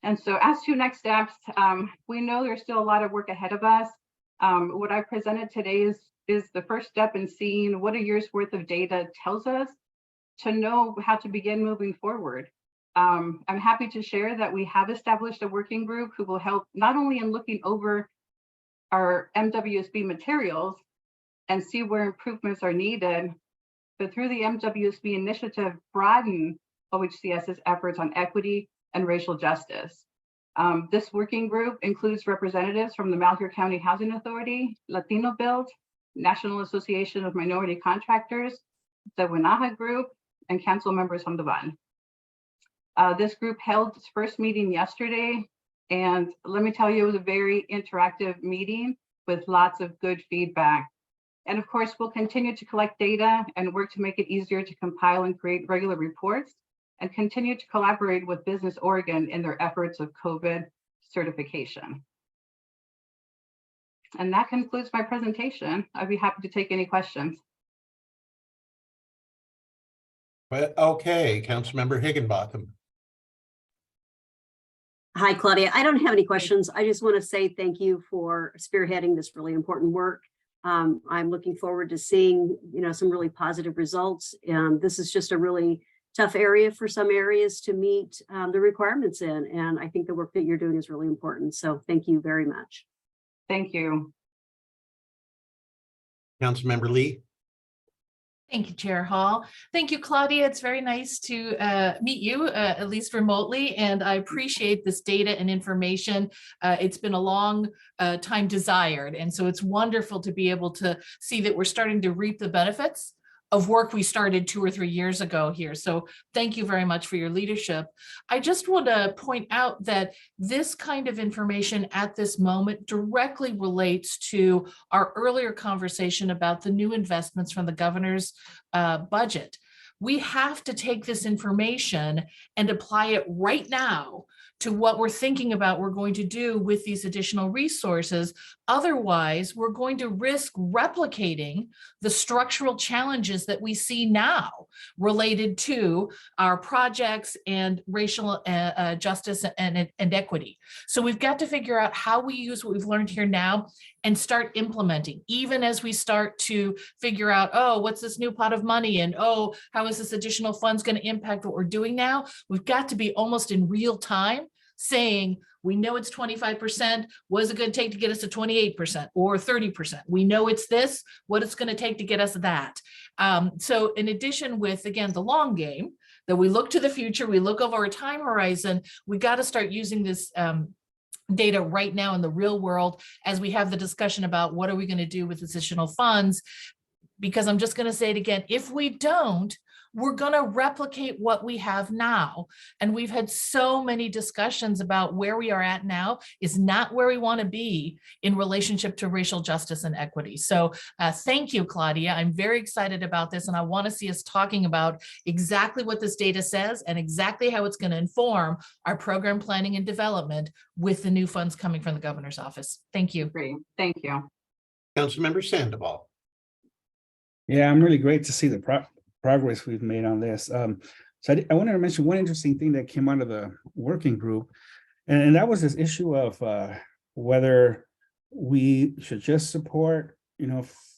And so as to next steps, we know there's still a lot of work ahead of us. What I presented today is the first step in seeing what a year's worth of data tells us to know how to begin moving forward. I'm happy to share that we have established a working group who will help not only in looking over our MWSB materials and see where improvements are needed, but through the MWSB initiative, broaden OHCS's efforts on equity and racial justice. This working group includes representatives from the Malheur County Housing Authority, Latino Build, National Association of Minority Contractors, the Winaha Group, and council members from the VAN. This group held its first meeting yesterday, and let me tell you, it was a very interactive meeting with lots of good feedback. And of course, we'll continue to collect data and work to make it easier to compile and create regular reports, and continue to collaborate with Business Oregon in their efforts of COVID certification. And that concludes my presentation. I'd be happy to take any questions. But okay, Councilmember Higginbotham. Hi, Claudia. I don't have any questions. I just want to say thank you for spearheading this really important work. I'm looking forward to seeing, some really positive results. This is just a really tough area for some areas to meet the requirements in. And I think the work that you're doing is really important. So thank you very much. Thank you. Councilmember Lee. Thank you, Chair Hall. Thank you, Claudia. It's very nice to meet you, at least remotely, and I appreciate this data and information. It's been a long time desired, and so it's wonderful to be able to see that we're starting to reap the benefits of work we started 2 or 3 years ago here. So thank you very much for your leadership. I just want to point out that this kind of information at this moment directly relates to our earlier conversation about the new investments from the governor's budget. We have to take this information and apply it right now to what we're thinking about we're going to do with these additional resources. Otherwise, we're going to risk replicating the structural challenges that we see now related to our projects and racial justice and equity. So we've got to figure out how we use what we've learned here now and start implementing, even as we start to figure out, oh, what's this new pot of money? And oh, how is this additional funds going to impact what we're doing now? We've got to be almost in real time saying, we know it's 25%. What is it going to take to get us to 28% or 30%? We know it's this, what it's going to take to get us that. So in addition with, again, the long game, that we look to the future, we look over a time horizon, we got to start using this data right now in the real world as we have the discussion about what are we going to do with additional funds. Because I'm just going to say it again, if we don't, we're going to replicate what we have now. And we've had so many discussions about where we are at now is not where we want to be in relationship to racial justice and equity. So thank you, Claudia. I'm very excited about this. And I want to see us talking about exactly what this data says and exactly how it's going to inform our program planning and development with the new funds coming from the governor's office. Thank you. Great. Thank you. Councilmember Sandoval. Yeah, I'm really great to see the progress we've made on this. So I wanted to mention one interesting thing that came out of the working group, and that was this issue of whether we should just support,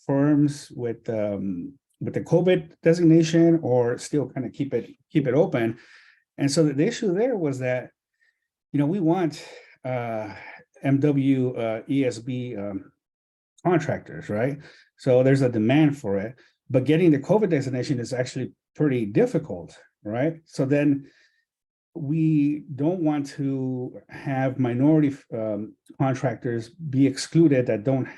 firms with the COVID designation or still kind of keep it open. And so the issue there was that, we want MWESB contractors, right? So there's a demand for it. But getting the COVID designation is actually pretty difficult, right? So then we don't want to have minority contractors be excluded that don't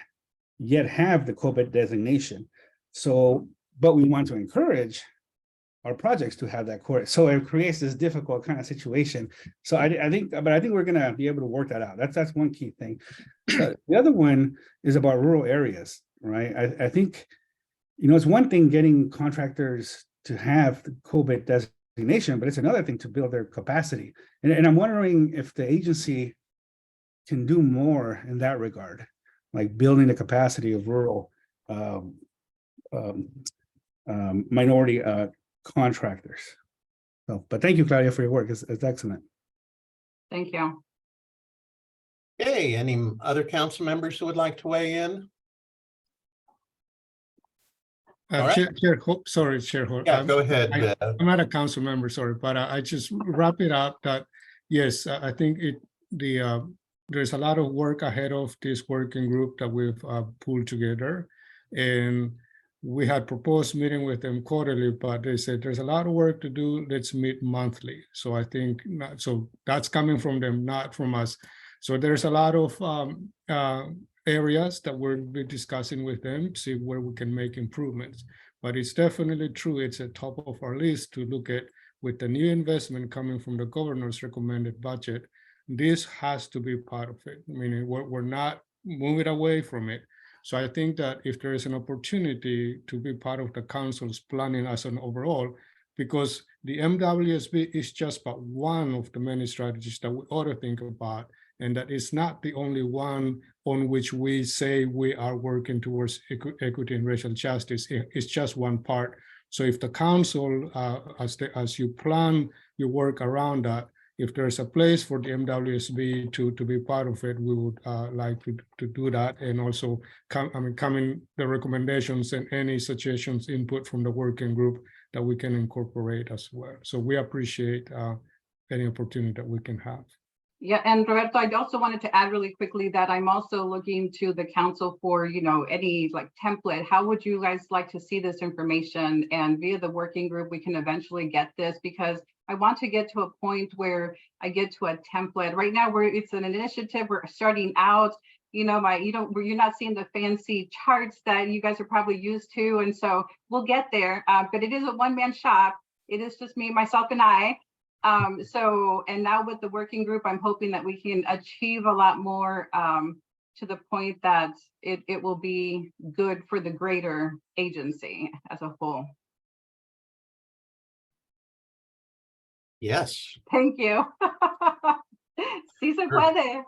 yet have the COVID designation. So, but we want to encourage our projects to have that core. So it creates this difficult kind of situation. So I think we're going to be able to work that out. That's one key thing. The other one is about rural areas, right? I think it's one thing getting contractors to have the COVID designation, but it's another thing to build their capacity. And I'm wondering if the agency can do more in that regard, like building the capacity of rural minority contractors. So, but thank you, Claudia, for your work. It's excellent. Thank you. Hey, any other council members who would like to weigh in? All right. Sorry, Chair. Yeah, go ahead. I'm not a council member, sorry, but I just wrap it up that, yes, I think there's a lot of work ahead of this working group that we've pulled together. And we had proposed meeting with them quarterly, but they said there's a lot of work to do. Let's meet monthly. So I think so that's coming from them, not from us. So there's a lot of areas that we'll be discussing with them, see where we can make improvements. But it's definitely true. It's at top of our list to look at with the new investment coming from the governor's recommended budget. This has to be part of it. I mean, we're not moving away from it. So I think that if there is an opportunity to be part of the council's planning as an overall, because the MWSB is just but one of the many strategies that we ought to think about, and that is not the only one on which we say we are working towards equity and racial justice. It's just one part. So if the council, as you plan your work around that, if there's a place for the MWSB to be part of it, we would like to do that. And also coming the recommendations and any suggestions, input from the working group that we can incorporate as well. So we appreciate any opportunity that we can have. Yeah, and Roberto, I also wanted to add really quickly that I'm also looking to the council for, any like template. How would you guys like to see this information? And via the working group, we can eventually get this, because I want to get to a point where I get to a template. Right now, it's an initiative. We're starting out. You're not seeing the fancy charts that you guys are probably used to, and so we'll get there. But it is a one-man shop. It is just me, myself, and I. And now with the working group, I'm hoping that we can achieve a lot more to the point that it will be good for the greater agency as a whole. Yes. Thank you. Sí se puede.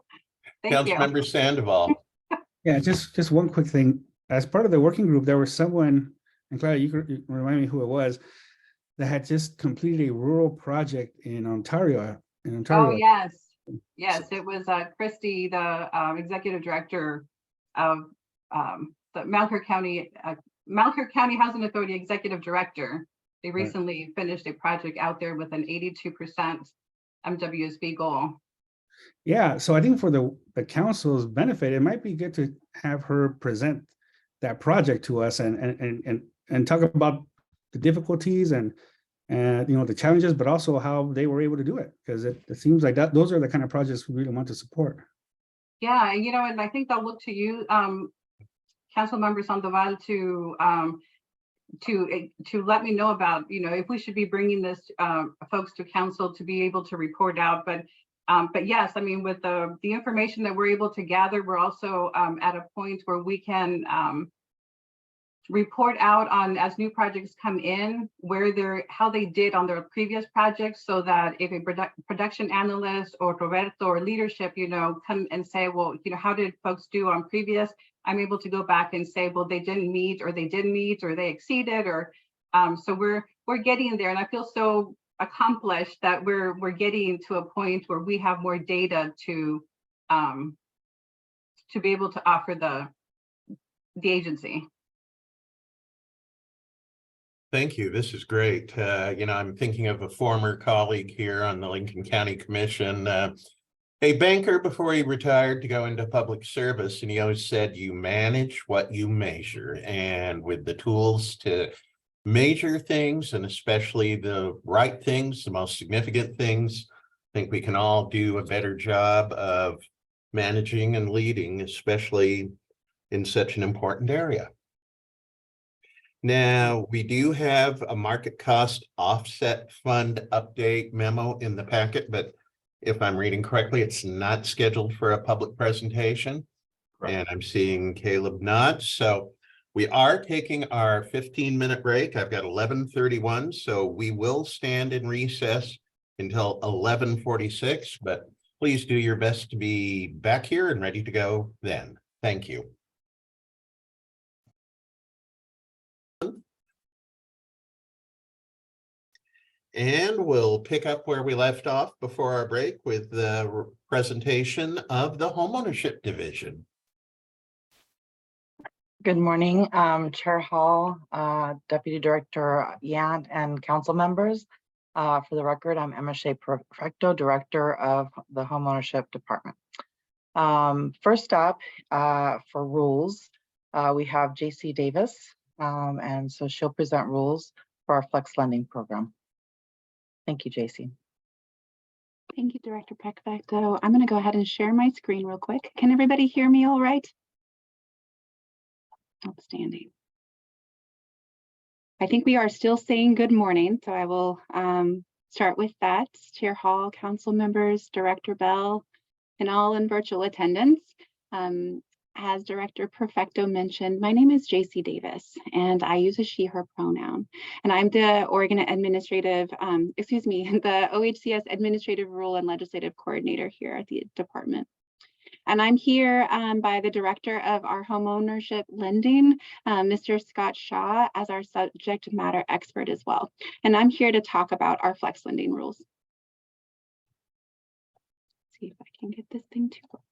Thank you. Councilmember Sandoval. Yeah, just one quick thing. As part of the working group, there was someone, and Claudia, you can remind me who it was, that had just completed a rural project in Ontario. Oh, yes. Yes, it was Christy, the executive director of the Malheur County Housing Authority executive director. They recently finished a project out there with an 82% MWSB goal. Yeah, so I think for the council's benefit, it might be good to have her present that project to us and talk about the difficulties and the challenges, but also how they were able to do it, because it seems like those are the kind of projects we really want to support. Yeah, and I think they'll look to you, Councilmember Sandoval, to let me know about if we should be bringing this folks to council to be able to report out. But yes, I mean, with the information that we're able to gather, we're also at a point where we can report out on, as new projects come in, how they did on their previous projects, so that if a production analyst or Roberto or leadership, come and say, well, how did folks do on previous? I'm able to go back and say, well, they didn't meet, or they did meet, or they exceeded, or so we're getting there. And I feel so accomplished that we're getting to a point where we have more data to be able to offer the agency. Thank you. This is great. I'm thinking of a former colleague here on the Lincoln County Commission, a banker before he retired to go into public service. And he always said, you manage what you measure. And with the tools to measure things, and especially the right things, the most significant things, I think we can all do a better job of managing and leading, especially in such an important area. Now, we do have a market cost offset fund update memo in the packet, but if I'm reading correctly, it's not scheduled for a public presentation. And I'm seeing Caleb nod. So We are taking our 15-minute break. I've got 11:31, so we will stand in recess until 11:46, but please do your best to be back here and ready to go then. Thank you. And we'll pick up where we left off before our break with the presentation of the Homeownership Division. Good morning, Chair Hall, Deputy Director Yant, and council members. For the record, I'm Emma Shea Perfecto, Director of the Homeownership Department. First up, for rules, we have JC Davis, and so she'll present rules for our Flex Lending Program. Thank you, JC. Thank you, Director Perfecto. I'm going to go ahead and share my screen real quick. Can everybody hear me all right? Outstanding. I think we are still saying good morning, so I will start with that. Chair Hall, council members, Director Bell, and all in virtual attendance. As Director Perfecto mentioned, my name is JC Davis, and I use a she, her pronoun. And I'm the Oregon Administrative, the OHCS Administrative Rule and Legislative Coordinator here at the department. And I'm here by the director of our homeownership lending, Mr. Scott Shaw, as our subject matter expert as well. And I'm here to talk about our flex lending rules. Let's see if I can get this thing to work.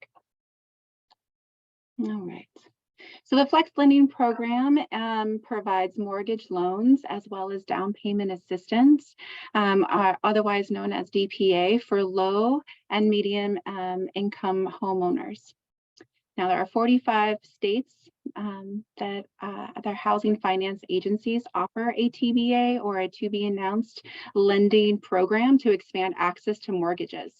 All right. So the Flex Lending Program provides mortgage loans as well as down payment assistance, otherwise known as DPA, for low and medium income homeowners. Now, there are 45 states that their housing finance agencies offer a TBA, or a to be announced lending program, to expand access to mortgages.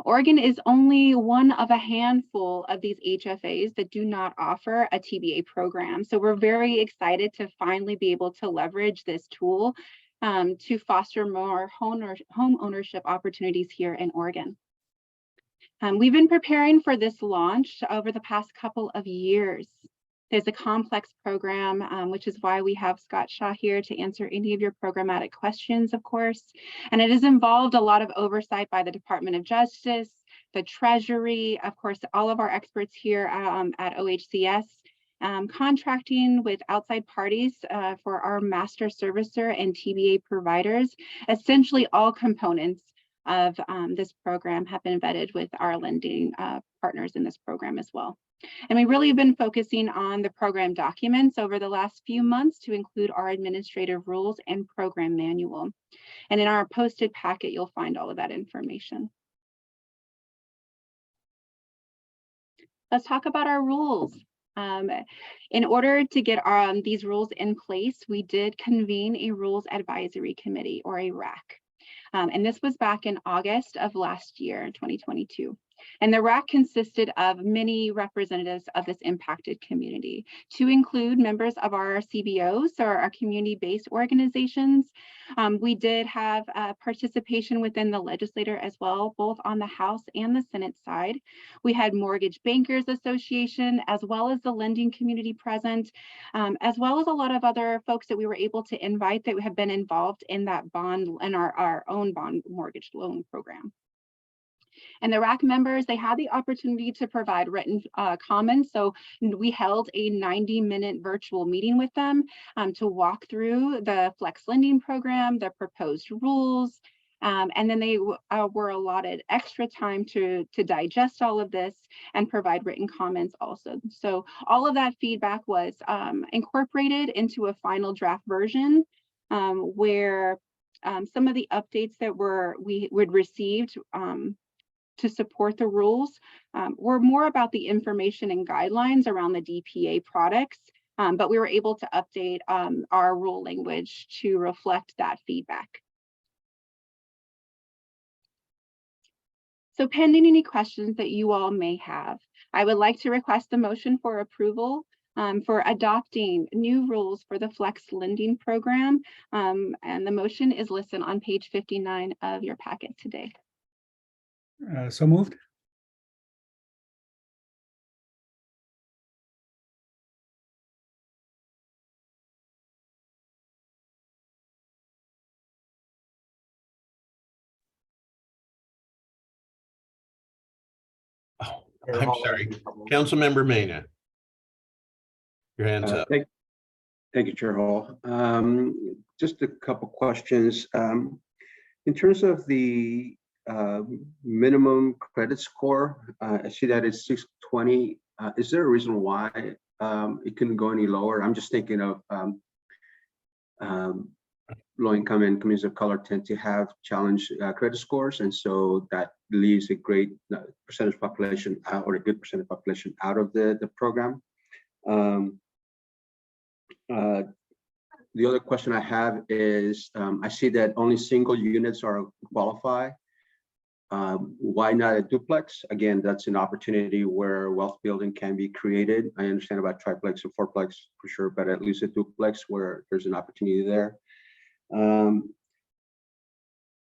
Oregon is only one of a handful of these HFAs that do not offer a TBA program. So we're very excited to finally be able to leverage this tool to foster more home ownership opportunities here in Oregon. We've been preparing for this launch over the past couple of years. There's a complex program, which is why we have Scott Shaw here to answer any of your programmatic questions, of course. And it has involved a lot of oversight by the Department of Justice, the Treasury, of course, all of our experts here at OHCS, contracting with outside parties for our master servicer and TBA providers. Essentially, all components of this program have been vetted with our lending partners in this program as well. And we really have been focusing on the program documents over the last few months to include our administrative rules and program manual. And in our posted packet, you'll find all of that information. Let's talk about our rules. In order to get these rules in place, we did convene a Rules Advisory Committee, or a RAC. And this was back in August of last year, 2022. And the RAC consisted of many representatives of this impacted community, to include members of our CBOs, or our community-based organizations. We did have participation within the legislature as well, both on the House and the Senate side. We had Mortgage Bankers Association, as well as the lending community present, as well as a lot of other folks that we were able to invite that have been involved in that bond and our own bond mortgage loan program. And the RAC members, they had the opportunity to provide written comments. So we held a 90-minute virtual meeting with them to walk through the Flex Lending Program, the proposed rules, and then they were allotted extra time to digest all of this and provide written comments also. So all of that feedback was incorporated into a final draft version where some of the updates that we would received to support the rules were more about the information and guidelines around the DPA products, but we were able to update our rule language to reflect that feedback. So pending any questions that you all may have, I would like to request a motion for approval for adopting new rules for the Flex Lending Program. And the motion is listed on page 59 of your packet today. So moved. I'm sorry, Councilmember Mena. Your hand's up. Thank you, Chair Hall. Just a couple questions. In terms of the minimum credit score, I see that it's 620. Is there a reason why it couldn't go any lower? I'm just thinking of low-income and communities of color tend to have challenged credit scores, and so that leaves a great percentage population or a good percentage population out of the program. The other question I have is, I see that only single units are qualify. Why not a duplex? Again, that's an opportunity where wealth building can be created. I understand about triplex and fourplex for sure, but at least a duplex where there's an opportunity there.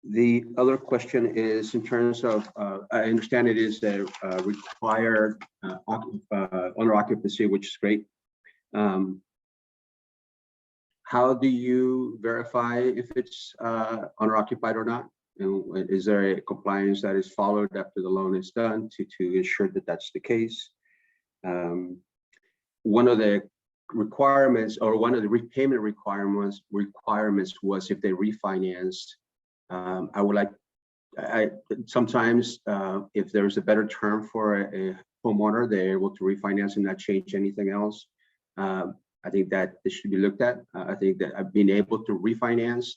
The other question is in terms of, I understand it is a required owner occupancy, which is great. How do you verify if it's owner occupied or not? And is there a compliance that is followed after the loan is done to ensure that that's the case? One of the requirements or one of the repayment requirements was if they refinanced. I would like, sometimes if there's a better term for a homeowner, they're able to refinance and not change anything else. I think that this should be looked at. I think that being able to refinance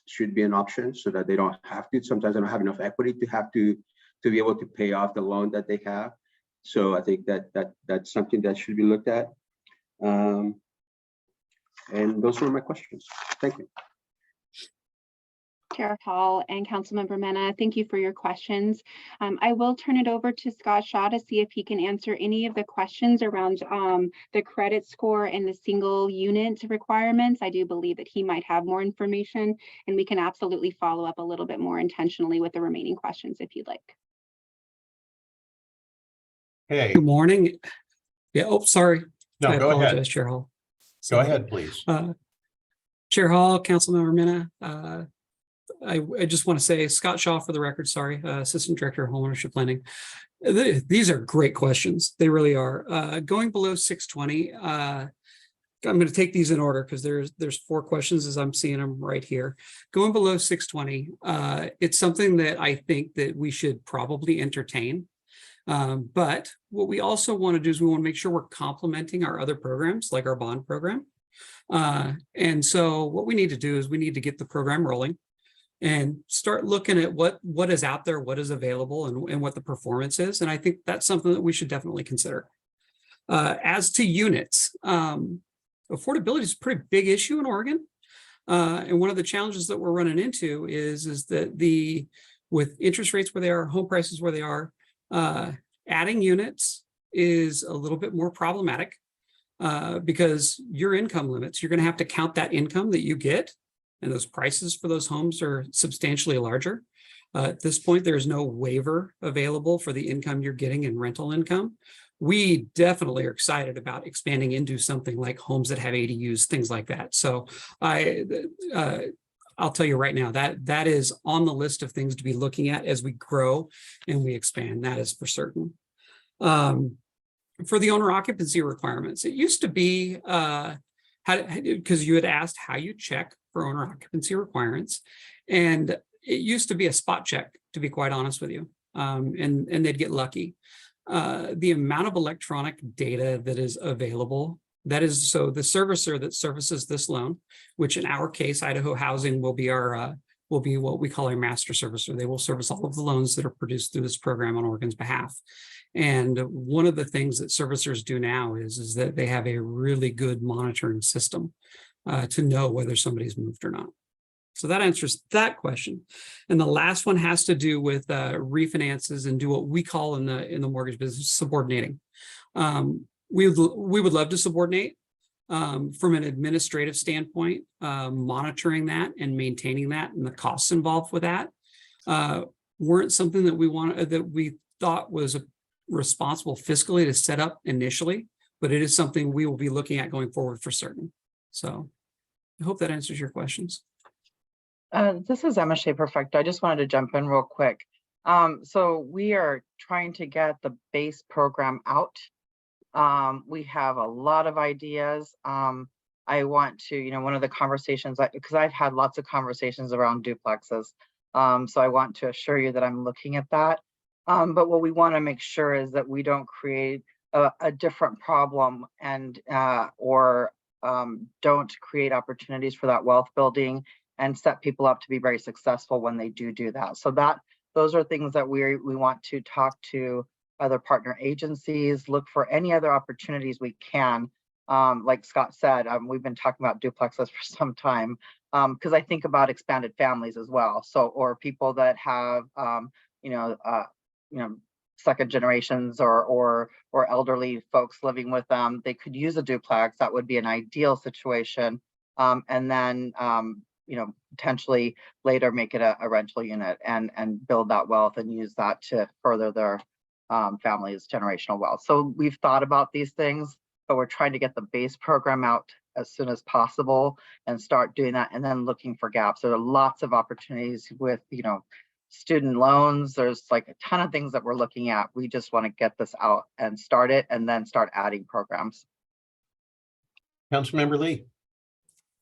should be an option so that they don't have to. Sometimes they don't have enough equity to be able to pay off the loan that they have. So I think that's something that should be looked at. And those were my questions. Thank you. Chair Hall and Councilmember Mena, thank you for your questions. I will turn it over to Scott Shaw to see if he can answer any of the questions around the credit score and the single unit requirements. I do believe that he might have more information, and we can absolutely follow up a little bit more intentionally with the remaining questions if you'd like. Hey, Good morning. Yeah, oh, sorry. no, I go apologize, ahead. Chair Hall. Go ahead, please. Chair Hall, Councilmember Mena, I just want to say Scott Shaw for the record, sorry, Assistant Director of Homeownership Planning. These are great questions. They really are. Going below 620, I'm going to take these in order because there's 4 questions as I'm seeing them right here. Going below 620, it's something that I think that we should probably entertain. But what we also want to do is we want to make sure we're complementing our other programs like our bond program. And so what we need to do is we need to get the program rolling and start looking at what is out there, what is available, and what the performance is. And I think that's something that we should definitely consider. As to units, affordability is a pretty big issue in Oregon. And one of the challenges that we're running into is that with interest rates where they are, home prices where they are, adding units is a little bit more problematic because your income limits, you're going to have to count that income that you get. And those prices for those homes are substantially larger. At this point, there is no waiver available for the income you're getting in rental income. We definitely are excited about expanding into something like homes that have ADUs, things like that. So I'll tell you right now that is on the list of things to be looking at as we grow and we expand. That is for certain. For the owner occupancy requirements, it used to be because you had asked how you check for owner occupancy requirements. And it used to be a spot check, to be quite honest with you, and they'd get lucky. The amount of electronic data that is available, that is, so the servicer that services this loan, which in our case, Idaho Housing will be what we call our master servicer. They will service all of the loans that are produced through this program on Oregon's behalf. And one of the things that servicers do now is that they have a really good monitoring system to know whether somebody's moved or not. So that answers that question. And the last one has to do with refinances and do what we call in the mortgage business subordinating. We would love to subordinate from an administrative standpoint, monitoring that and maintaining that and the costs involved with that weren't something that we thought was responsible fiscally to set up initially, but it is something we will be looking at going forward for certain. So I hope that answers your questions. This is Emma Shea Perfecto. I just wanted to jump in real quick. So we are trying to get the base program out. We have a lot of ideas. I want to, one of the conversations, because I've had lots of conversations around duplexes. So I want to assure you that I'm looking at that. But what we want to make sure is that we don't create a different problem and or don't create opportunities for that wealth building and set people up to be very successful when they do that. So those are things that we want to talk to other partner agencies, look for any other opportunities we can. Like Scott said, we've been talking about duplexes for some time because I think about expanded families as well. So, or people that have, second generations or elderly folks living with them, they could use a duplex. That would be an ideal situation. And then, potentially later make it a rental unit and build that wealth and use that to further their family's generational wealth. So we've thought about these things, but we're trying to get the base program out as soon as possible and start doing that and then looking for gaps. There are lots of opportunities with, student loans. There's like a ton of things that we're looking at. We just want to get this out and start it and then start adding programs. Councilmember Lee.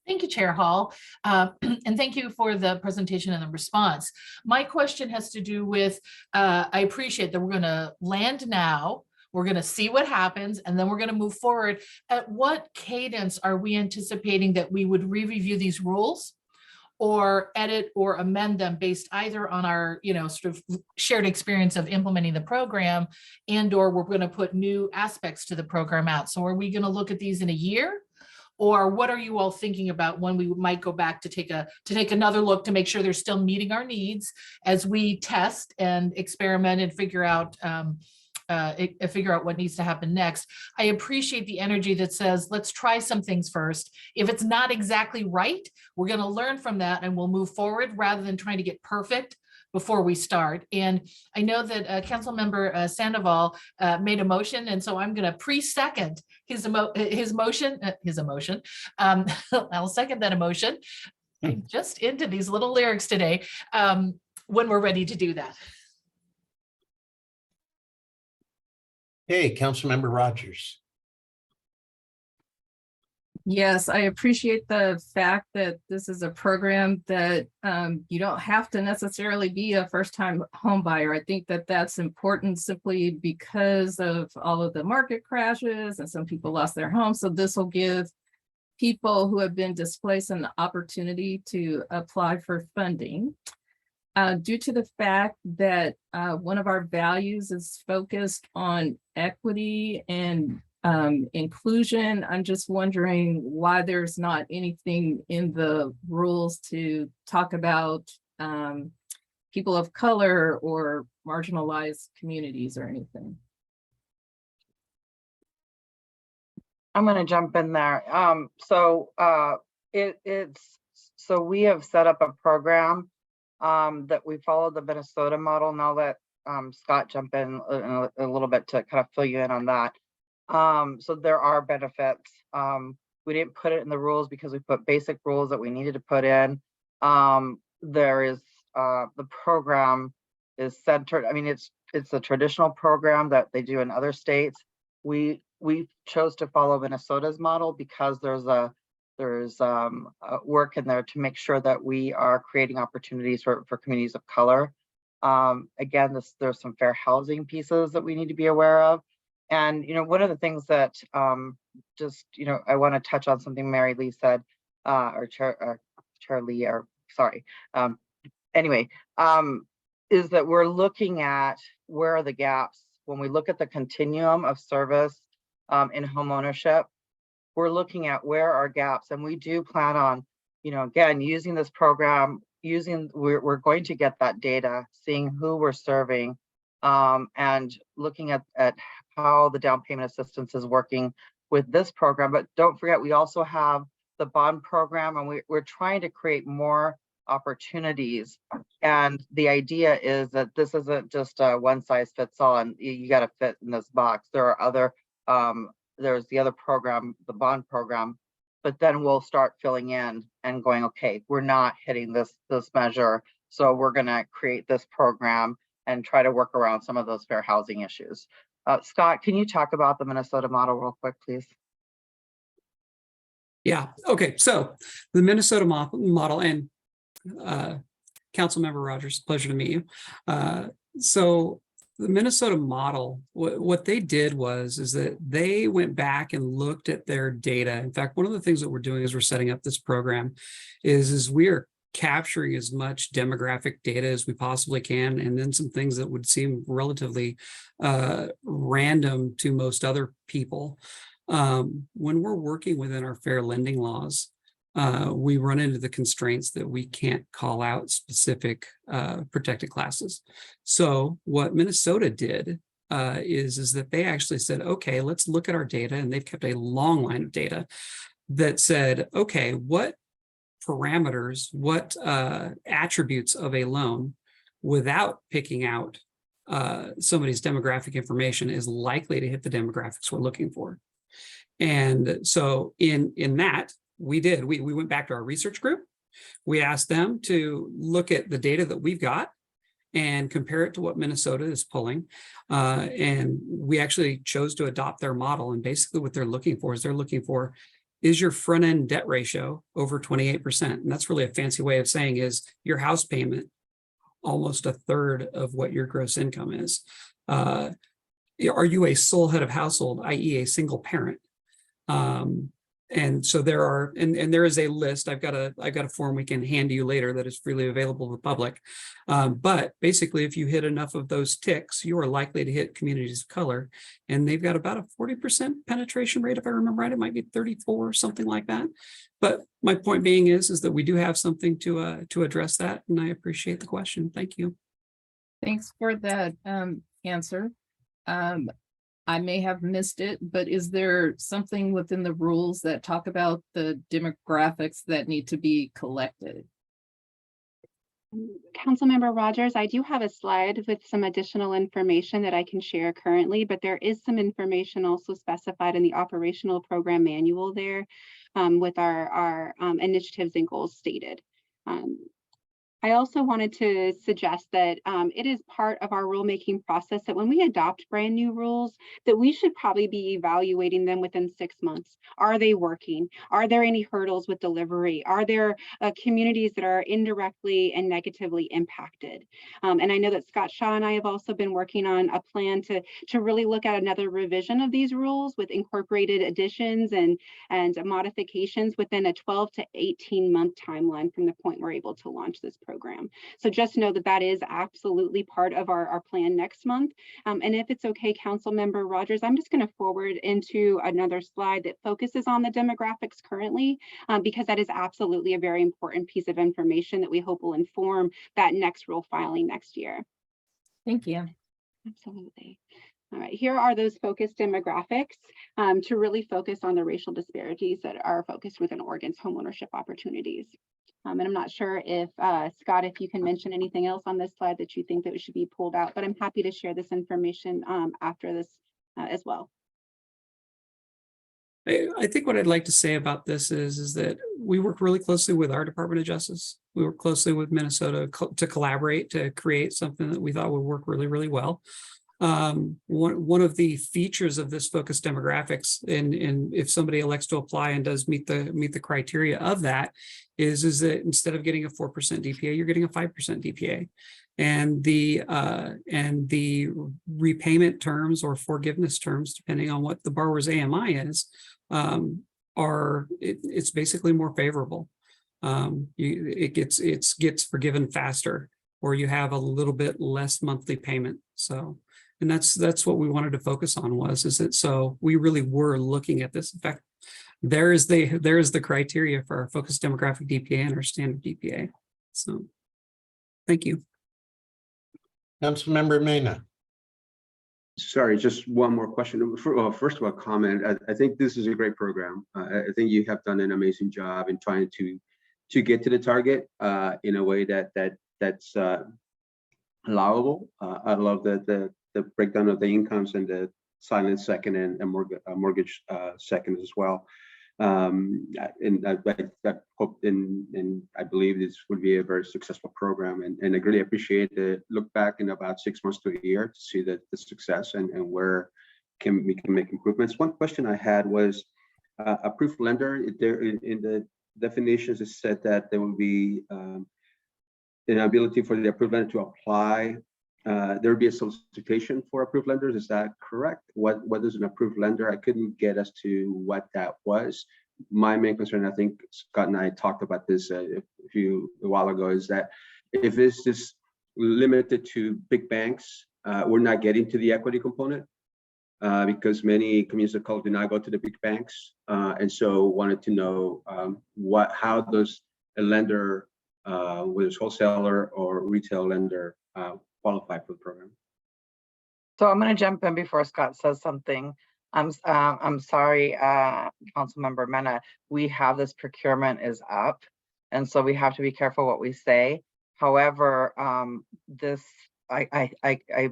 Thank you, Chair Hall. And thank you for the presentation and the response. My question has to do with, I appreciate that we're going to land now. We're going to see what happens, and then we're going to move forward. At what cadence are we anticipating that we would re-review these rules or edit or amend them based either on our, sort of shared experience of implementing the program and or we're going to put new aspects to the program out? So are we going to look at these in a year? Or what are you all thinking about when we might go back to take another look to make sure they're still meeting our needs as we test and experiment and figure out what needs to happen next? I appreciate the energy that says, let's try some things first. If it's not exactly right, we're going to learn from that and we'll move forward rather than trying to get perfect before we start. And I know that Councilmember Sandoval made a motion, and so I'm going to pre-second his motion. I'll second that emotion. I'm just into these little lyrics today when we're ready to do that. Hey, Councilmember Rogers. Yes, I appreciate the fact that this is a program that you don't have to necessarily be a first-time home buyer. I think that that's important simply because of all of the market crashes and some people lost their homes. So this will give people who have been displaced an opportunity to apply for funding. Due to the fact that one of our values is focused on equity and inclusion, I'm just wondering why there's not anything in the rules to talk about people of color or marginalized communities or anything. I'm going to jump in there. So we have set up a program that we follow the Minnesota model. And I'll let Scott jump in a little bit to kind of fill you in on that. So there are benefits. We didn't put it in the rules because we put basic rules that we needed to put in. There is the program is centered. I mean, it's a traditional program that they do in other states. We chose to follow Minnesota's model because there's work in there to make sure that we are creating opportunities for communities of color. Again, there's some fair housing pieces that we need to be aware of. And, one of the things that I want to touch on something Mary Lee said, or Chair Lee, or sorry. Is that we're looking at where are the gaps when we look at the continuum of service in homeownership. We're looking at where are gaps, and we do plan on, again, using this program, we're going to get that data, seeing who we're serving, and looking at how the down payment assistance is working with this program. But don't forget, we also have the bond program, and we're trying to create more opportunities. And the idea is that this isn't just a one size fits all, and you got to fit in this box. There are other, there's the other program, the bond program, but then we'll start filling in and going, okay, we're not hitting this measure, so we're going to create this program. and try to work around some of those fair housing issues. Scott, can you talk about the Minnesota model real quick, please? Yeah, okay, so the Minnesota model, and Councilmember Rogers, pleasure to meet you. So the Minnesota model, what they did is that they went back and looked at their data. In fact, one of the things that we're doing as we're setting up this program is we are capturing as much demographic data as we possibly can, and then some things that would seem relatively random to most other people. When we're working within our fair lending laws, we run into the constraints that we can't call out specific protected classes. So what Minnesota did is that they actually said, okay, let's look at our data, and they've kept a long line of data that said, okay, what parameters, what attributes of a loan, without picking out somebody's demographic information, is likely to hit the demographics we're looking for. And so in that, we went back to our research group. We asked them to look at the data that we've got and compare it to what Minnesota is pulling. And we actually chose to adopt their model. And basically what they're looking for is your front end debt ratio over 28%. And that's really a fancy way of saying is your house payment almost a third of what your gross income is. Are you a sole head of household, i.e. a single parent? And so there are, and there is a list. I've got a form we can hand to you later that is freely available to the public. But basically, if you hit enough of those ticks, you are likely to hit communities of color. And they've got about a 40% penetration rate, if I remember right. It might be 34 or something like that. But my point being is that we do have something to address that. And I appreciate the question. Thank you. Thanks for that answer. I may have missed it, but is there something within the rules that talk about the demographics that need to be collected? Councilmember Rogers, I do have a slide with some additional information that I can share currently, but there is some information also specified in the operational program manual there with our initiatives and goals stated. I also wanted to suggest that it is part of our rulemaking process that when we adopt brand new rules, that we should probably be evaluating them within 6 months. Are they working? Are there any hurdles with delivery? Are there communities that are indirectly and negatively impacted? And I know that Scott Shaw and I have also been working on a plan to really look at another revision of these rules with incorporated additions and modifications within a 12 to 18 month timeline from the point we're able to launch this program. So just know that that is absolutely part of our plan next month. And if it's okay, Councilmember Rogers, I'm just going to forward into another slide that focuses on the demographics currently, because that is absolutely a very important piece of information that we hope will inform that next rule filing next year. Thank you. Absolutely. All right, here are those focused demographics to really focus on the racial disparities that are focused within Oregon's homeownership opportunities. And I'm not sure if, Scott, if you can mention anything else on this slide that you think that should be pulled out, but I'm happy to share this information after this as well. I think what I'd like to say about this is that we work really closely with our Department of Justice. We work closely with Minnesota to collaborate to create something that we thought would work really, really well. One of the features of this focused demographics, and if somebody elects to apply and does meet the criteria of that, is that instead of getting a 4% DPA, you're getting a 5% DPA, and the repayment terms or forgiveness terms, depending on what the borrower's AMI is, it's basically more favorable. It gets forgiven faster, or you have a little bit less monthly payment. So. And that's what we wanted to focus on so we really were looking at this. In fact, there is the criteria for our focused demographic DPA and our standard DPA. So thank you. Councilmember Mena. Sorry, just one more question. First of all, comment. I think this is a great program. I think you have done an amazing job in trying to get to the target in a way that's allowable. I love the breakdown of the incomes and the silent second and mortgage second as well. And I hope and I believe this will be a very successful program. And I really appreciate the look back in about 6 months to a year to see the success and where we can make improvements. One question I had was approved lender. There in the definitions, it said that there will be an ability for the approved lender to apply. There would be a solicitation for approved lenders. Is that correct? What is an approved lender? I couldn't get as to what that was. My main concern, I think Scott and I talked about this a while ago, is that if it's just limited to big banks, we're not getting to the equity component because many communities of color do not go to the big banks, and so wanted to know how does a lender, whether it's wholesaler or retail lender, qualify for the program. So I'm going to jump in before Scott says something. I'm sorry, Councilmember Mena, we have this procurement is up, and so we have to be careful what we say. However, I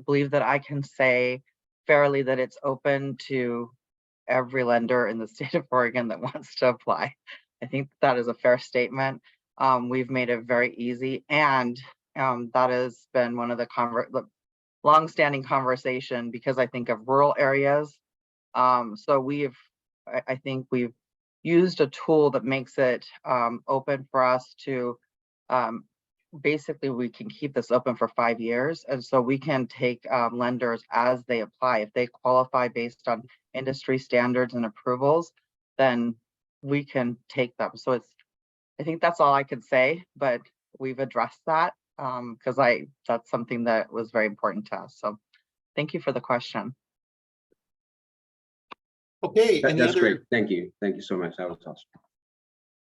believe that I can say fairly that it's open to every lender in the state of Oregon that wants to apply. I think that is a fair statement. We've made it very easy, and that has been one of the long-standing conversation because I think of rural areas. So I think we've used a tool that makes it open for us to basically we can keep this open for 5 years, and so we can take lenders as they apply. If they qualify based on industry standards and approvals, then we can take them. So I think that's all I could say, but we've addressed that because that's something that was very important to us. So thank you for the question. Okay. That's great. Thank you. Thank you so much. That was awesome.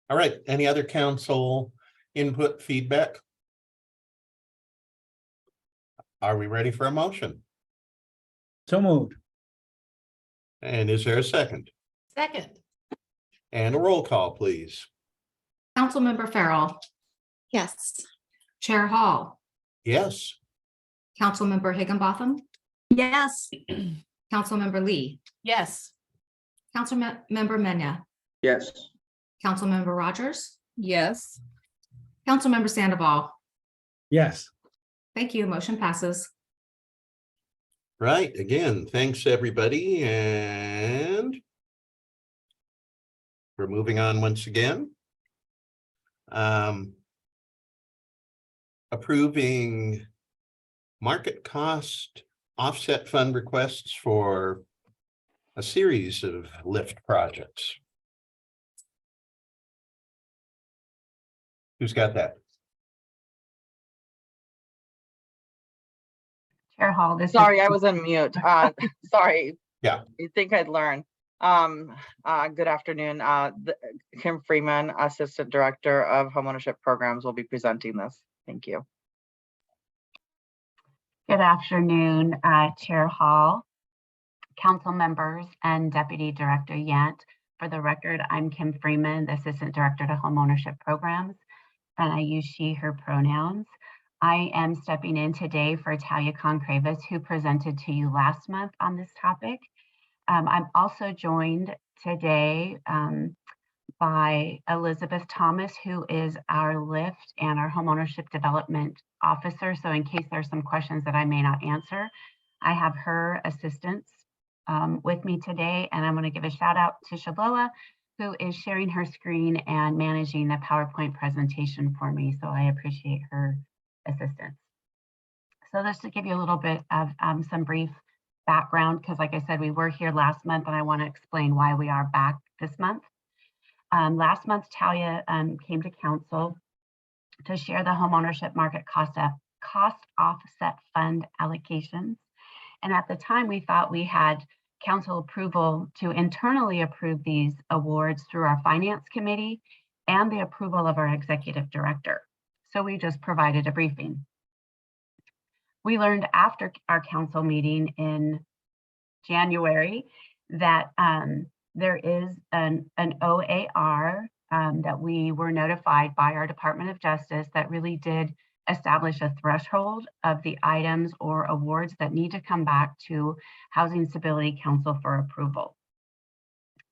All right. Any other council input, feedback? Are we ready for a motion? So moved. And is there a second? Second. And a roll call, please. Councilmember Farrell, Yes. Chair Hall, Yes. Councilmember Higginbotham, Yes. Councilmember Lee, Yes. Councilmember Mena, Yes. Councilmember Rogers, Yes. Councilmember Sandoval. Yes. Thank you. Motion passes. Right. Again, thanks, everybody. And we're moving on once again. Approving market cost offset fund requests for a series of lift projects. Who's got that? Chair Hall, sorry, I was on mute. Sorry. Yeah. You think I'd learn. Good afternoon. Kim Freeman, Assistant Director of Homeownership Programs, will be presenting this. Thank you. Good afternoon, Chair Hall, council members, and Deputy Director Yant. For the record, I'm Kim Freeman, the Assistant Director to Homeownership Programs, and I use she, her pronouns. I am stepping in today for Talia Concrevis, who presented to you last month on this topic. I'm also joined today by Elizabeth Thomas, who is our LIFT and our Homeownership Development Officer. So in case there's some questions that I may not answer, I have her assistance with me today. And I'm going to give a shout out to Shaloa, who is sharing her screen and managing the PowerPoint presentation for me. So I appreciate her assistance. So just to give you a little bit of some brief background, because like I said, we were here last month and I want to explain why we are back this month. Last month, Talia came to council to share the homeownership market cost offset fund allocations. And at the time, we thought we had council approval to internally approve these awards through our finance committee and the approval of our executive director. So we just provided a briefing. We learned after our council meeting in January that there is an OAR that we were notified by our Department of Justice that really did establish a threshold of the items or awards that need to come back to Housing Stability Council for approval.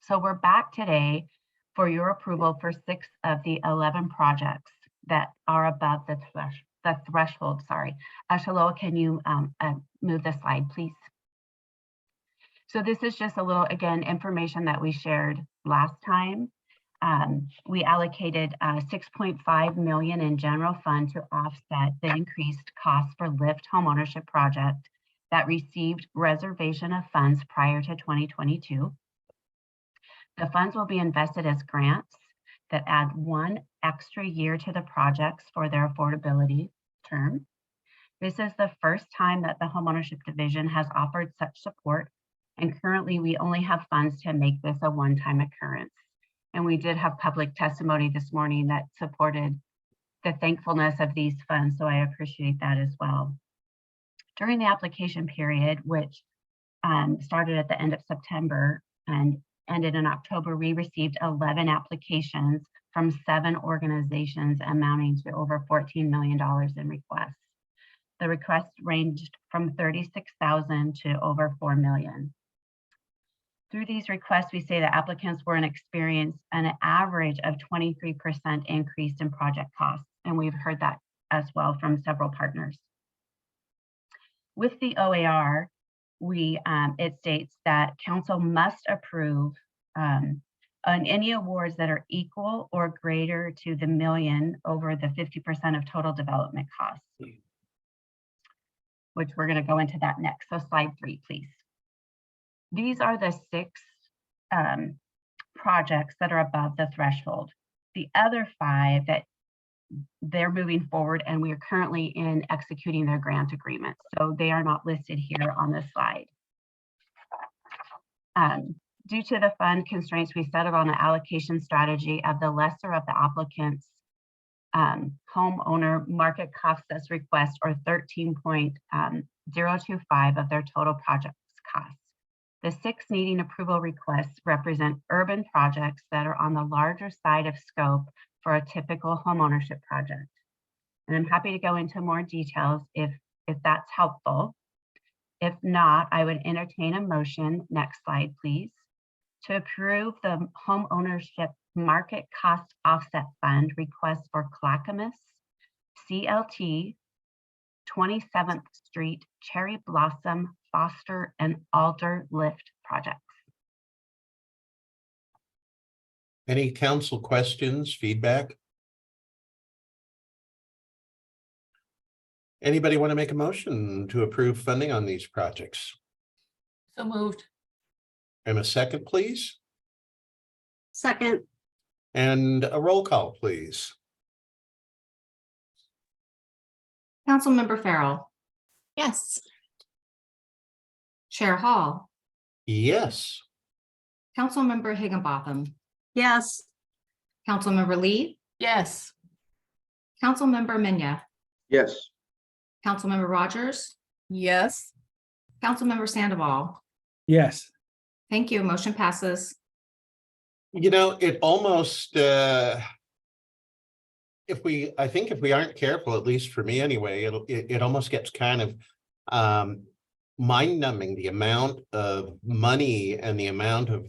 So we're back today for your approval for 6 of the 11 projects that are above the threshold, sorry. Shaloa, can you move the slide, please? So this is just a little, again, information that we shared last time. We allocated 6.5 million in general fund to offset the increased cost for Lift homeownership project that received reservation of funds prior to 2022. The funds will be invested as grants that add 1 extra year to the projects for their affordability term. This is the first time that the Homeownership Division has offered such support, and currently we only have funds to make this a one-time occurrence. And we did have public testimony this morning that supported the thankfulness of these funds, so I appreciate that as well. During the application period, which started at the end of September and ended in October, we received 11 applications from 7 organizations amounting to over $14 million in requests. The requests ranged from 36,000 to over 4 million. Through these requests, we say that applicants were experienced an average of 23% increase in project costs, and we've heard that as well from several partners. With the OAR, it states that council must approve on any awards that are equal or greater to the million over the 50% of total development costs, which we're going to go into that next. So slide 3, please. These are the 6 projects that are above the threshold. The other 5 that they're moving forward, and we are currently in executing their grant agreements. So they are not listed here on this slide. Due to the fund constraints, we settled on an allocation strategy of the lesser of the applicants' homeowner market cost as request, or 13.025 of their total project costs. The 6 needing approval requests represent urban projects that are on the larger side of scope for a typical homeownership project. And I'm happy to go into more details if that's helpful. If not, I would entertain a motion, next slide please, to approve the homeownership market cost offset fund request for Clackamas, CLT, 27th Street, Cherry Blossom, Foster, and Alder Lift projects. Any council questions, feedback? Anybody want to make a motion to approve funding on these projects? So moved. And a second, please? Second. And a roll call, please. Councilmember Farrell, Yes. Chair Hall, Yes. Councilmember Higginbotham, Yes. Councilmember Lee, Yes. Councilmember Minya, Yes. Councilmember Rogers, Yes. Councilmember Sandoval. Yes. Thank you. Motion passes. You know, it almost, I think if we aren't careful, at least for me anyway, it almost gets kind of mind numbing, the amount of money and the amount of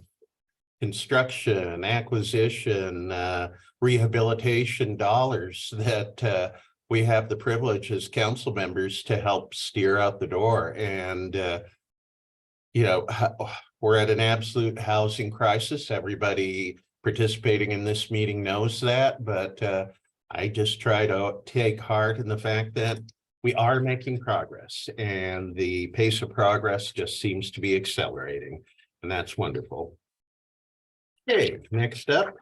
construction, acquisition, rehabilitation dollars that we have the privilege as council members to help steer out the door. And, you know, we're at an absolute housing crisis. Everybody participating in this meeting knows that, but I just try to take heart in the fact that we are making progress, and the pace of progress just seems to be accelerating, and that's wonderful. Okay, next up.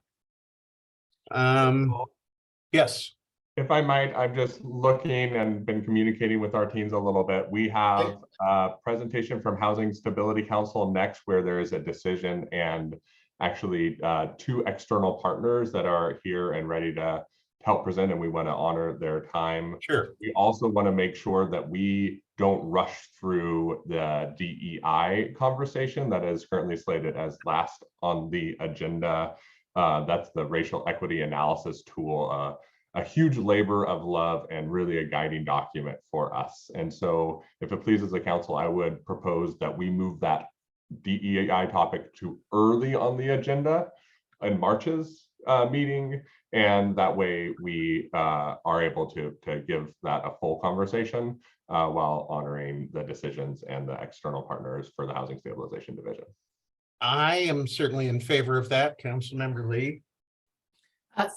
Yes. If I might, I'm just looking and been communicating with our teams a little bit. We have a presentation from Housing Stability Council next, where there is a decision and actually 2 external partners that are here and ready to help present, and we want to honor their time. Sure. We also want to make sure that we don't rush through the DEI conversation that is currently slated as last on the agenda. That's the racial equity analysis tool. A huge labor of love and really a guiding document for us. And so if it pleases the council, I would propose that we move that DEI topic to early on the agenda in March's meeting. And that way we are able to give that a full conversation while honoring the decisions and the external partners for the Housing Stabilization Division. I am certainly in favor of that, Councilmember Lee.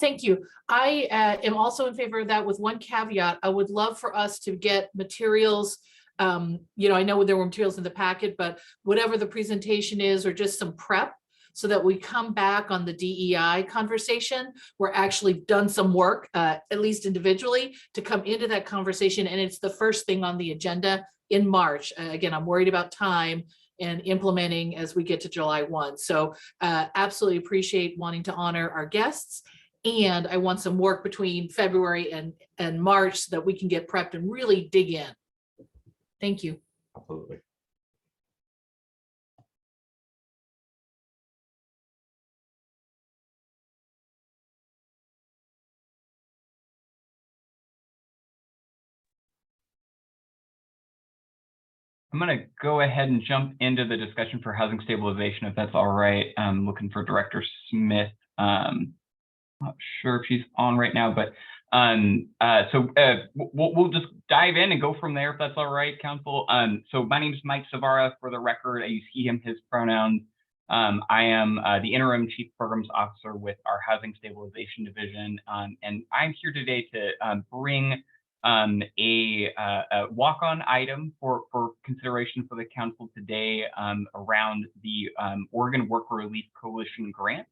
Thank you. I am also in favor of that with one caveat. I would love for us to get materials. I know there were materials in the packet, but whatever the presentation is, or just some prep, so that we come back on the DEI conversation. We're actually done some work, at least individually, to come into that conversation. And it's the first thing on the agenda in March. Again, I'm worried about time and implementing as we get to July 1. So absolutely appreciate wanting to honor our guests. And I want some work between February and March so that we can get prepped and really dig in. Thank you. Absolutely. I'm going to go ahead and jump into the discussion for housing stabilization, if that's all right. I'm looking for Director Smith. Not sure if she's on right now, but we'll just dive in and go from there, if that's all right, Council. So my name is Mike Savara. For the record, I use he, him, his pronouns. I am the interim Chief Programs Officer with our Housing Stabilization Division, and I'm here today to bring a walk-on item for consideration for the council today around the Oregon Worker Relief Coalition grant.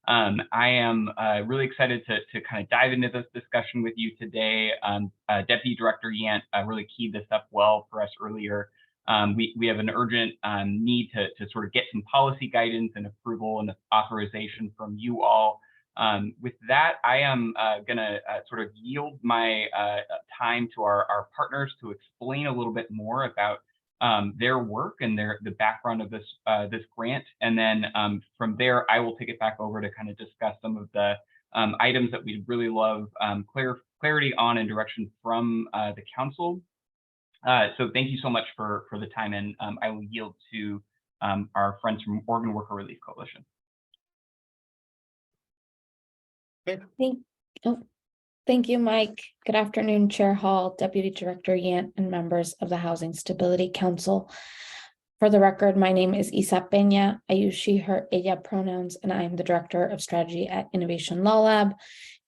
I am really excited to kind of dive into this discussion with you today. Deputy Director Yant really keyed this up well for us earlier. We have an urgent need to sort of get some policy guidance and approval and authorization from you all. With that, I am going to sort of yield my time to our partners to explain a little bit more about their work and the background of this grant. And then from there, I will take it back over to kind of discuss some of the items that we'd really love clarity on and direction from the council. So thank you so much for the time, and I will yield to our friends from Oregon Worker Relief Coalition. Thank you, Mike. Good afternoon, Chair Hall, Deputy Director Yant, and members of the Housing Stability Council. For the record, my name is Isa Peña. I use she, her, ella pronouns, and I am the Director of Strategy at Innovation Law Lab,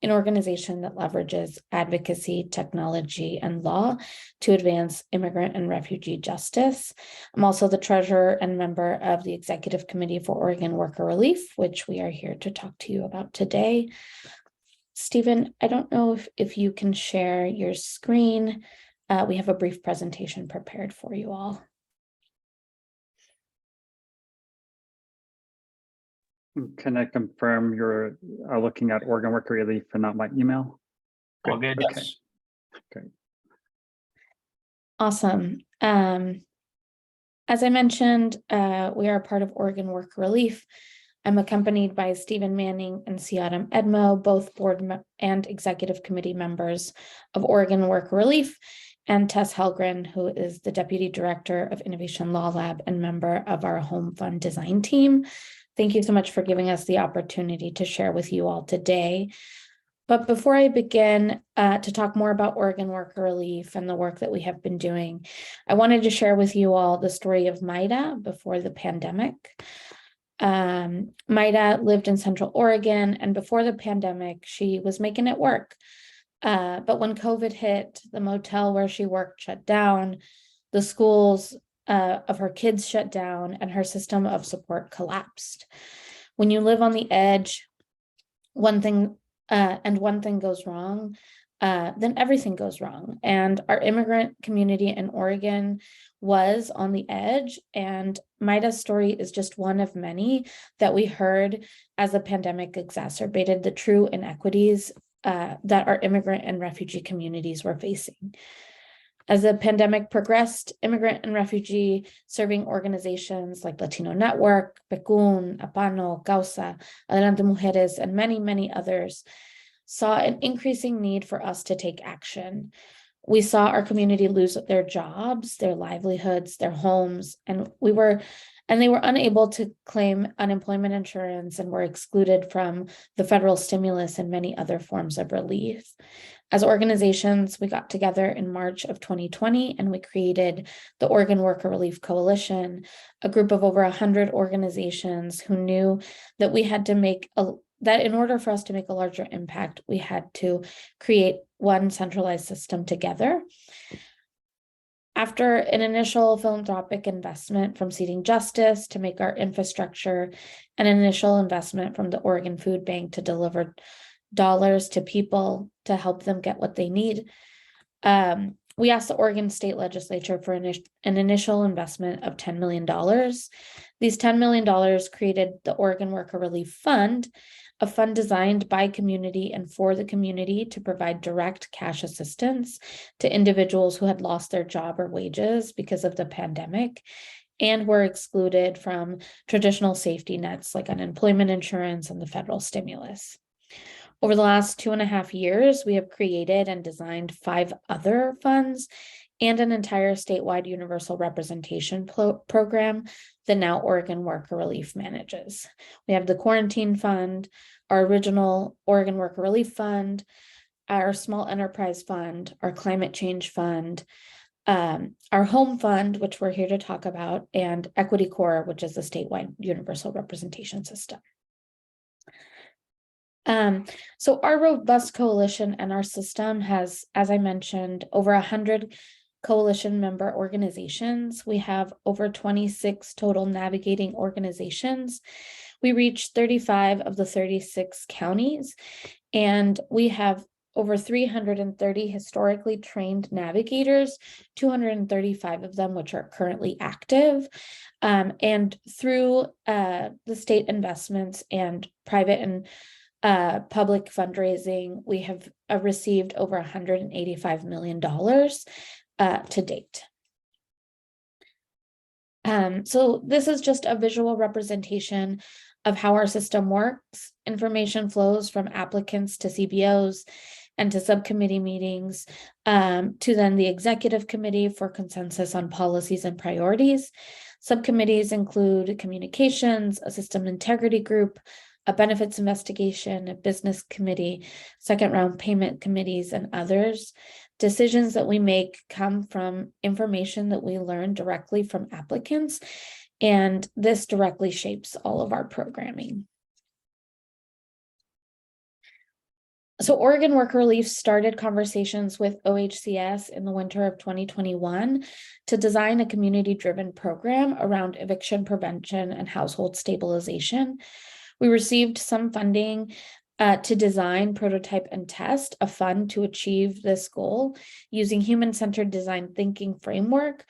an organization that leverages advocacy, technology, and law to advance immigrant and refugee justice. I'm also the treasurer and member of the Executive Committee for Oregon Worker Relief, which we are here to talk to you about today. Stephen, I don't know if you can share your screen. We have a brief presentation prepared for you all. Can I confirm you're looking at Oregon Worker Relief and not my email? All good. Okay. Yes. Okay. Awesome. As I mentioned, we are a part of Oregon Worker Relief. I'm accompanied by Stephen Manning and Siadam Edmo, both board and executive committee members of Oregon Worker Relief, and Tess Helgren, who is the Deputy Director of Innovation Law Lab and member of our Home Fund Design team. Thank you so much for giving us the opportunity to share with you all today. But before I begin to talk more about Oregon Worker Relief and the work that we have been doing, I wanted to share with you all the story of Maida before the pandemic. Maida lived in Central Oregon, and before the pandemic, she was making it work. But when COVID hit, the motel where she worked shut down, the schools of her kids shut down, and her system of support collapsed. When you live on the edge, one thing goes wrong, then everything goes wrong. And our immigrant community in Oregon was on the edge, and Maida's story is just one of many that we heard as the pandemic exacerbated the true inequities that our immigrant and refugee communities were facing. As the pandemic progressed, immigrant and refugee serving organizations like Latino Network, PECUN, APANO, Causa, Adelante Mujeres, and many, many others saw an increasing need for us to take action. We saw our community lose their jobs, their livelihoods, their homes, and we were and they were unable to claim unemployment insurance and were excluded from the federal stimulus and many other forms of relief. As organizations, we got together in March of 2020 and we created the Oregon Worker Relief Coalition, a group of over 100 organizations who knew that we had to that in order for us to make a larger impact, we had to create one centralized system together. After an initial philanthropic investment from Seeding Justice to make our infrastructure, an initial investment from the Oregon Food Bank to deliver dollars to people to help them get what they need, we asked the Oregon State Legislature for an initial investment of $10 million. These $10 million created the Oregon Worker Relief Fund, a fund designed by community and for the community to provide direct cash assistance to individuals who had lost their job or wages because of the pandemic and were excluded from traditional safety nets like unemployment insurance and the federal stimulus. Over the last 2.5 years, we have created and designed 5 other funds and an entire statewide universal representation program that now Oregon Worker Relief manages. We have the Quarantine Fund, our original Oregon Worker Relief Fund, our Small Enterprise Fund, our Climate Change Fund, our Home Fund, which we're here to talk about, and Equity Corps, which is the statewide universal representation system. So our robust coalition and our system has, as I mentioned, over 100 coalition member organizations. We have over 26 total navigating organizations. We reach 35 of the 36 counties, and we have over 330 historically trained navigators, 235 of them which are currently active. And through the state investments and private and public fundraising, we have received over $185 million to date. So this is just a visual representation of how our system works. Information flows from applicants to CBOs and to subcommittee meetings, to then the executive committee for consensus on policies and priorities. Subcommittees include communications, a system integrity group, a benefits investigation, a business committee, second round payment committees, and others. Decisions that we make come from information that we learn directly from applicants, and this directly shapes all of our programming. So Oregon Worker Relief started conversations with OHCS in the winter of 2021 to design a community-driven program around eviction prevention and household stabilization. We received some funding to design, prototype, and test a fund to achieve this goal using human-centered design thinking framework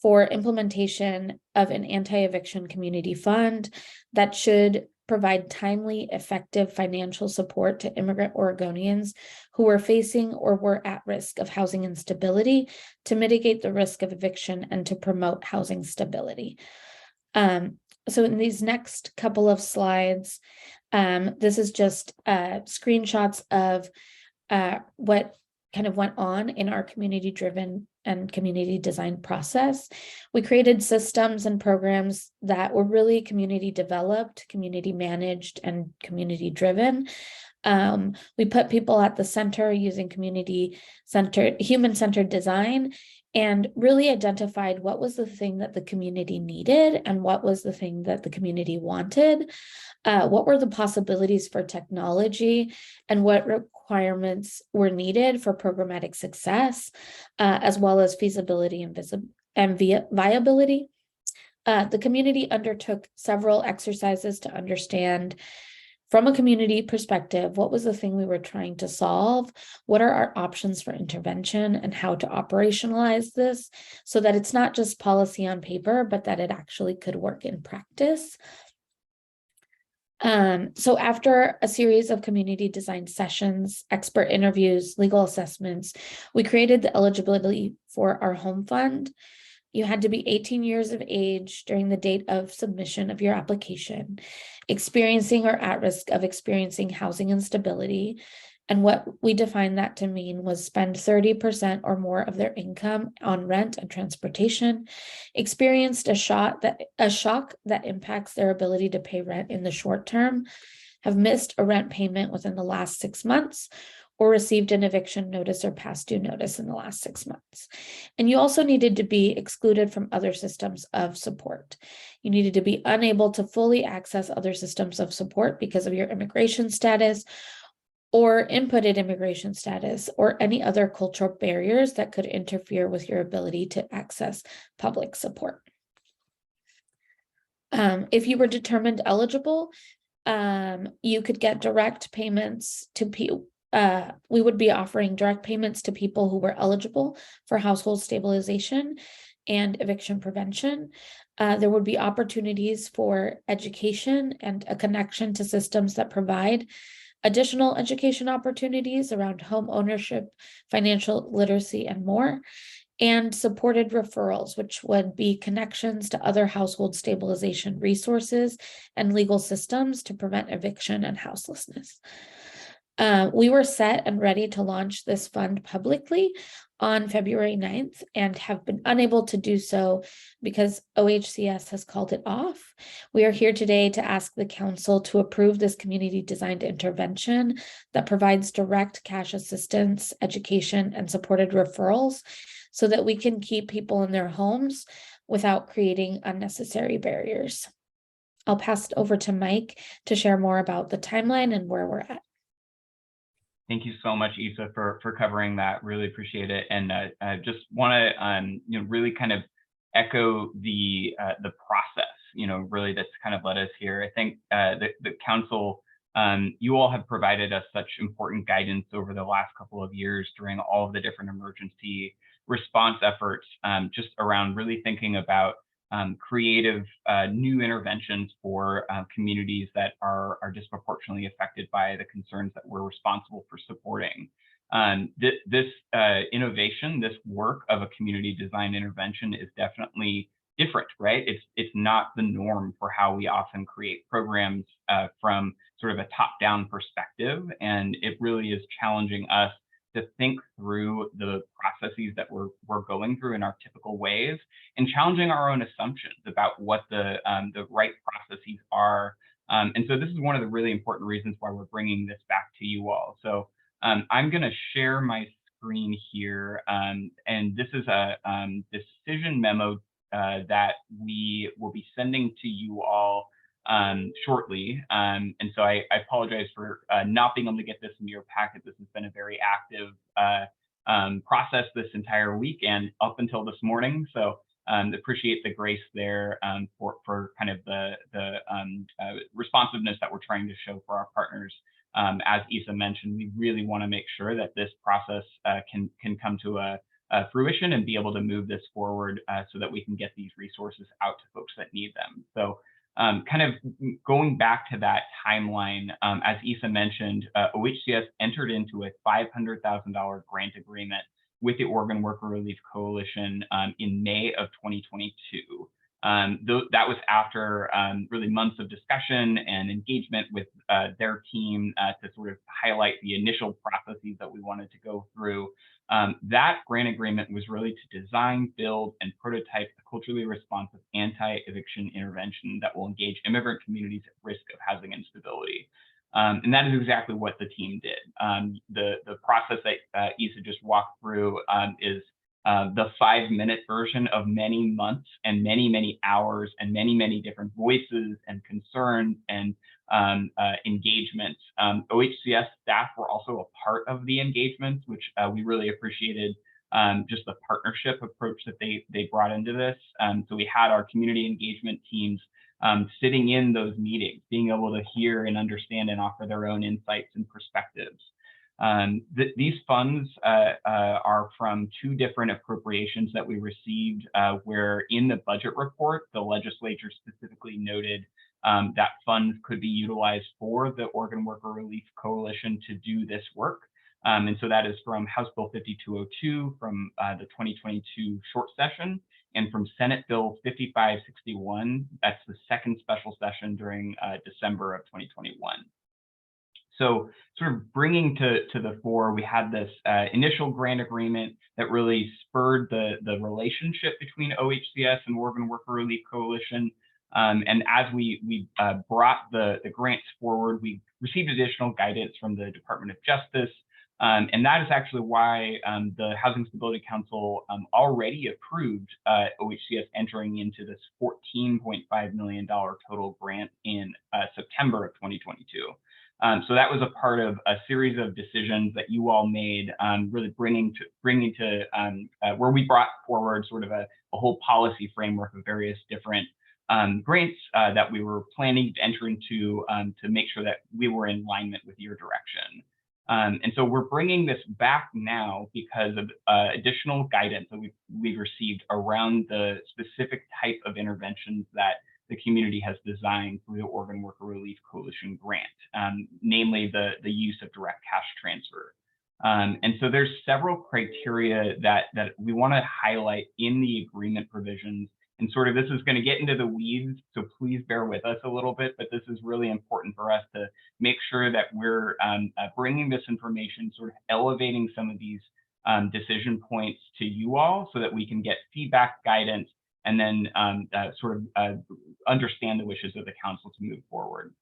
for implementation of an anti-eviction community fund that should provide timely, effective financial support to immigrant Oregonians who were facing or were at risk of housing instability to mitigate the risk of eviction and to promote housing stability. So in these next couple of slides, this is just screenshots of what kind of went on in our community-driven and community design process. We created systems and programs that were really community developed, community managed, and community driven. We put people at the center using community-centered, human-centered design, and really identified what was the thing that the community needed and what was the thing that the community wanted, what were the possibilities for technology, and what requirements were needed for programmatic success, as well as feasibility and viability. The community undertook several exercises to understand from a community perspective, what was the thing we were trying to solve? What are our options for intervention and how to operationalize this so that it's not just policy on paper, but that it actually could work in practice? So after a series of community design sessions, expert interviews, legal assessments, we created the eligibility for our home fund. You had to be 18 years of age during the date of submission of your application, experiencing or at risk of experiencing housing instability, And what we defined that to mean was spend 30% or more of their income on rent and transportation, experienced a shock that impacts their ability to pay rent in the short term, have missed a rent payment within the last 6 months, or received an eviction notice or past due notice in the last 6 months. And you also needed to be excluded from other systems of support. You needed to be unable to fully access other systems of support because of your immigration status or inputted immigration status or any other cultural barriers that could interfere with your ability to access public support. If you were determined eligible, you could get direct payments to people. We would be offering direct payments to people who were eligible for household stabilization and eviction prevention. There would be opportunities for education and a connection to systems that provide additional education opportunities around home ownership, financial literacy, and more, and supported referrals, which would be connections to other household stabilization resources and legal systems to prevent eviction and houselessness. We were set and ready to launch this fund publicly on February 9th and have been unable to do so because OHCS has called it off. We are here today to ask the council to approve this community designed intervention that provides direct cash assistance, education, and supported referrals so that we can keep people in their homes without creating unnecessary barriers. I'll pass it over to Mike to share more about the timeline and where we're at. Thank you so much, Isa, for covering that. Really appreciate it. And I just want to really kind of echo the process, really that's kind of led us here. I think the council, you all have provided us such important guidance over the last couple of years during all of the different emergency response efforts, just around really thinking about creative new interventions for communities that are disproportionately affected by the concerns that we're responsible for supporting. This innovation, this work of a community design intervention is definitely different, right? It's not the norm for how we often create programs from sort of a top-down perspective, and it really is challenging us to think through the processes that we're going through in our typical ways, and challenging our own assumptions about what the right processes are. And so this is one of the really important reasons why we're bringing this back to you all. So I'm going to share my screen here, and this is a decision memo that we will be sending to you all shortly. And so I apologize for not being able to get this into your packet. This has been a very active process this entire week and up until this morning. So appreciate the grace there for kind of the responsiveness that we're trying to show for our partners. As Isa mentioned, we really want to make sure that this process can come to a fruition and be able to move this forward so that we can get these resources out to folks that need them. So kind of going back to that timeline, as Isa mentioned, OHCS entered into a $500,000 grant agreement with the Oregon Worker Relief Coalition in May of 2022. That was after really months of discussion and engagement with their team to sort of highlight the initial processes that we wanted to go through. That grant agreement was really to design, build, and prototype a culturally responsive anti-eviction intervention that will engage immigrant communities at risk of housing instability. And that is exactly what the team did. The process that Isa just walked through is the 5-minute version of many months and many hours and many different voices and concerns and engagements. OHCS staff were also a part of the engagements, which we really appreciated just the partnership approach that they brought into this. So we had our community engagement teams sitting in those meetings, being able to hear and understand and offer their own insights and perspectives. These funds are from 2 different appropriations that we received, where in the budget report, the legislature specifically noted that funds could be utilized for the Oregon Worker Relief Coalition to do this work. And so that is from House Bill 5202 from the 2022 short session, and from Senate Bill 5561, that's the second special session during December of 2021. So sort of bringing to the fore, we had this initial grant agreement that really spurred the relationship between OHCS and Oregon Worker Relief Coalition. And as we brought the grants forward, we received additional guidance from the Department of Justice. And that is actually why the Housing Stability Council already approved OHCS entering into this $14.5 million total grant in September of 2022. So that was a part of a series of decisions that you all made, really bringing to where we brought forward sort of a whole policy framework of various different grants that we were planning to enter into to make sure that we were in alignment with your direction. And so we're bringing this back now because of additional guidance that we've received around the specific type of interventions that the community has designed through the Oregon Worker Relief Coalition grant, namely the use of direct cash transfer. And so there's several criteria that we want to highlight in the agreement provisions. And sort of this is going to get into the weeds, so please bear with us a little bit, but this is really important for us to make sure that we're bringing this information, sort of elevating some of these decision points to you all so that we can get feedback, guidance, and then understand the wishes of the council to move forward.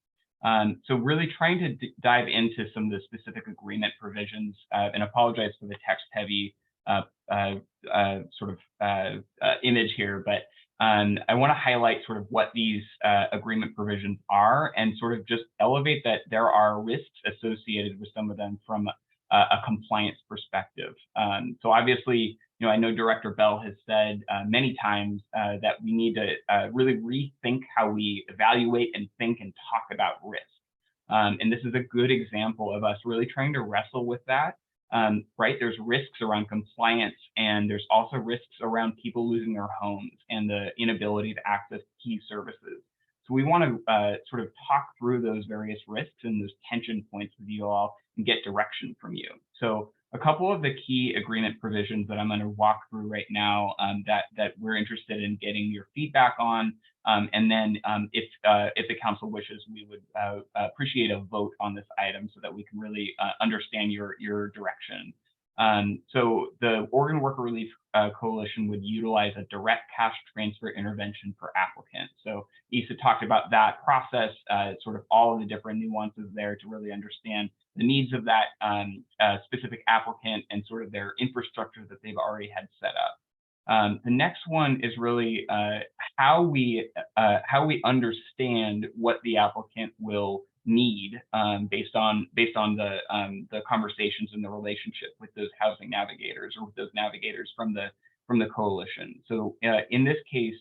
So really trying to dive into some of the specific agreement provisions and apologize for the text-heavy image here, but I want to highlight sort of what these agreement provisions are and sort of just elevate that there are risks associated with some of them from a compliance perspective. So obviously, I know Director Bell has said many times that we need to really rethink how we evaluate and think and talk about risk. And this is a good example of us really trying to wrestle with that. Right? There's risks around compliance, and there's also risks around people losing their homes and the inability to access key services. So we want to sort of talk through those various risks and those tension points with you all and get direction from you. So a couple of the key agreement provisions that I'm going to walk through right now that we're interested in getting your feedback on. And then if the council wishes, we would appreciate a vote on this item so that we can really understand your direction. So the Oregon Worker Relief Coalition would utilize a direct cash transfer intervention for applicants. So Isa talked about that process, sort of all of the different nuances there to really understand the needs of that specific applicant and sort of their infrastructure that they've already had set up. The next one is really how we understand what the applicant will need based on the conversations and the relationship with those housing navigators or with those navigators from the coalition. So in this case,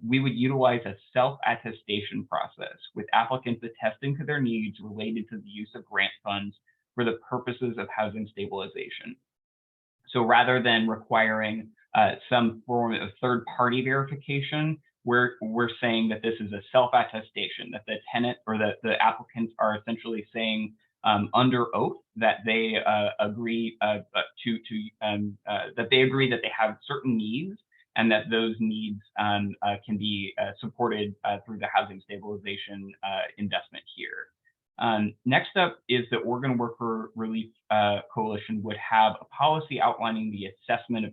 we would utilize a self-attestation process with applicants attesting to their needs related to the use of grant funds for the purposes of housing stabilization. So rather than requiring some form of third-party verification, we're saying that this is a self-attestation, that the tenant or the applicants are essentially saying under oath that they agree that they agree that they have certain needs and that those needs can be supported through the housing stabilization investment here. Next up is the Oregon Worker Relief Coalition would have a policy outlining the assessment of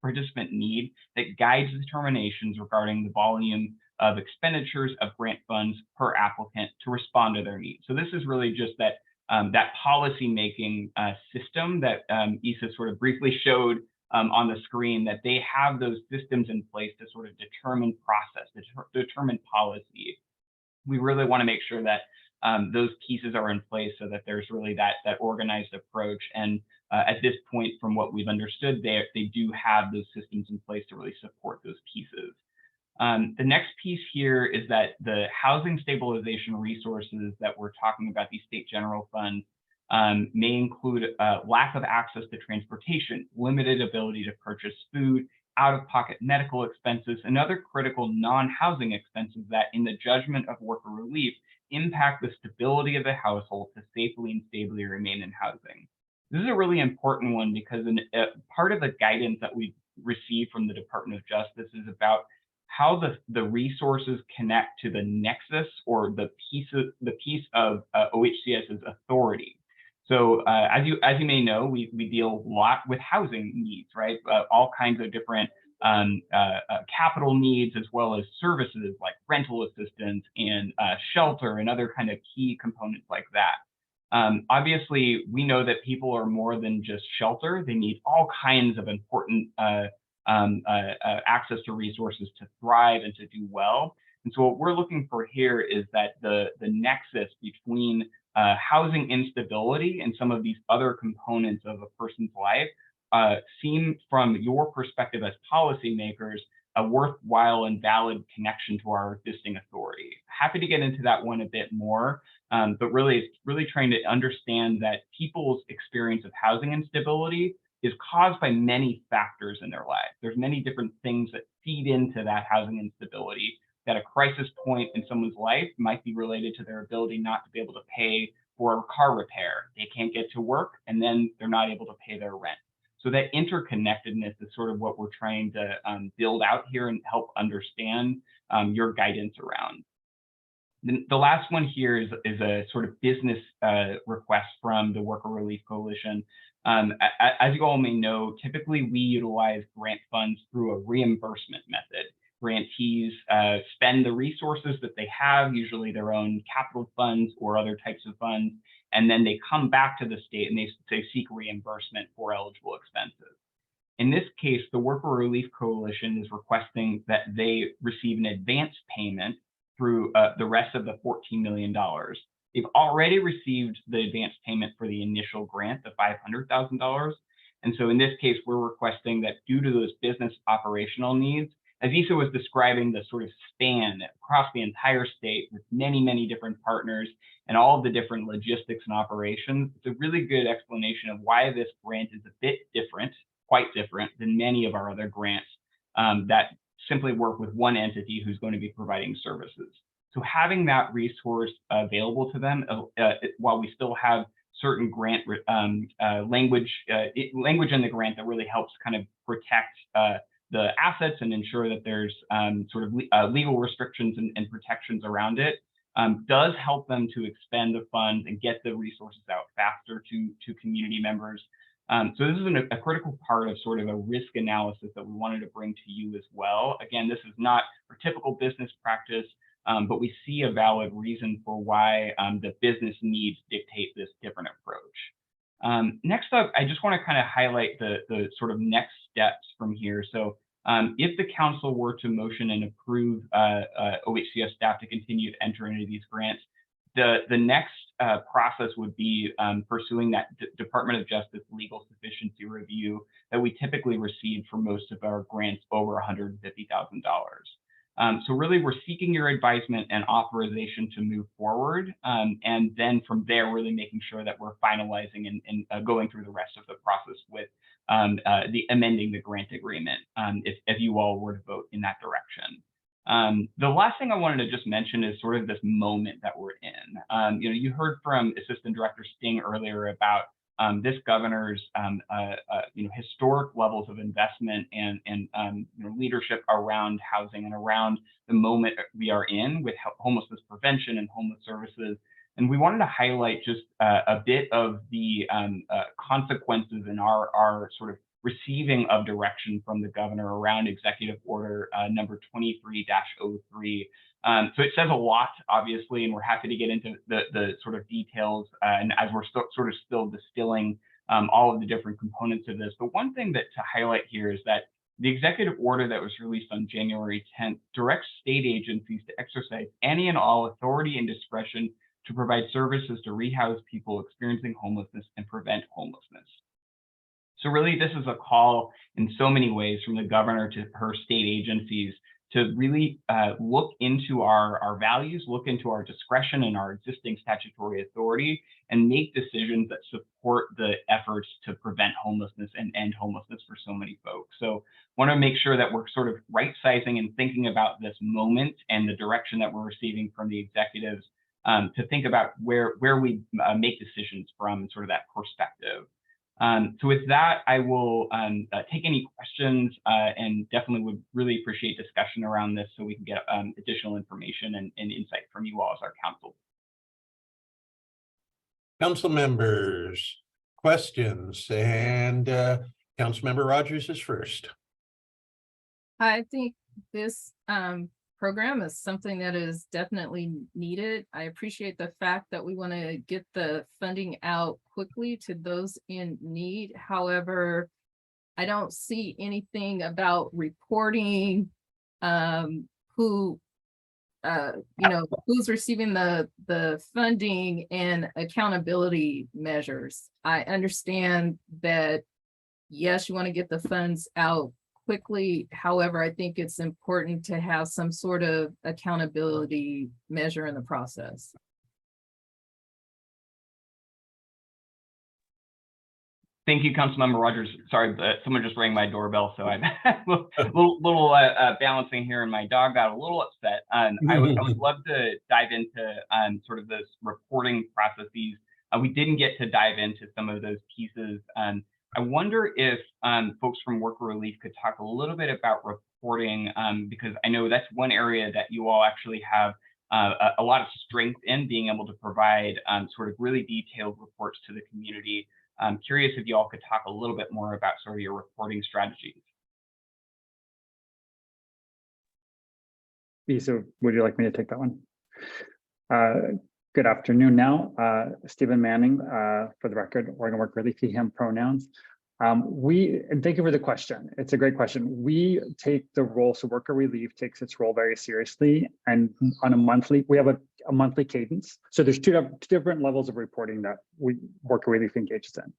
participant need that guides determinations regarding the volume of expenditures of grant funds per applicant to respond to their needs. So this is really just that policy making system that Isa sort of briefly showed on the screen, that they have those systems in place to sort of determine process, determine policy. We really want to make sure that those pieces are in place so that there's really that organized approach. And at this point, from what we've understood, they do have those systems in place to really support those pieces. The next piece here is that the housing stabilization resources that we're talking about, these state general funds, may include lack of access to transportation, limited ability to purchase food, out-of-pocket medical expenses, and other critical non-housing expenses that, in the judgment of worker relief, impact the stability of the household to safely and stably remain in housing. This is a really important one because part of the guidance that we received from the Department of Justice is about how the resources connect to the nexus or the piece of OHCS's authority. So as you may know, we deal a lot with housing needs, right? All kinds of different capital needs, as well as services like rental assistance and shelter and other kind of key components like that. Obviously, we know that people are more than just shelter. They need all kinds of important access to resources to thrive and to do well. And so what we're looking for here is that the nexus between housing instability and some of these other components of a person's life seem, from your perspective as policymakers, a worthwhile and valid connection to our existing authority. Happy to get into that one a bit more, but really trying to understand that people's experience of housing instability is caused by many factors in their lives. There's many different things that feed into that housing instability. That a crisis point in someone's life might be related to their ability not to be able to pay for a car repair. They can't get to work, and then they're not able to pay their rent. So that interconnectedness is sort of what we're trying to build out here and help understand your guidance around. The last one here is a sort of business request from the Worker Relief Coalition. As you all may know, typically we utilize grant funds through a reimbursement method. Grantees spend the resources that they have, usually their own capital funds or other types of funds, and then they come back to the state and they seek reimbursement for eligible expenses. In this case, the Worker Relief Coalition is requesting that they receive an advance payment through the rest of the $14 million. They've already received the advance payment for the initial grant of $500,000. And so in this case, we're requesting that due to those business operational needs, as Isa was describing the sort of span across the entire state with many, many different partners and all of the different logistics and operations, it's a really good explanation of why this grant is a bit different, quite different than many of our other grants that simply work with one entity who's going to be providing services. So having that resource available to them while we still have certain grant language in the grant that really helps kind of protect the assets and ensure that there's sort of legal restrictions and protections around it, does help them to expend the funds and get the resources out faster to community members. So this is a critical part of sort of a risk analysis that we wanted to bring to you as well. Again, this is not our typical business practice, but we see a valid reason for why the business needs dictate this different approach. Next up, I just want to kind of highlight the sort of next steps from here. So if the council were to motion and approve OHCS staff to continue to enter into these grants, the next process would be pursuing that Department of Justice legal sufficiency review that we typically receive for most of our grants over $150,000. So really, we're seeking your advisement and authorization to move forward. And then from there, really making sure that we're finalizing and going through the rest of the process with amending the grant agreement if you all were to vote in that direction. The last thing I wanted to just mention is sort of this moment that we're in. You heard from Assistant Director Sting earlier about this governor's historic levels of investment and leadership around housing and around the moment we are in with homelessness prevention and homeless services. And we wanted to highlight just a bit of the consequences in our sort of receiving of direction from the governor around Executive Order number 23-03. So it says a lot, obviously, and we're happy to get into the sort of details and as we're still distilling all of the different components of this. But one thing that to highlight here is that the executive order that was released on January 10th directs state agencies to exercise any and all authority and discretion to provide services to rehouse people experiencing homelessness and prevent homelessness. So really, this is a call in so many ways from the governor to her state agencies to really look into our values, look into our discretion and our existing statutory authority, and make decisions that support the efforts to prevent homelessness and end homelessness for so many folks. So want to make sure that we're sort of right-sizing and thinking about this moment and the direction that we're receiving from the executives to think about where we make decisions from sort of that perspective. So with that, I will take any questions and definitely would really appreciate discussion around this so we can get additional information and insight from you all as our council. Council members, questions, and Councilmember Rogers is first. I think this program is something that is definitely needed. I appreciate the fact that we want to get the funding out quickly to those in need. However, I don't see anything about reporting who who's receiving the funding and accountability measures. I understand that, yes, you want to get the funds out quickly. However, I think it's important to have some sort of accountability measure in the process. Thank you, Councilmember Rogers. Sorry, someone just rang my doorbell, so I'm a little balancing here, and my dog got a little upset. I would love to dive into sort of those reporting processes. We didn't get to dive into some of those pieces. I wonder if folks from Worker Relief could talk a little bit about reporting, because I know that's one area that you all actually have a lot of strength in, being able to provide sort of really detailed reports to the community. I'm curious if you all could talk a little bit more about sort of your reporting strategies. Lisa, would you like me to take that one? Good afternoon now. Stephen Manning, for the record, Oregon Worker Relief, he, him pronouns. And thank you for the question. It's a great question. We take the role, so Worker Relief takes its role very seriously, and on a monthly, we have a monthly cadence. So there's two different levels of reporting that Worker Relief engages in.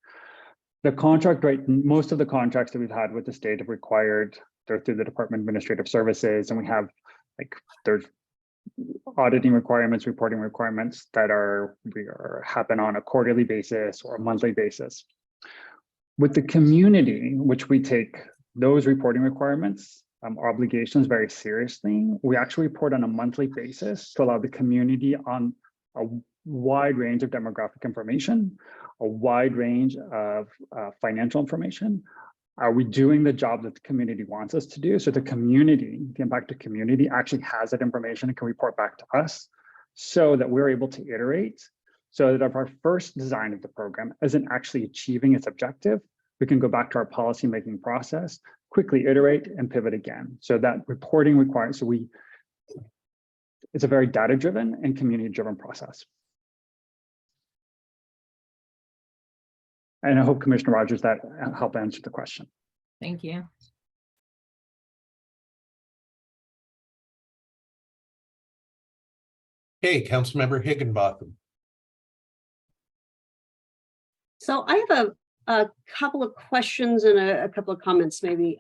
The contract, right, most of the contracts that we've had with the state have required, they're through the Department of Administrative Services, and we have there's auditing requirements, reporting requirements that happen on a quarterly basis or a monthly basis. With the community, which we take those reporting requirements, obligations very seriously, we actually report on a monthly basis to allow the community on a wide range of demographic information, a wide range of financial information. Are we doing the job that the community wants us to do? So the community, the impact to community actually has that information and can report back to us so that we're able to iterate, so that if our first design of the program isn't actually achieving its objective, we can go back to our policy making process, quickly iterate and pivot again. So that reporting requires, it's a very data-driven and community-driven process. And I hope Commissioner Rogers that helped answer the question. Thank you. Okay, Councilmember Higginbotham. So I have a couple of questions and a couple of comments maybe.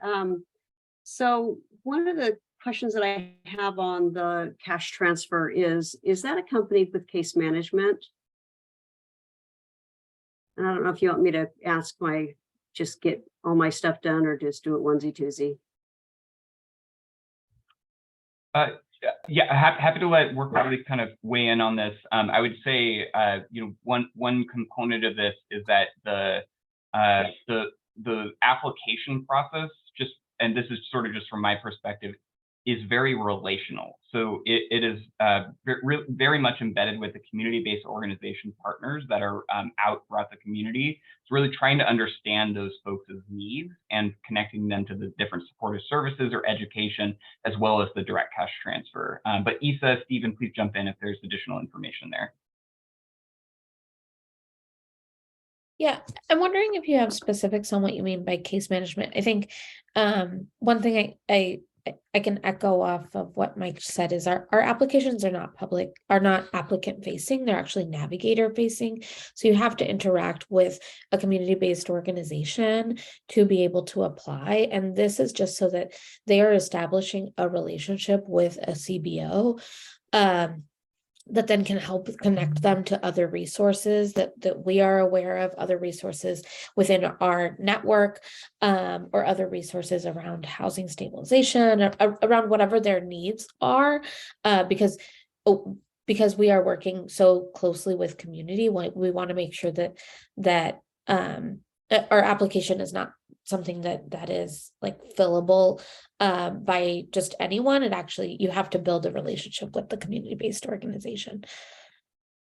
So one of the questions that I have on the cash transfer is that accompanied with case management? And I don't know if you want me to ask just get all my stuff done or just do it onesie twosie. Yeah, happy to let Worker Relief kind of weigh in on this. I would say, one component of this is that the application process, and this is sort of just from my perspective, is very relational. So it is very much embedded with the community-based organization partners that are out throughout the community. It's really trying to understand those folks' needs and connecting them to the different supportive services or education, as well as the direct cash transfer. But Isa, Stephen, please jump in if there's additional information there. Yeah, I'm wondering if you have specifics on what you mean by case management. I think one thing I can echo off of what Mike said is our applications are not applicant facing, they're actually navigator facing. So you have to interact with a community-based organization to be able to apply. And this is just so that they are establishing a relationship with a CBO that then can help connect them to other resources that we are aware of, other resources within our network, or other resources around housing stabilization, around whatever their needs are, because we are working so closely with community. We want to make sure that our application is not something that is like fillable by just anyone. It actually, you have to build a relationship with the community-based organization.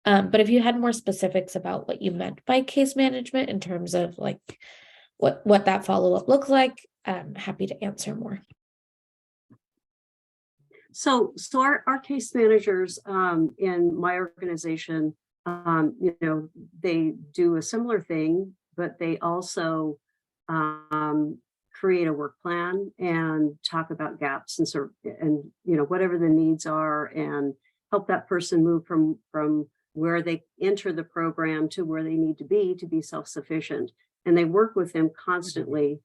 But if you had more specifics about what you meant by case management in terms of like what that follow-up looks like, I'm happy to answer more. So our case managers in my organization, you know, they do a similar thing, but they also create a work plan and talk about gaps and you know, whatever the needs are, and help that person move from where they enter the program to where they need to be self-sufficient. And they work with them constantly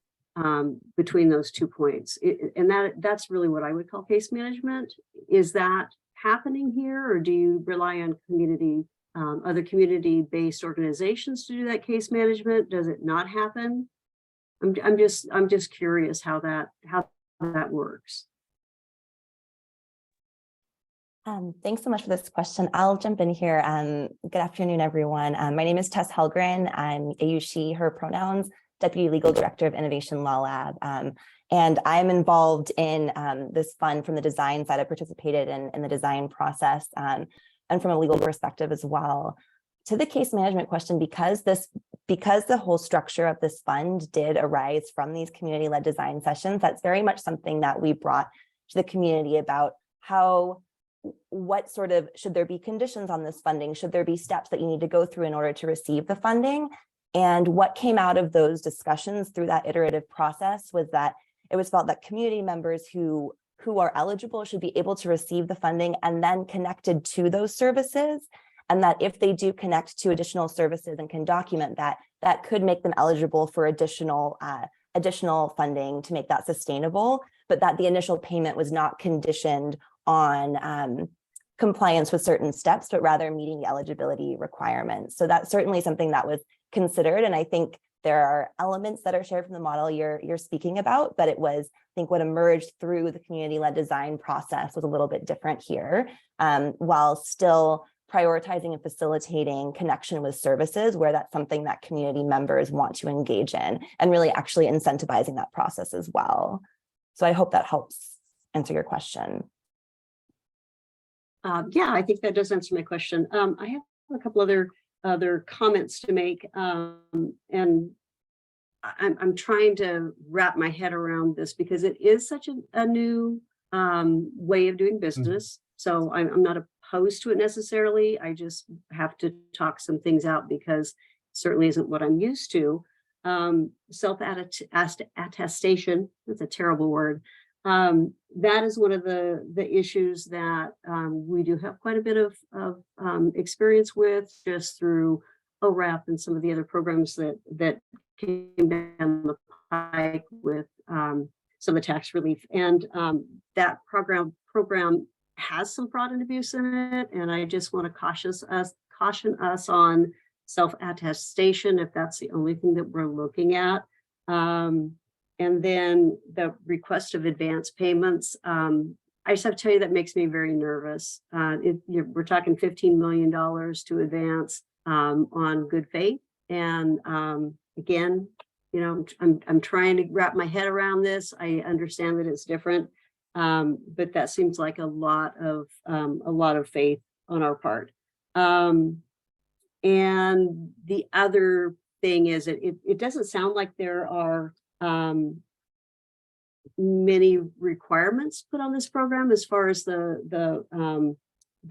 between those 2 points. And that's really what I would call case management. Is that happening here, or do you rely on other community-based organizations to do that case management? Does it not happen? I'm just curious how that works. Thanks so much for this question. I'll jump in here. Good afternoon, everyone. My name is Tess Helgren. I'm a she, her pronouns, Deputy Legal Director of Innovation Law Lab. And I'm involved in this fund from the design side. I participated in the design process and from a legal perspective as well. To the case management question, because the whole structure of this fund did arise from these community-led design sessions, that's very much something that we brought to the community about what sort of, should there be conditions on this funding? Should there be steps that you need to go through in order to receive the funding? And what came out of those discussions through that iterative process was that it was felt that community members who are eligible should be able to receive the funding and then connected to those services. And that if they do connect to additional services and can document that, that could make them eligible for additional funding to make that sustainable, but that the initial payment was not conditioned on compliance with certain steps, but rather meeting the eligibility requirements. So that's certainly something that was considered. And I think there are elements that are shared from the model you're speaking about, but it was, I think, what emerged through the community-led design process was a little bit different here, while still prioritizing and facilitating connection with services where that's something that community members want to engage in, and really actually incentivizing that process as well. So I hope that helps answer your question. Yeah, I think that does answer my question. I have a couple other comments to make, and I'm trying to wrap my head around this because it is such a new way of doing business. So I'm not opposed to it necessarily. I just have to talk some things out because it certainly isn't what I'm used to. Self-attestation, that's a terrible word. That is one of the issues that we do have quite a bit of experience with, just through OREP and some of the other programs that came down the pike with some of the tax relief. And that program has some fraud and abuse in it. And I just want to caution us on self-attestation if that's the only thing that we're looking at. And then the request of advance payments. I just have to tell you, that makes me very nervous. We're talking $15 million to advance on good faith. And again, you know, I'm trying to wrap my head around this. I understand that it's different, but that seems like a lot of faith on our part. And the other thing is, it doesn't sound like there are many requirements put on this program as far as the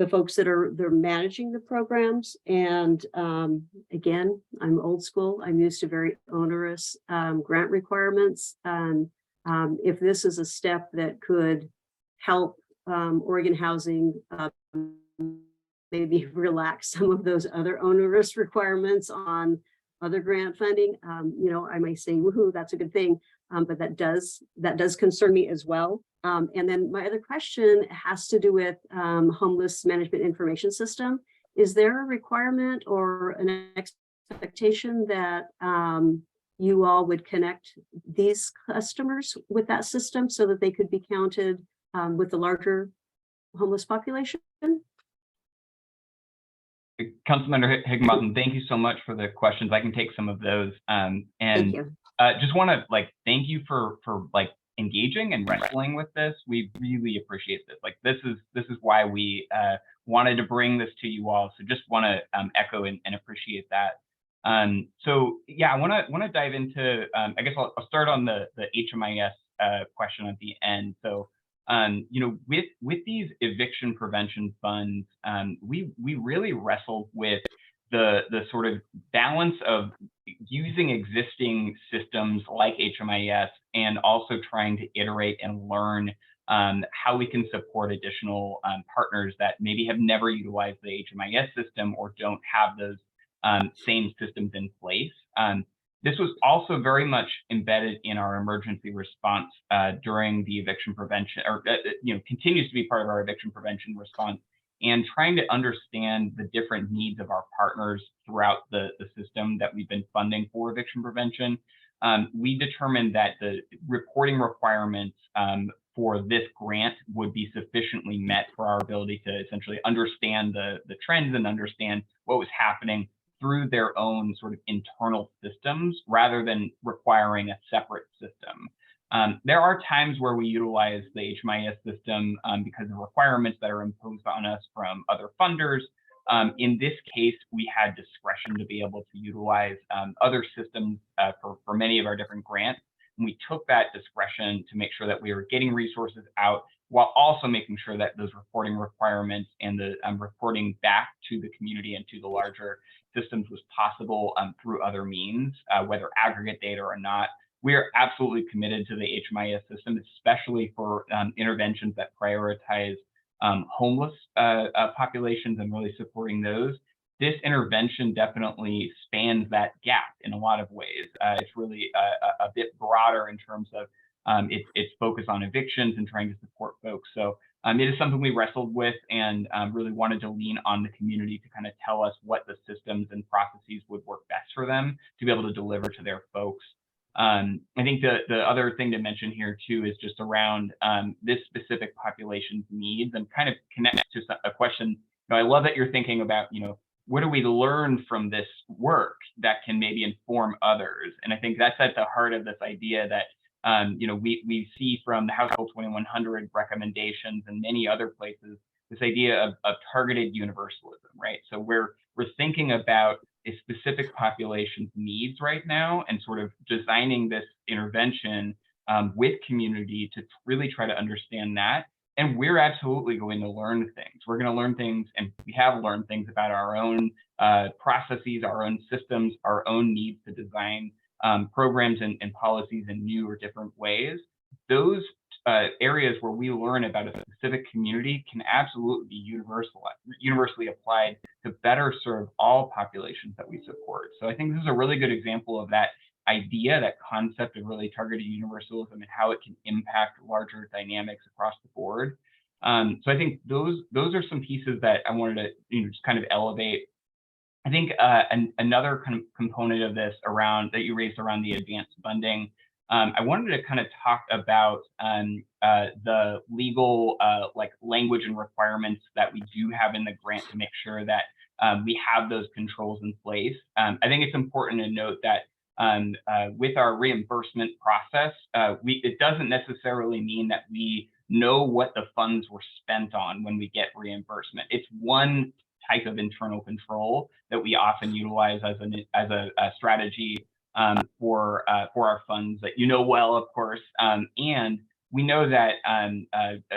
folks they're managing the programs. And again, I'm old school. I'm used to very onerous grant requirements. And if this is a step that could help Oregon Housing maybe relax some of those other onerous requirements on other grant funding, you know, I might say, woohoo, that's a good thing. But that does concern me as well. And then my other question has to do with homeless management information system. Is there a requirement or an expectation that you all would connect these customers with that system so that they could be counted with the larger homeless population? Councilmember Higginbotham, thank you so much for the questions. I can take some of those. Thank And you. just want to thank you for engaging and wrestling with this. We really appreciate this. This is why we wanted to bring this to you all. So just want to echo and appreciate that. So yeah, I want to dive into. I guess I'll start on the HMIS question at the end. So with these eviction prevention funds, we really wrestled with the sort of balance of using existing systems like HMIS and also trying to iterate and learn how we can support additional partners that maybe have never utilized the HMIS system or don't have those same systems in place. This was also very much embedded in our emergency response during the eviction prevention, or continues to be part of our eviction prevention response, and trying to understand the different needs of our partners throughout the system that we've been funding for eviction prevention. We determined that the reporting requirements for this grant would be sufficiently met for our ability to essentially understand the trends and understand what was happening through their own sort of internal systems rather than requiring a separate system. There are times where we utilize the HMIS system because of requirements that are imposed on us from other funders. In this case, we had discretion to be able to utilize other systems for many of our different grants. And we took that discretion to make sure that we were getting resources out while also making sure that those reporting requirements and the reporting back to the community and to the larger systems was possible through other means, whether aggregate data or not. We are absolutely committed to the HMIS system, especially for interventions that prioritize homeless populations and really supporting those. This intervention definitely spans that gap in a lot of ways. It's really a bit broader in terms of its focus on evictions and trying to support folks. So it is something we wrestled with and really wanted to lean on the community to kind of tell us what the systems and processes would work best for them to be able to deliver to their folks. I think the other thing to mention here too is just around this specific population's needs and kind of connect to a question. I love that you're thinking about, what do we learn from this work that can maybe inform others? And I think that's at the heart of this idea that we see from the House Bill 2100 recommendations and many other places, this idea of targeted universalism, right? So we're thinking about a specific population's needs right now and sort of designing this intervention with community to really try to understand that. And we're absolutely going to learn things. We're going to learn things, and we have learned things about our own processes, our own systems, our own needs to design programs and policies in new or different ways. Those areas where we learn about a specific community can absolutely be universally applied to better serve all populations that we support. So I think this is a really good example of that idea, that concept of really targeted universalism and how it can impact larger dynamics across the board. So I think those are some pieces that I wanted to just kind of elevate. I think another kind of component of this that you raised around the advanced funding, I wanted to kind of talk about the legal language and requirements that we do have in the grant to make sure that we have those controls in place. I think it's important to note that with our reimbursement process, it doesn't necessarily mean that we know what the funds were spent on when we get reimbursement. It's one type of internal control that we often utilize as a strategy for our funds that well, of course. And we know that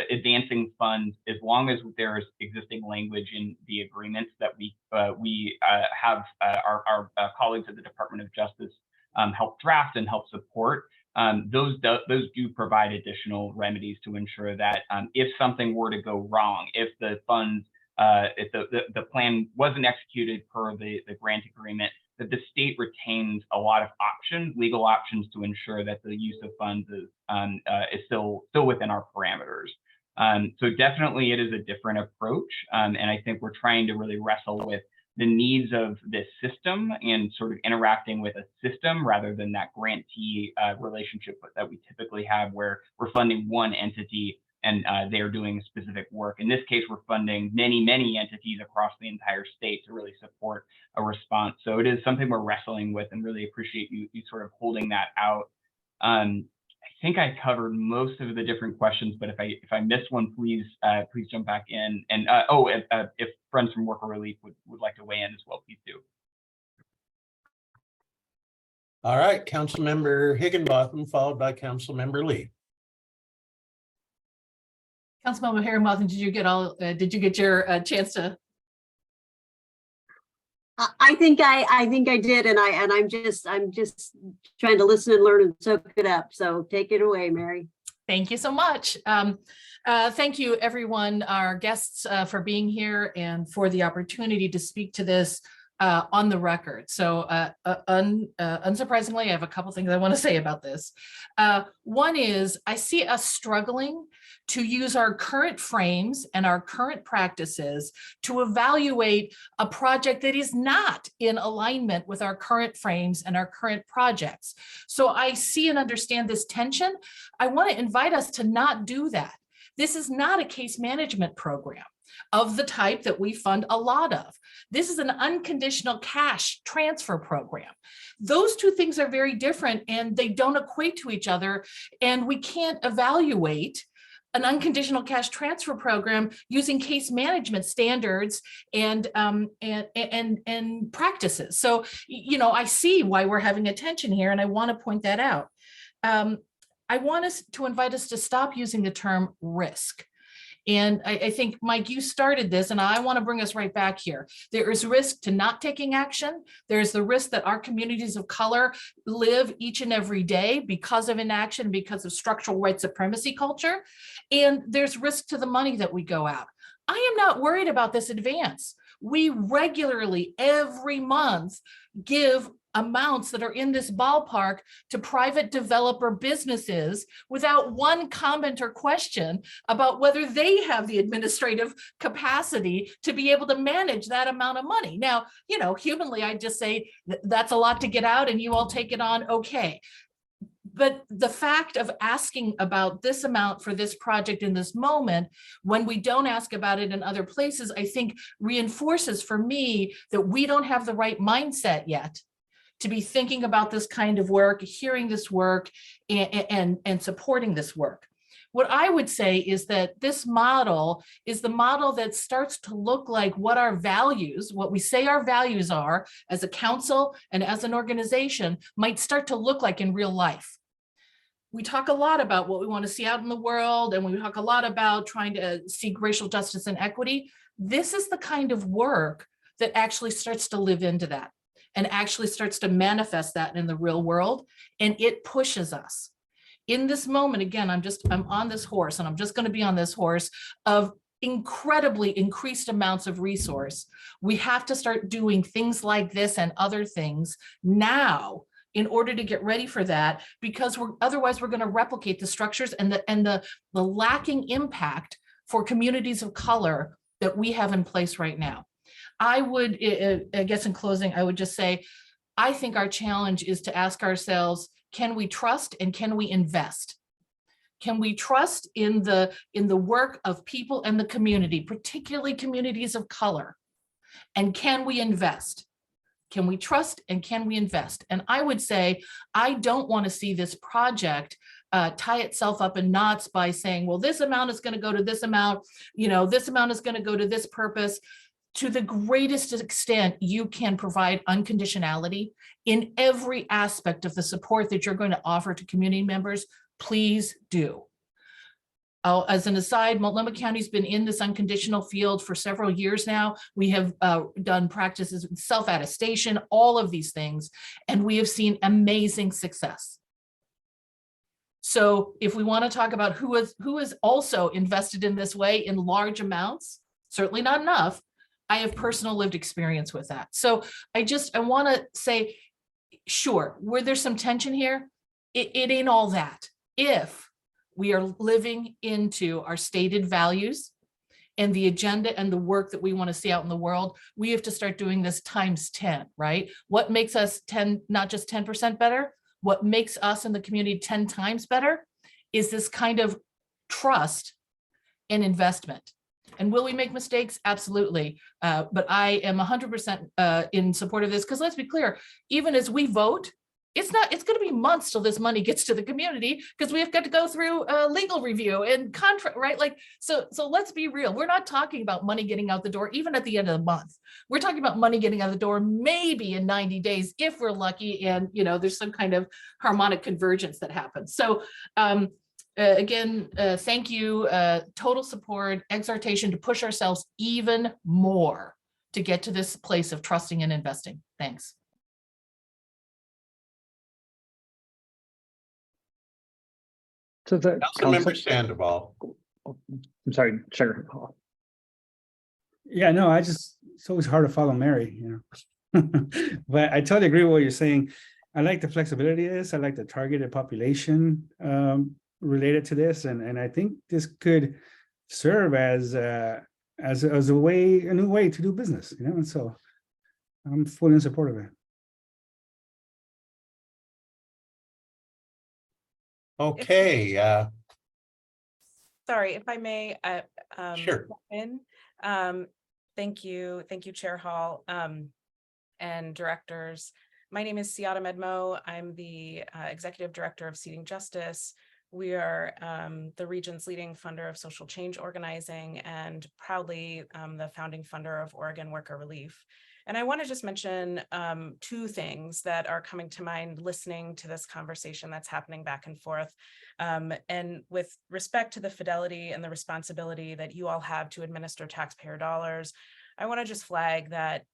advancing funds, as long as there's existing language in the agreements that we have our colleagues at the Department of Justice help draft and help support, those do provide additional remedies to ensure that if something were to go wrong, if the funds, if the plan wasn't executed per the grant agreement, that the state retains a lot of legal options to ensure that the use of funds is still within our parameters. So definitely it is a different approach. And I think we're trying to really wrestle with the needs of this system and sort of interacting with a system rather than that grantee relationship that we typically have where we're funding one entity and they're doing specific work. In this case, we're funding many entities across the entire state to really support a response. So it is something we're wrestling with, and really appreciate you sort of holding that out. I think I covered most of the different questions, but if I missed one, please jump back in. And if friends from Worker Relief would like to weigh in as well, please do. All right, Councilmember Higginbotham, followed by Councilmember Lee. Councilmember Higginbotham, did you get your chance to? I think I did, and I'm just trying to listen and learn and soak it up. So take it away, Mary. Thank you so much. Thank you, everyone, our guests, for being here and for the opportunity to speak to this on the record. So unsurprisingly, I have a couple things I want to say about this. One is I see us struggling to use our current frames and our current practices to evaluate a project that is not in alignment with our current frames and our current projects. So I see and understand this tension. I want to invite us to not do that. This is not a case management program of the type that we fund a lot of. This is an unconditional cash transfer program. Those two things are very different and they don't equate to each other. And we can't evaluate an unconditional cash transfer program using case management standards and practices. So, you know, I see why we're having a tension here, and I want to point that out. I want us to invite us to stop using the term risk. And I think, Mike, you started this, and I want to bring us right back here. There is risk to not taking action. There's the risk that our communities of color live each and every day because of inaction, because of structural white supremacy culture. And there's risk to the money that we go out. I am not worried about this advance. We regularly, every month, give amounts that are in this ballpark to private developer businesses without one comment or question about whether they have the administrative capacity to be able to manage that amount of money. Now, you know, humanly, I just say that's a lot to get out and you all take it on, okay. But the fact of asking about this amount for this project in this moment, when we don't ask about it in other places, I think reinforces for me that we don't have the right mindset yet to be thinking about this kind of work, hearing this work, and supporting this work. What I would say is that this model is the model that starts to look like what our values, what we say our values are as a council and as an organization, might start to look like in real life. We talk a lot about what we want to see out in the world, and we talk a lot about trying to seek racial justice and equity. This is the kind of work that actually starts to live into that and actually starts to manifest that in the real world. And it pushes us. In this moment, again, I'm on this horse, and I'm just going to be on this horse of incredibly increased amounts of resource. We have to start doing things like this and other things now in order to get ready for that, because otherwise we're going to replicate the structures and the lacking impact for communities of color that we have in place right now. I would, I guess in closing, I would just say, I think our challenge is to ask ourselves, can we trust and can we invest? Can we trust in the work of people and the community, particularly communities of color? And can we invest? Can we trust and can we invest? And I would say, I don't want to see this project tie itself up in knots by saying, well, this amount is going to go to this amount, you know, this amount is going to go to this purpose. To the greatest extent you can provide unconditionality in every aspect of the support that you're going to offer to community members, please do. As an aside, Multnomah County's been in this unconditional field for several years now. We have done practices with self-attestation, all of these things, and we have seen amazing success. So if we want to talk about who is also invested in this way in large amounts, certainly not enough, I have personal lived experience with that. So I want to say, sure, were there some tension here? It ain't all that. If we are living into our stated values and the agenda and the work that we want to see out in the world, we have to start doing this times 10, right? What makes us 10, not just 10% better? What makes us in the community 10 times better is this kind of trust and investment. And will we make mistakes? Absolutely. But I am 100% in support of this, because let's be clear, even as we vote, it's going to be months till this money gets to the community, because we have got to go through legal review and contract, right? Like, so let's be real. We're not talking about money getting out the door, even at the end of the month. We're talking about money getting out the door, maybe in 90 days, if we're lucky. And, there's some kind of harmonic convergence that happens. So, again, thank you, total support, exhortation to push ourselves even more to get to this place of trusting and investing. Thanks. So the Councilmember Sandoval. I'm sorry, Chair Hall. Yeah, no, it's always hard to follow Mary, But I totally agree with what you're saying. I like the flexibility of this. I like the targeted population related to this, and I think this could serve as a new way to do business, and so I'm fully in support of it. Okay, Sorry, if I may, sure. Thank you, Chair Hall, and directors. My name is Siada Medmo. I'm the Executive Director of Seating Justice. We are the region's leading funder of social change organizing, and proudly the founding funder of Oregon Worker Relief. And I want to just mention two things that are coming to mind listening to this conversation that's happening back and forth. And with respect to the fidelity and the responsibility that you all have to administer taxpayer dollars, I want to just flag that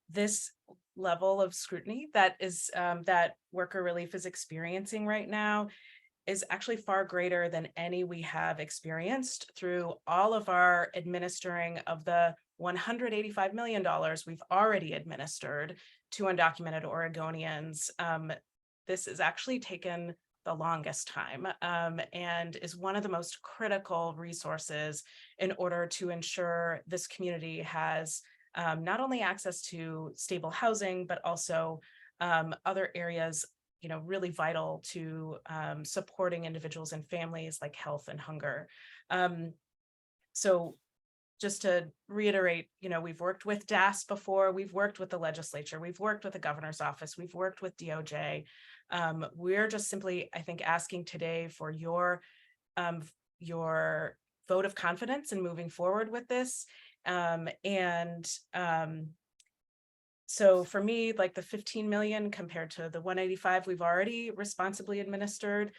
this level of scrutiny that is that Worker Relief is experiencing right now is actually far greater than any we have experienced through all of our administering of the $185 million we've already administered to undocumented Oregonians. This has actually taken the longest time and is one of the most critical resources in order to ensure this community has not only access to stable housing, but also other areas, really vital to supporting individuals and families like health and hunger. So just to reiterate, we've worked with DAS before, we've worked with the legislature, we've worked with the governor's office, we've worked with DOJ. We're just simply, I think, asking today for your vote of confidence in moving forward with this. So for me, like the 15 million compared to the 185 we've already responsibly administered,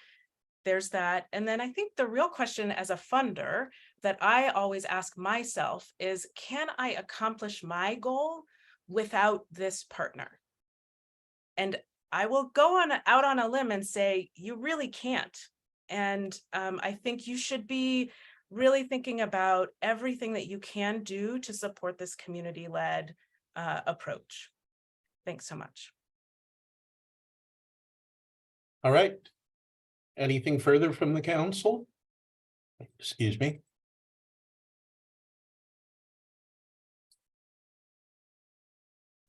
there's that. And then I think the real question as a funder that I always ask myself is, can I accomplish my goal without this partner? And I will go out on a limb and say, you really can't. And I think you should be really thinking about everything that you can do to support this community-led approach. Thanks so much. All right. Anything further from the council? Excuse me.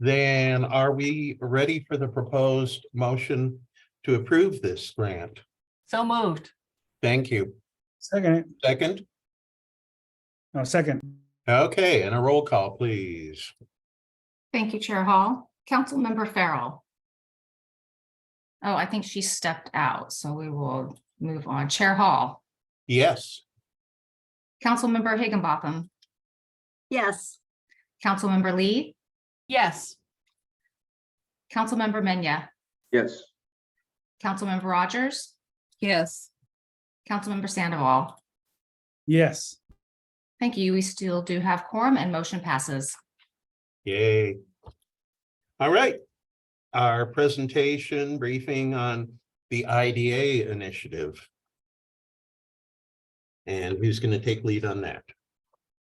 Then are we ready for the proposed motion to approve this grant? So moved. Thank you. Second. Second? No, second. Okay, and a roll call, please. Thank you, Chair Hall. Councilmember Farrell. Oh, I think she stepped out, so we will move on. Chair Hall. Yes. Councilmember Higginbotham. Yes. Councilmember Lee. Yes. Councilmember Menya. Yes. Councilmember Rogers. Yes. Councilmember Sandoval. Yes. Thank you. We still do have quorum and motion passes. Yay. All right. Our presentation briefing on the IDA initiative. And who's going to take lead on that?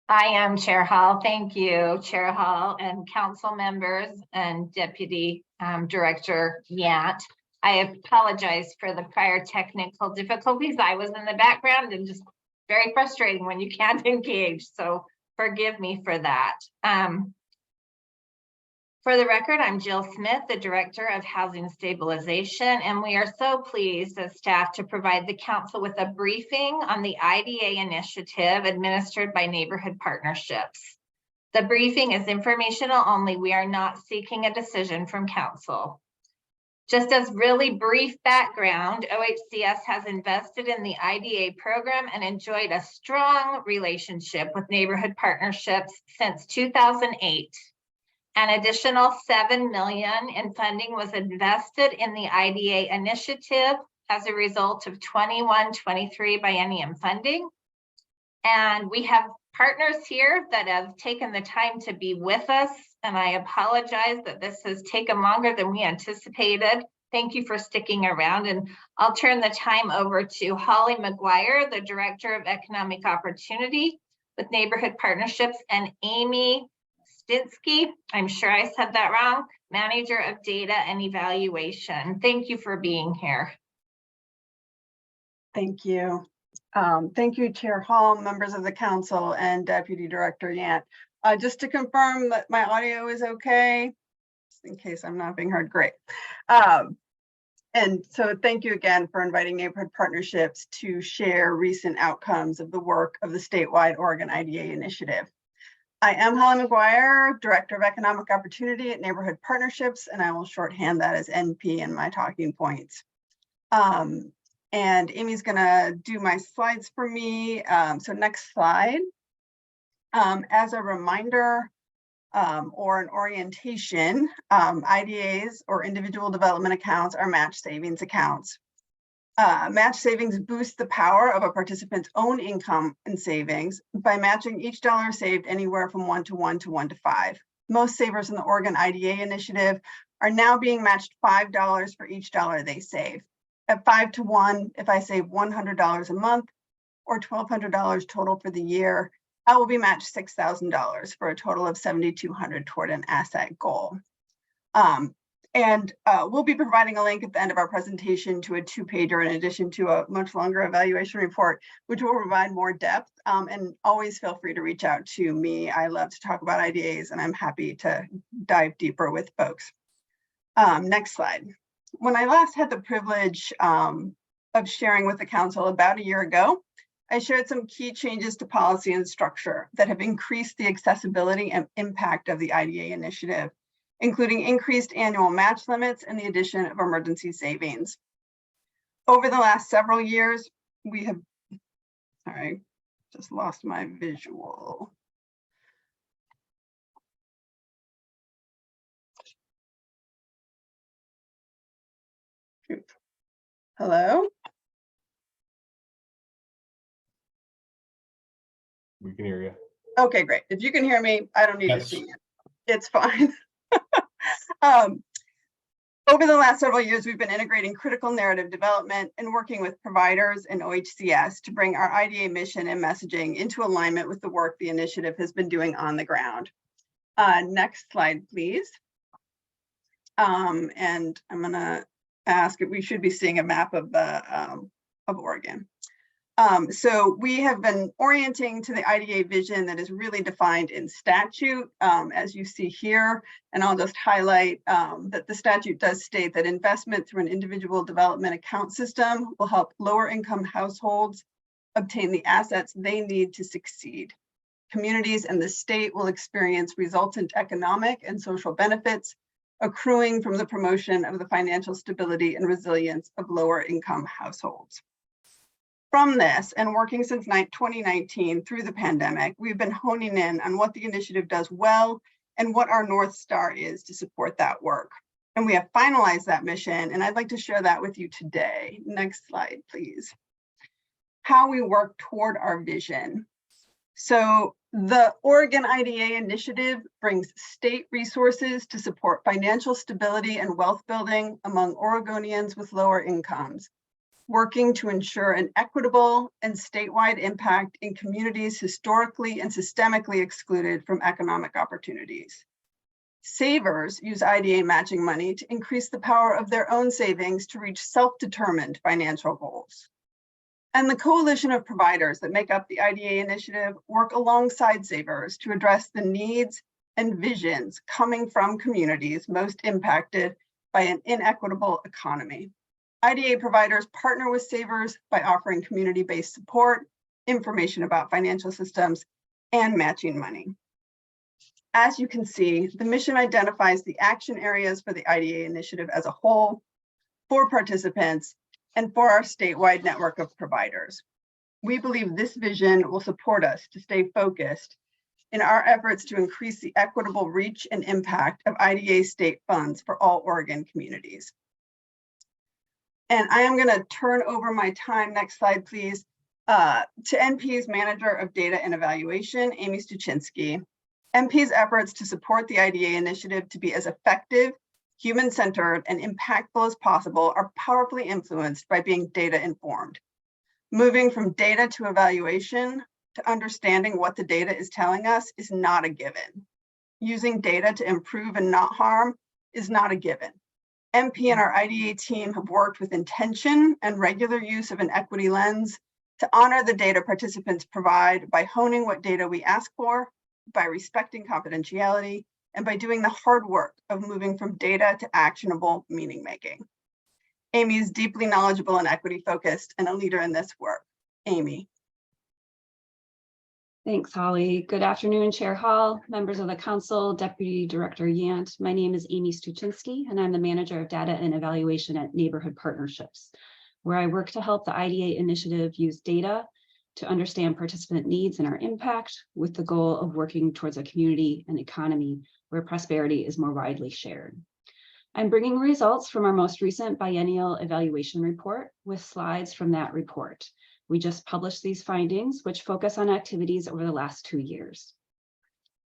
I am Chair Hall. Thank you, Chair Hall and council members and Deputy Director Yant. I apologize for the prior technical difficulties. I was in the background and just very frustrating when you can't engage. So forgive me for that. For the record, I'm Jill Smith, the Director of Housing Stabilization, and we are so pleased as staff to provide the council with a briefing on the IDA initiative administered by Neighborhood Partnerships. The briefing is informational only. We are not seeking a decision from council. Just as really brief background, OHCS has invested in the IDA program and enjoyed a strong relationship with Neighborhood Partnerships since 2008. An additional $7 million in funding was invested in the IDA initiative as a result of 21-23 biennium funding. And we have partners here that have taken the time to be with us. And I apologize that this has taken longer than we anticipated. Thank you for sticking around. And I'll turn the time over to Holly McGuire, the Director of Economic Opportunity with Neighborhood Partnerships, and Amy Stinsky, I'm sure I said that wrong, Manager of Data and Evaluation. Thank you for being here. Thank you. Thank you, Chair Hall, members of the council, and Deputy Director Yant. Just to confirm that my audio is okay, just in case I'm not being heard, great. And so thank you again for inviting Neighborhood Partnerships to share recent outcomes of the work of the statewide Oregon IDA initiative. I am Holly McGuire, Director of Economic Opportunity at Neighborhood Partnerships, and I will shorthand that as NP in my talking points. And Amy's gonna do my slides for me. So next slide. As a reminder or an orientation, IDAs or individual development accounts are match savings accounts. Match savings boost the power of a participant's own income and savings by matching each dollar saved anywhere from 1 to 1 to 1 to 5. Most savers in the Oregon IDA initiative are now being matched $5 for each dollar they save. At 5 to 1, if I save $100 a month or $1,200 total for the year, I will be matched $6,000 for a total of $7,200 toward an asset goal. We'll be providing a link at the end of our presentation to a 2-pager in addition to a much longer evaluation report, which will provide more depth. And always feel free to reach out to me. I love to talk about IDAs and I'm happy to dive deeper with folks. Next slide. When I last had the privilege of sharing with the council about a year ago, I shared some key changes to policy and structure that have increased the accessibility and impact of the IDA initiative, including increased annual match limits and the addition of emergency savings. Over the last several years, we have, sorry, just lost my visual. Hello? We can hear you. Okay, great. If you can hear me, I don't need to see it. It's fine. Over the last several years, we've been integrating critical narrative development and working with providers and OHCS to bring our IDA mission and messaging into alignment with the work the initiative has been doing on the ground. Next slide, please. And I'm gonna ask if we should be seeing a map of the of Oregon. So we have been orienting to the IDA vision that is really defined in statute, as you see here. And I'll just highlight that the statute does state that investment through an individual development account system will help lower income households obtain the assets they need to succeed. Communities and the state will experience resultant economic and social benefits accruing from the promotion of the financial stability and resilience of lower income households. From this, and working since 2019 through the pandemic, we've been honing in on what the initiative does well and what our North Star is to support that work. And we have finalized that mission, and I'd like to share that with you today. Next slide, please. How we work toward our vision. So the Oregon IDA initiative brings state resources to support financial stability and wealth building among Oregonians with lower incomes, working to ensure an equitable and statewide impact in communities historically and systemically excluded from economic opportunities. Savers use IDA matching money to increase the power of their own savings to reach self-determined financial goals. And the coalition of providers that make up the IDA initiative work alongside savers to address the needs and visions coming from communities most impacted by an inequitable economy. IDA providers partner with savers by offering community-based support, information about financial systems, and matching money. As you can see, the mission identifies the action areas for the IDA initiative as a whole, for participants, and for our statewide network of providers. We believe this vision will support us to stay focused in our efforts to increase the equitable reach and impact of IDA state funds for all Oregon communities. And I am going to turn over my time, next slide please, to NP's Manager of Data and Evaluation, Amy Stuchinski. NP's efforts to support the IDA initiative to be as effective, human-centered, and impactful as possible are powerfully influenced by being data-informed. Moving from data to evaluation to understanding what the data is telling us is not a given. Using data to improve and not harm is not a given. MP and our IDA team have worked with intention and regular use of an equity lens to honor the data participants provide by honing what data we ask for, by respecting confidentiality, and by doing the hard work of moving from data to actionable meaning making. Amy is deeply knowledgeable and equity focused and a leader in this work. Amy. Thanks, Holly. Good afternoon, Chair Hall, members of the council, Deputy Director Yant. My name is Amy Stuchinski, and I'm the Manager of Data and Evaluation at Neighborhood Partnerships, where I work to help the IDA initiative use data to understand participant needs and our impact, with the goal of working towards a community and economy where prosperity is more widely shared. I'm bringing results from our most recent biennial evaluation report with slides from that report. We just published these findings, which focus on activities over the last 2 years.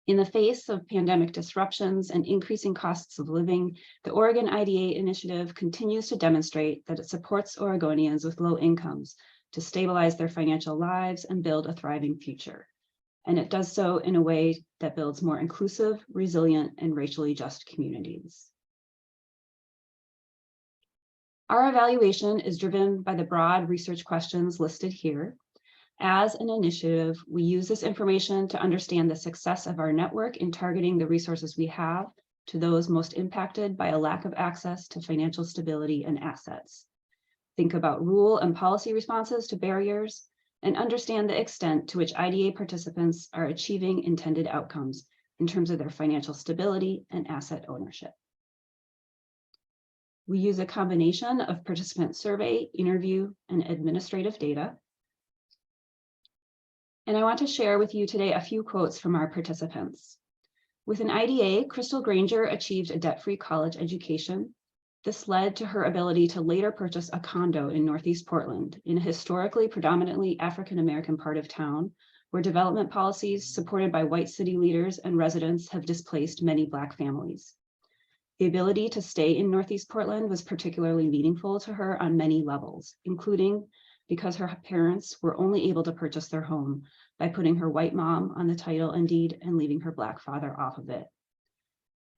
In the face of pandemic disruptions and increasing costs of living, the Oregon IDA initiative continues to demonstrate that it supports Oregonians with low incomes to stabilize their financial lives and build a thriving future. And it does so in a way that builds more inclusive, resilient, and racially just communities. Our evaluation is driven by the broad research questions listed here. As an initiative, we use this information to understand the success of our network in targeting the resources we have to those most impacted by a lack of access to financial stability and assets. Think about rule and policy responses to barriers, and understand the extent to which IDA participants are achieving intended outcomes in terms of their financial stability and asset ownership. We use a combination of participant survey, interview, and administrative data. And I want to share with you today a few quotes from our participants. With an IDA, Crystal Granger achieved a debt-free college education. This led to her ability to later purchase a condo in Northeast Portland, in a historically predominantly African-American part of town, where development policies supported by white city leaders and residents have displaced many Black families. The ability to stay in Northeast Portland was particularly meaningful to her on many levels, including because her parents were only able to purchase their home by putting her white mom on the title and deed and leaving her Black father off of it.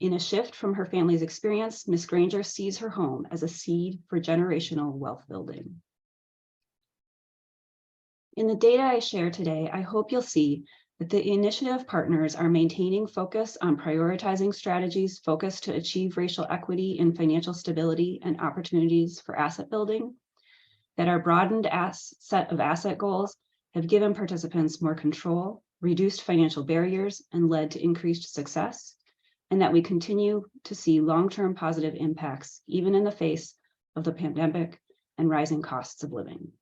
In a shift from her family's experience, Ms. Granger sees her home as a seed for generational wealth building. In the data I share today, I hope you'll see that the initiative partners are maintaining focus on prioritizing strategies focused to achieve racial equity in financial stability and opportunities for asset building, that our broadened set of asset goals have given participants more control, reduced financial barriers, and led to increased success, and that we continue to see long-term positive impacts, even in the face of the pandemic and rising costs of living.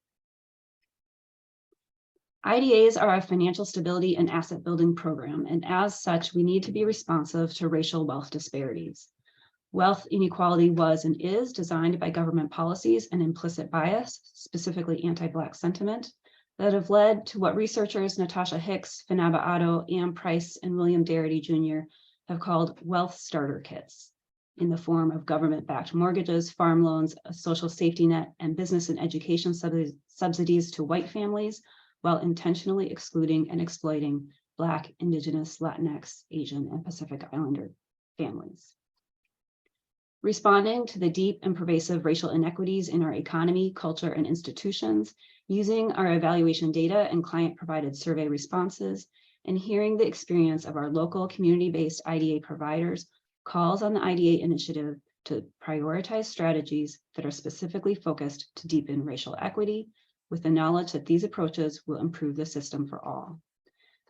IDAs are a financial stability and asset building program, and as such, we need to be responsive to racial wealth disparities. Wealth inequality was and is designed by government policies and implicit bias, specifically anti-Black sentiment, that have led to what researchers Natasha Hicks, Fanaba Otto, Ann Price, and William Darity Jr. have called wealth starter kits, in the form of government-backed mortgages, farm loans, a social safety net, and business and education subsidies to white families, while intentionally excluding and exploiting Black, Indigenous, Latinx, Asian, and Pacific Islander families. Responding to the deep and pervasive racial inequities in our economy, culture, and institutions, using our evaluation data and client-provided survey responses, and hearing the experience of our local community-based IDA providers calls on the IDA initiative to prioritize strategies that are specifically focused to deepen racial equity, with the knowledge that these approaches will improve the system for all.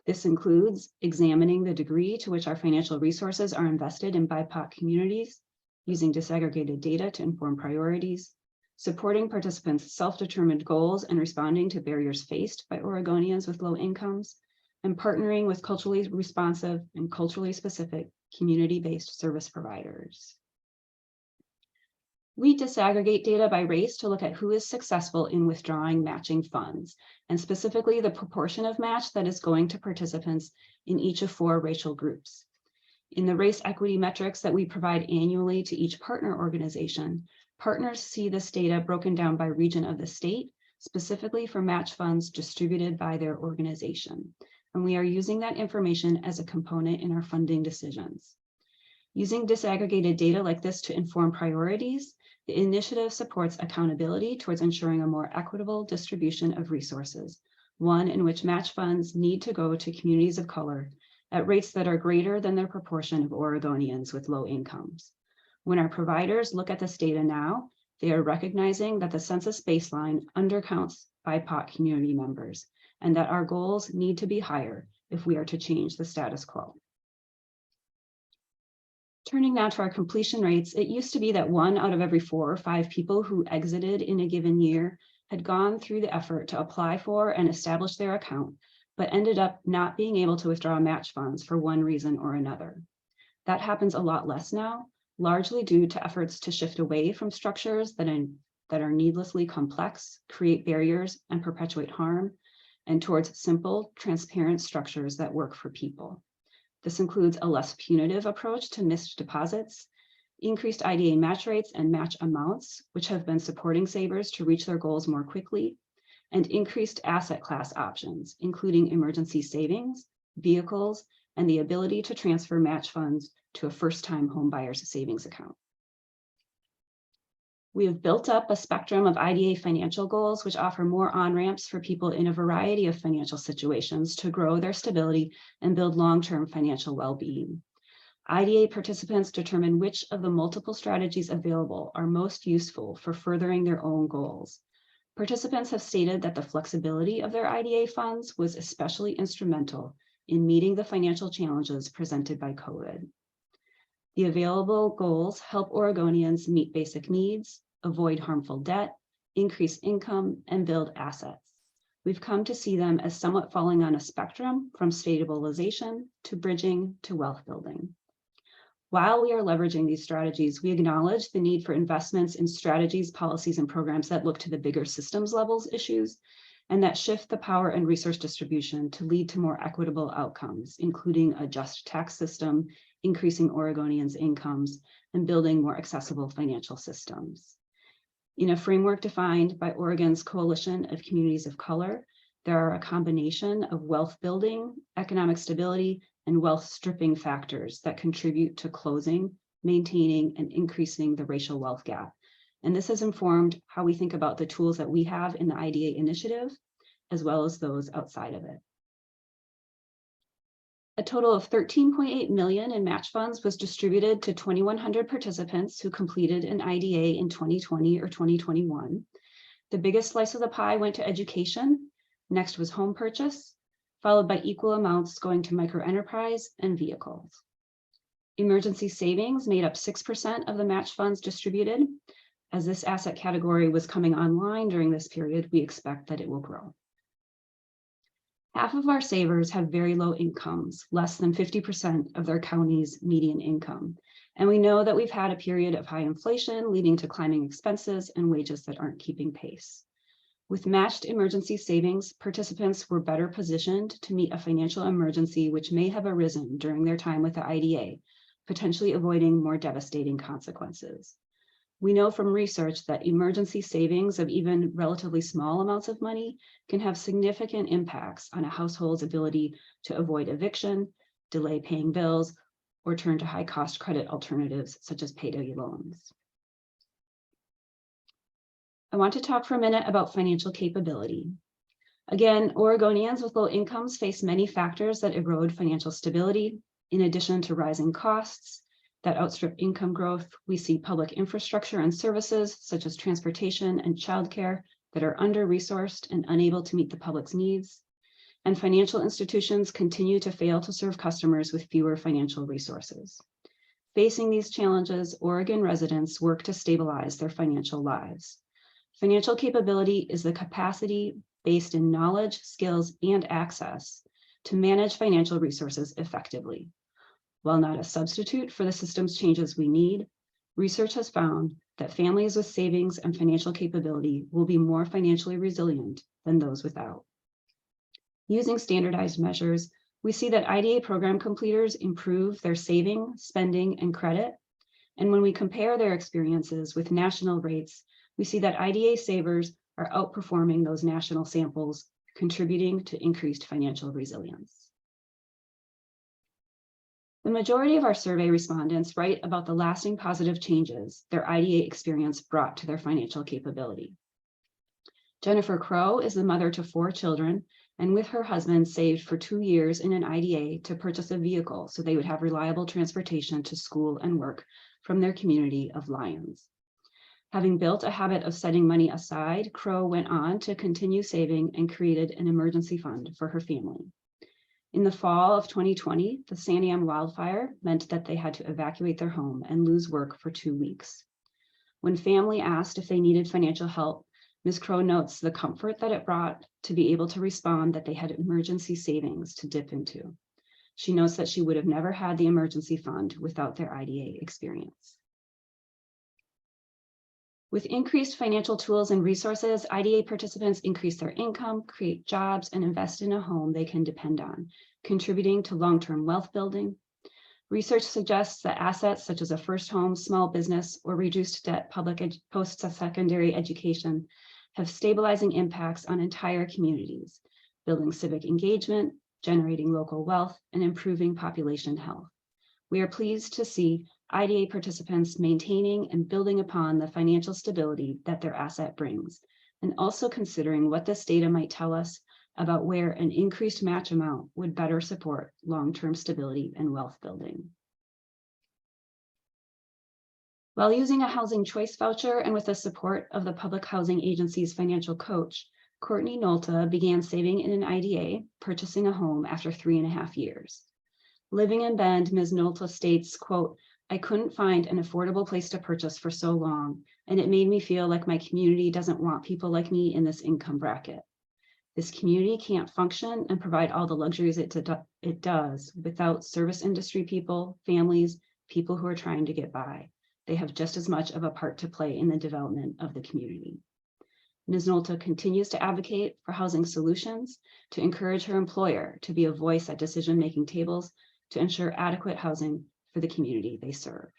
This includes examining the degree to which our financial resources are invested in BIPOC communities, using disaggregated data to inform priorities, supporting participants' self-determined goals and responding to barriers faced by Oregonians with low incomes, and partnering with culturally responsive and culturally specific community-based service providers. We disaggregate data by race to look at who is successful in withdrawing matching funds, and specifically the proportion of match that is going to participants in each of 4 racial groups. In the race equity metrics that we provide annually to each partner organization, partners see this data broken down by region of the state, specifically for match funds distributed by their organization. And we are using that information as a component in our funding decisions. Using disaggregated data like this to inform priorities, the initiative supports accountability towards ensuring a more equitable distribution of resources, one in which match funds need to go to communities of color at rates that are greater than their proportion of Oregonians with low incomes. When our providers look at this data now, they are recognizing that the census baseline undercounts BIPOC community members, and that our goals need to be higher if we are to change the status quo. Turning now to our completion rates, it used to be that 1 out of every 4 or 5 people who exited in a given year had gone through the effort to apply for and establish their account, but ended up not being able to withdraw match funds for one reason or another. That happens a lot less now, largely due to efforts to shift away from structures that are needlessly complex, create barriers, and perpetuate harm, and towards simple, transparent structures that work for people. This includes a less punitive approach to missed deposits, increased IDA match rates and match amounts, which have been supporting savers to reach their goals more quickly, and increased asset class options, including emergency savings, vehicles, and the ability to transfer match funds to a first-time homebuyer's savings account. We have built up a spectrum of IDA financial goals, which offer more on-ramps for people in a variety of financial situations to grow their stability and build long-term financial well-being. IDA participants determine which of the multiple strategies available are most useful for furthering their own goals. Participants have stated that the flexibility of their IDA funds was especially instrumental in meeting the financial challenges presented by COVID. The available goals help Oregonians meet basic needs, avoid harmful debt, increase income, and build assets. We've come to see them as somewhat falling on a spectrum from stabilization to bridging to wealth building. While we are leveraging these strategies, we acknowledge the need for investments in strategies, policies, and programs that look to the bigger systems levels issues and that shift the power and resource distribution to lead to more equitable outcomes, including a just tax system, increasing Oregonians' incomes, and building more accessible financial systems. In a framework defined by Oregon's Coalition of Communities of Color, there are a combination of wealth building, economic stability, and wealth stripping factors that contribute to closing, maintaining, and increasing the racial wealth gap. And this has informed how we think about the tools that we have in the IDA initiative, as well as those outside of it. A total of $13.8 million in match funds was distributed to 2,100 participants who completed an IDA in 2020 or 2021. The biggest slice of the pie went to education. Next was home purchase, followed by equal amounts going to microenterprise and vehicles. Emergency savings made up 6% of the match funds distributed. As this asset category was coming online during this period, we expect that it will grow. Half of our savers have very low incomes, less than 50% of their county's median income. And we know that we've had a period of high inflation leading to climbing expenses and wages that aren't keeping pace. With matched emergency savings, participants were better positioned to meet a financial emergency which may have arisen during their time with the IDA, potentially avoiding more devastating consequences. We know from research that emergency savings of even relatively small amounts of money can have significant impacts on a household's ability to avoid eviction, delay paying bills, or turn to high-cost credit alternatives such as payday loans. I want to talk for a minute about financial capability. Again, Oregonians with low incomes face many factors that erode financial stability. In addition to rising costs that outstrip income growth, we see public infrastructure and services such as transportation and childcare that are under-resourced and unable to meet the public's needs. And financial institutions continue to fail to serve customers with fewer financial resources. Facing these challenges, Oregon residents work to stabilize their financial lives. Financial capability is the capacity based in knowledge, skills, and access to manage financial resources effectively. While not a substitute for the systems changes we need, research has found that families with savings and financial capability will be more financially resilient than those without. Using standardized measures, we see that IDA program completers improve their saving, spending, and credit. And when we compare their experiences with national rates, we see that IDA savers are outperforming those national samples, contributing to increased financial resilience. The majority of our survey respondents write about the lasting positive changes their IDA experience brought to their financial capability. Jennifer Crow is the mother to 4 children, and with her husband saved for 2 years in an IDA to purchase a vehicle so they would have reliable transportation to school and work from their community of Lyons. Having built a habit of setting money aside, Crow went on to continue saving and created an emergency fund for her family. In the fall of 2020, the Santiam wildfire meant that they had to evacuate their home and lose work for 2 weeks. When family asked if they needed financial help, Ms. Crow notes the comfort that it brought to be able to respond that they had emergency savings to dip into. She notes that she would have never had the emergency fund without their IDA experience. With increased financial tools and resources, IDA participants increase their income, create jobs, and invest in a home they can depend on, contributing to long-term wealth building. Research suggests that assets such as a first home, small business, or reduced debt public post-secondary education have stabilizing impacts on entire communities, building civic engagement, generating local wealth, and improving population health. We are pleased to see IDA participants maintaining and building upon the financial stability that their asset brings, and also considering what this data might tell us about where an increased match amount would better support long-term stability and wealth building. While using a housing choice voucher and with the support of the Public Housing Agency's financial coach, Courtney Nolta began saving in an IDA, purchasing a home after 3.5 years. Living in Bend, Ms. Nolta states, quote, "I couldn't find an affordable place to purchase for so long, and it made me feel like my community doesn't want people like me in this income bracket. This community can't function and provide all the luxuries it does without service industry people, families, people who are trying to get by. They have just as much of a part to play in the development of the community." Ms. Nolta continues to advocate for housing solutions to encourage her employer to be a voice at decision-making tables to ensure adequate housing for the community they serve.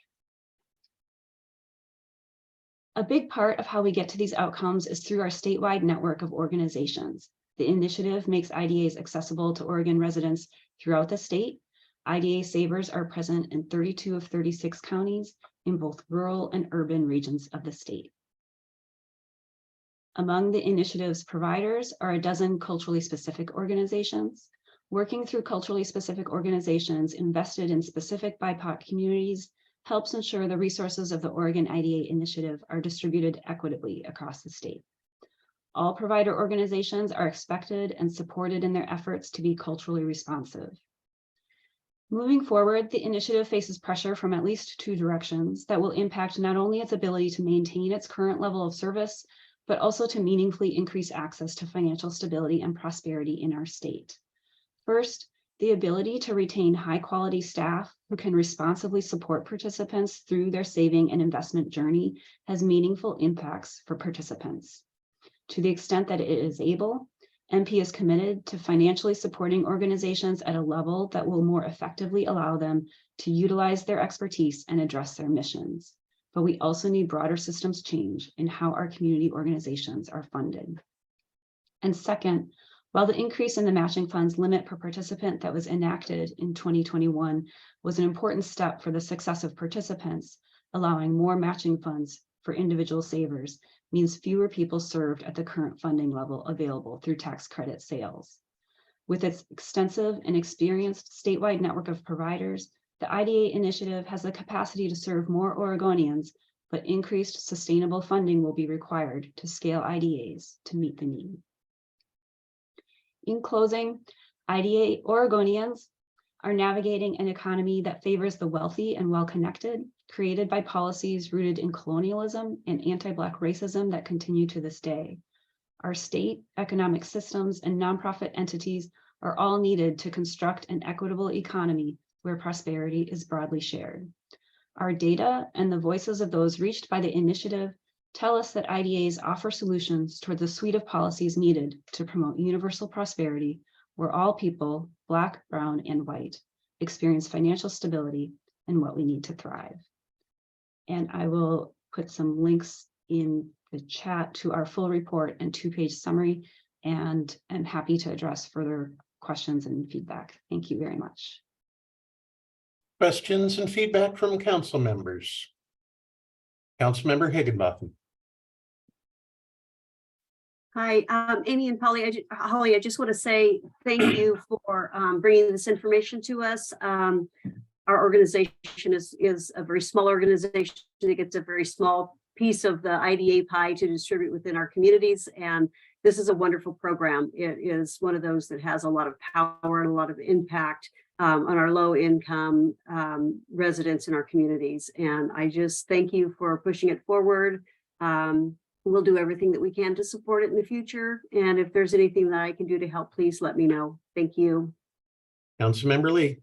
A big part of how we get to these outcomes is through our statewide network of organizations. The initiative makes IDAs accessible to Oregon residents throughout the state. IDA savers are present in 32 of 36 counties in both rural and urban regions of the state. Among the initiative's providers are a dozen culturally specific organizations. Working through culturally specific organizations invested in specific BIPOC communities helps ensure the resources of the Oregon IDA initiative are distributed equitably across the state. All provider organizations are expected and supported in their efforts to be culturally responsive. Moving forward, the initiative faces pressure from at least 2 directions that will impact not only its ability to maintain its current level of service, but also to meaningfully increase access to financial stability and prosperity in our state. First, the ability to retain high-quality staff who can responsibly support participants through their saving and investment journey has meaningful impacts for participants. To the extent that it is able, MP is committed to financially supporting organizations at a level that will more effectively allow them to utilize their expertise and address their missions. But we also need broader systems change in how our community organizations are funded. And second, while the increase in the matching funds limit per participant that was enacted in 2021 was an important step for the success of participants, allowing more matching funds for individual savers means fewer people served at the current funding level available through tax credit sales. With its extensive and experienced statewide network of providers, the IDA initiative has the capacity to serve more Oregonians, but increased sustainable funding will be required to scale IDAs to meet the need. In closing, IDA Oregonians are navigating an economy that favors the wealthy and well-connected, created by policies rooted in colonialism and anti-Black racism that continue to this day. Our state, economic systems, and nonprofit entities are all needed to construct an equitable economy where prosperity is broadly shared. Our data and the voices of those reached by the initiative tell us that IDAs offer solutions toward the suite of policies needed to promote universal prosperity, where all people, Black, brown, and white, experience financial stability and what we need to thrive. And I will put some links in the chat to our full report and 2-page summary, and I'm happy to address further questions and feedback. Thank you very much. Questions and feedback from council members? Councilmember Higginbotham. Hi, Amy and Holly, I just want to say thank you for bringing this information to us. Our organization is a very small organization. It gets a very small piece of the IDA pie to distribute within our communities. And this is a wonderful program. It is one of those that has a lot of power and a lot of impact on our low income residents in our communities. And I just thank you for pushing it forward. We'll do everything that we can to support it in the future. And if there's anything that I can do to help, please let me know. Thank you. Councilmember Lee.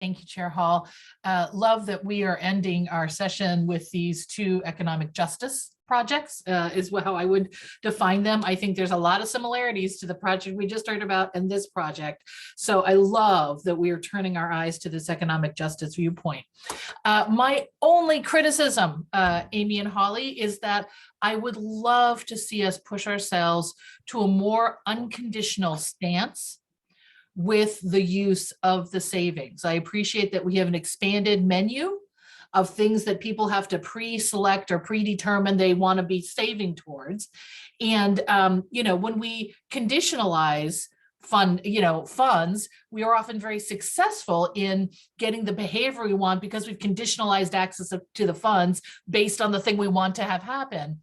Thank you, Chair Hall. Love that we are ending our session with these 2 economic justice projects is how I would define them. I think there's a lot of similarities to the project we just heard about and this project. So I love that we are turning our eyes to this economic justice viewpoint. My only criticism, Amy and Holly, is that I would love to see us push ourselves to a more unconditional stance with the use of the savings. I appreciate that we have an expanded menu of things that people have to pre-select or predetermine they want to be saving towards. And, when we conditionalize funds, we are often very successful in getting the behavior we want because we've conditionalized access to the funds based on the thing we want to have happen.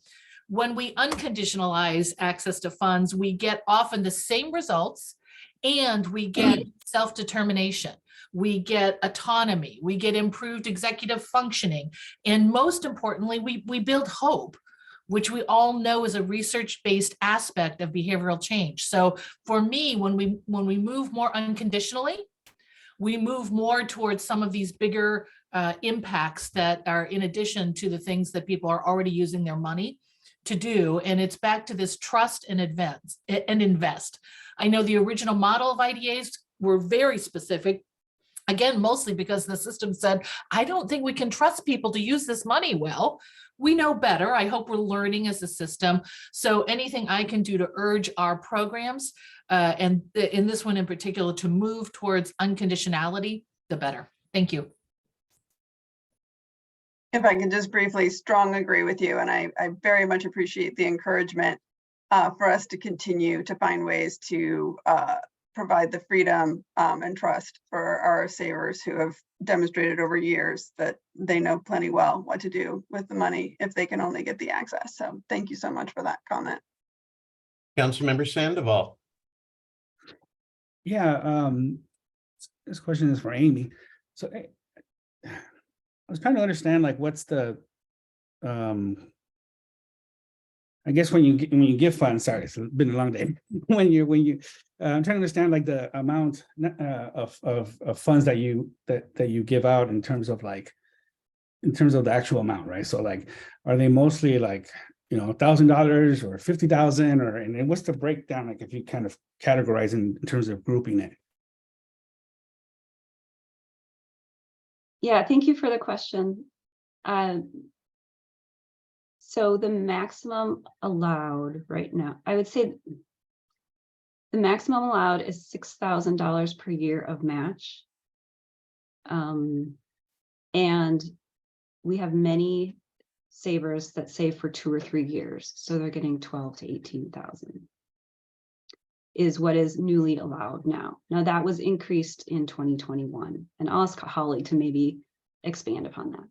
When we unconditionalize access to funds, we get often the same results and we get self-determination. We get autonomy, we get improved executive functioning, and most importantly, we build hope, which we all know is a research-based aspect of behavioral change. So for me, when we move more unconditionally, we move more towards some of these bigger impacts that are in addition to the things that people are already using their money to do. And it's back to this trust and invest. I know the original model of IDAs were very specific. Again, mostly because the system said, I don't think we can trust people to use this money well. We know better. I hope we're learning as a system. So anything I can do to urge our programs, and in this one in particular, to move towards unconditionality, the better. Thank you. If I can just briefly strongly agree with you, and I very much appreciate the encouragement for us to continue to find ways to provide the freedom and trust for our savers who have demonstrated over years that they know plenty well what to do with the money if they can only get the access. So thank you so much for that comment. Councilmember Sandoval. Yeah, this question is for Amy. So I was trying to understand, like, what's the I guess when you give funds, sorry, it's been a long day. I'm trying to understand, like, the amount of funds that you give out in terms of the actual amount, right? So, like, are they mostly like, $1,000 or $50,000, and then what's the breakdown, like, if you kind of categorize in terms of grouping it? Yeah, thank you for the question. So the maximum allowed right now, I would say the maximum allowed is $6,000 per year of match. And we have many savers that save for 2 or 3 years. So they're getting 12 to 18,000 is what is newly allowed now. Now that was increased in 2021, and I'll ask Holly to maybe expand upon that.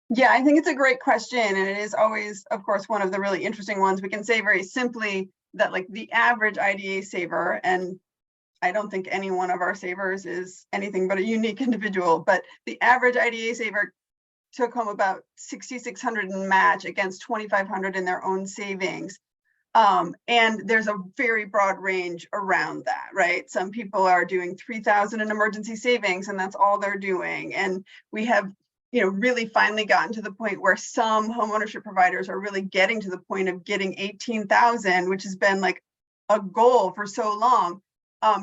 Yeah, I think it's a great question. And it is always, of course, one of the really interesting ones. We can say very simply that like the average IDA saver, and I don't think any one of our savers is anything but a unique individual, but the average IDA saver took home about 6,600 in match against 2,500 in their own savings. And there's a very broad range around that, right? Some people are doing 3,000 in emergency savings and that's all they're doing. And we have, you know, really finally gotten to the point where some homeownership providers are really getting to the point of getting 18,000, which has been like a goal for so long,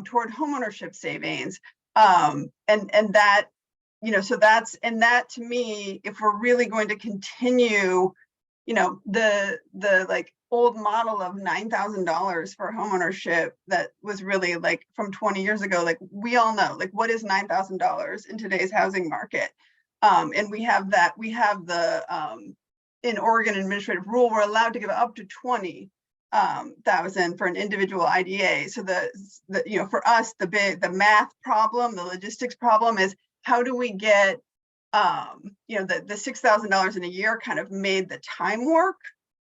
toward homeownership savings. And that, you know, so that's, and that to me, if we're really going to continue, you know, the like old model of $9,000 for homeownership that was really like from 20 years ago, like we all know, like what is $9,000 in today's housing market? And we have that, we have the, in Oregon administrative rule, we're allowed to give up to 20,000 for an individual IDA. So the you know, for us, the math problem, the logistics problem is how do we get, you know, the $6,000 in a year kind of made the time work,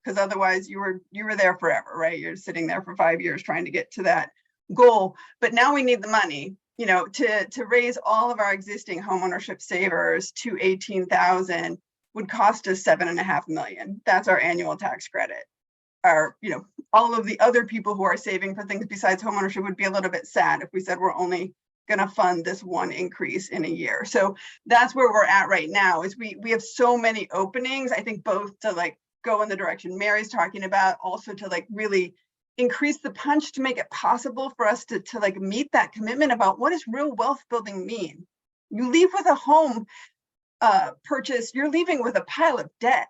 because otherwise you were there forever, right? You're sitting there for 5 years trying to get to that goal. But now we need the money, you know, to raise all of our existing homeownership savers to 18,000 would cost us $7.5 million. That's our annual tax credit. Our, you know, all of the other people who are saving for things besides homeownership would be a little bit sad if we said we're only going to fund this one increase in a year. So that's where we're at right now, is we have so many openings, I think, both to like go in the direction Mary's talking about, also to like really increase the punch to make it possible for us to like meet that commitment about what does real wealth building mean. You leave with a home purchase, you're leaving with a pile of debt.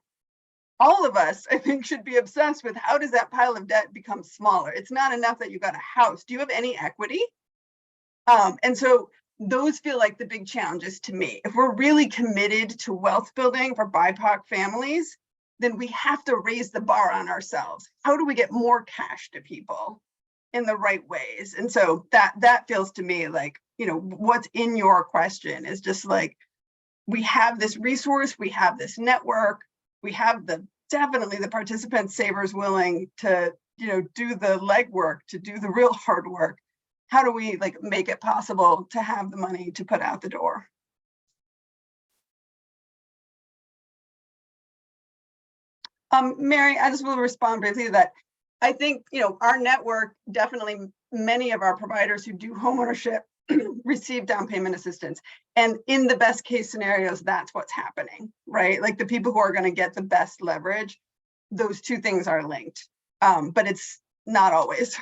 All of us, I think, should be obsessed with how does that pile of debt become smaller? It's not enough that you got a house. Do you have any equity? And so those feel like the big challenges to me. If we're really committed to wealth building for BIPOC families, then we have to raise the bar on ourselves. How do we get more cash to people in the right ways? And so that feels to me like, you know, what's in your question is just like, we have this resource, we have this network, we have definitely the participant savers willing to, you know, do the legwork, to do the real hard work. How do we like make it possible to have the money to put out the door? Mary, I just will respond briefly to that. I think, you know, our network, definitely many of our providers who do homeownership receive down payment assistance. And in the best case scenarios, that's what's happening, right? Like the people who are going to get the best leverage, those two things are linked, but it's not always.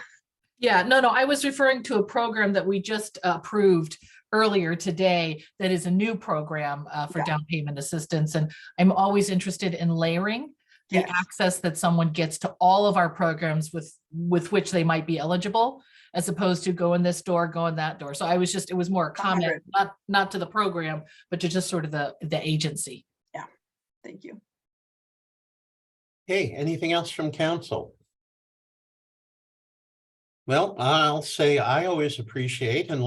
Yeah, no, I was referring to a program that we just approved earlier today that is a new program for down payment assistance. And I'm always interested in layering the access that someone gets to all of our programs with which they might be eligible, as opposed to go in this door, go in that door. So I was just, it was more a comment, not to the program, but to just sort of the agency. Yeah, thank you. Hey, anything else from council? Well, I'll say I always appreciate and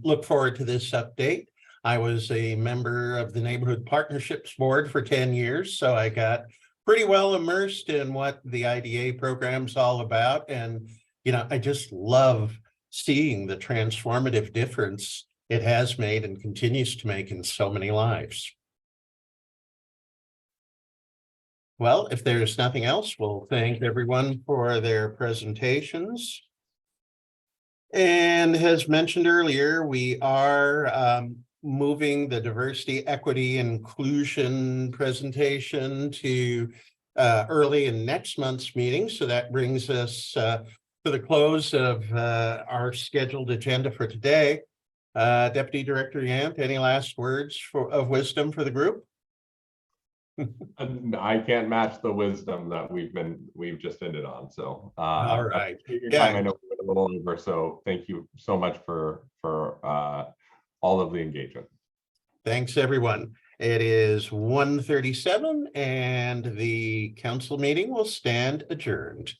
look forward to this update. I was a member of the Neighborhood Partnerships Board for 10 years, so I got pretty well immersed in what the IDA program's all about. And, you know, I just love seeing the transformative difference it has made and continues to make in so many lives. Well, if there's nothing else, we'll thank everyone for their presentations. And as mentioned earlier, we are moving the diversity, equity, inclusion presentation to early in next month's meeting. So that brings us to the close of our scheduled agenda for today. Deputy Director Yant, any last words of wisdom for the group? I can't match the wisdom that we've just ended on. So all right. I know we went a little over, so thank you so much for all of the engagement. Thanks, everyone. It is 1:37 and the council meeting will stand adjourned.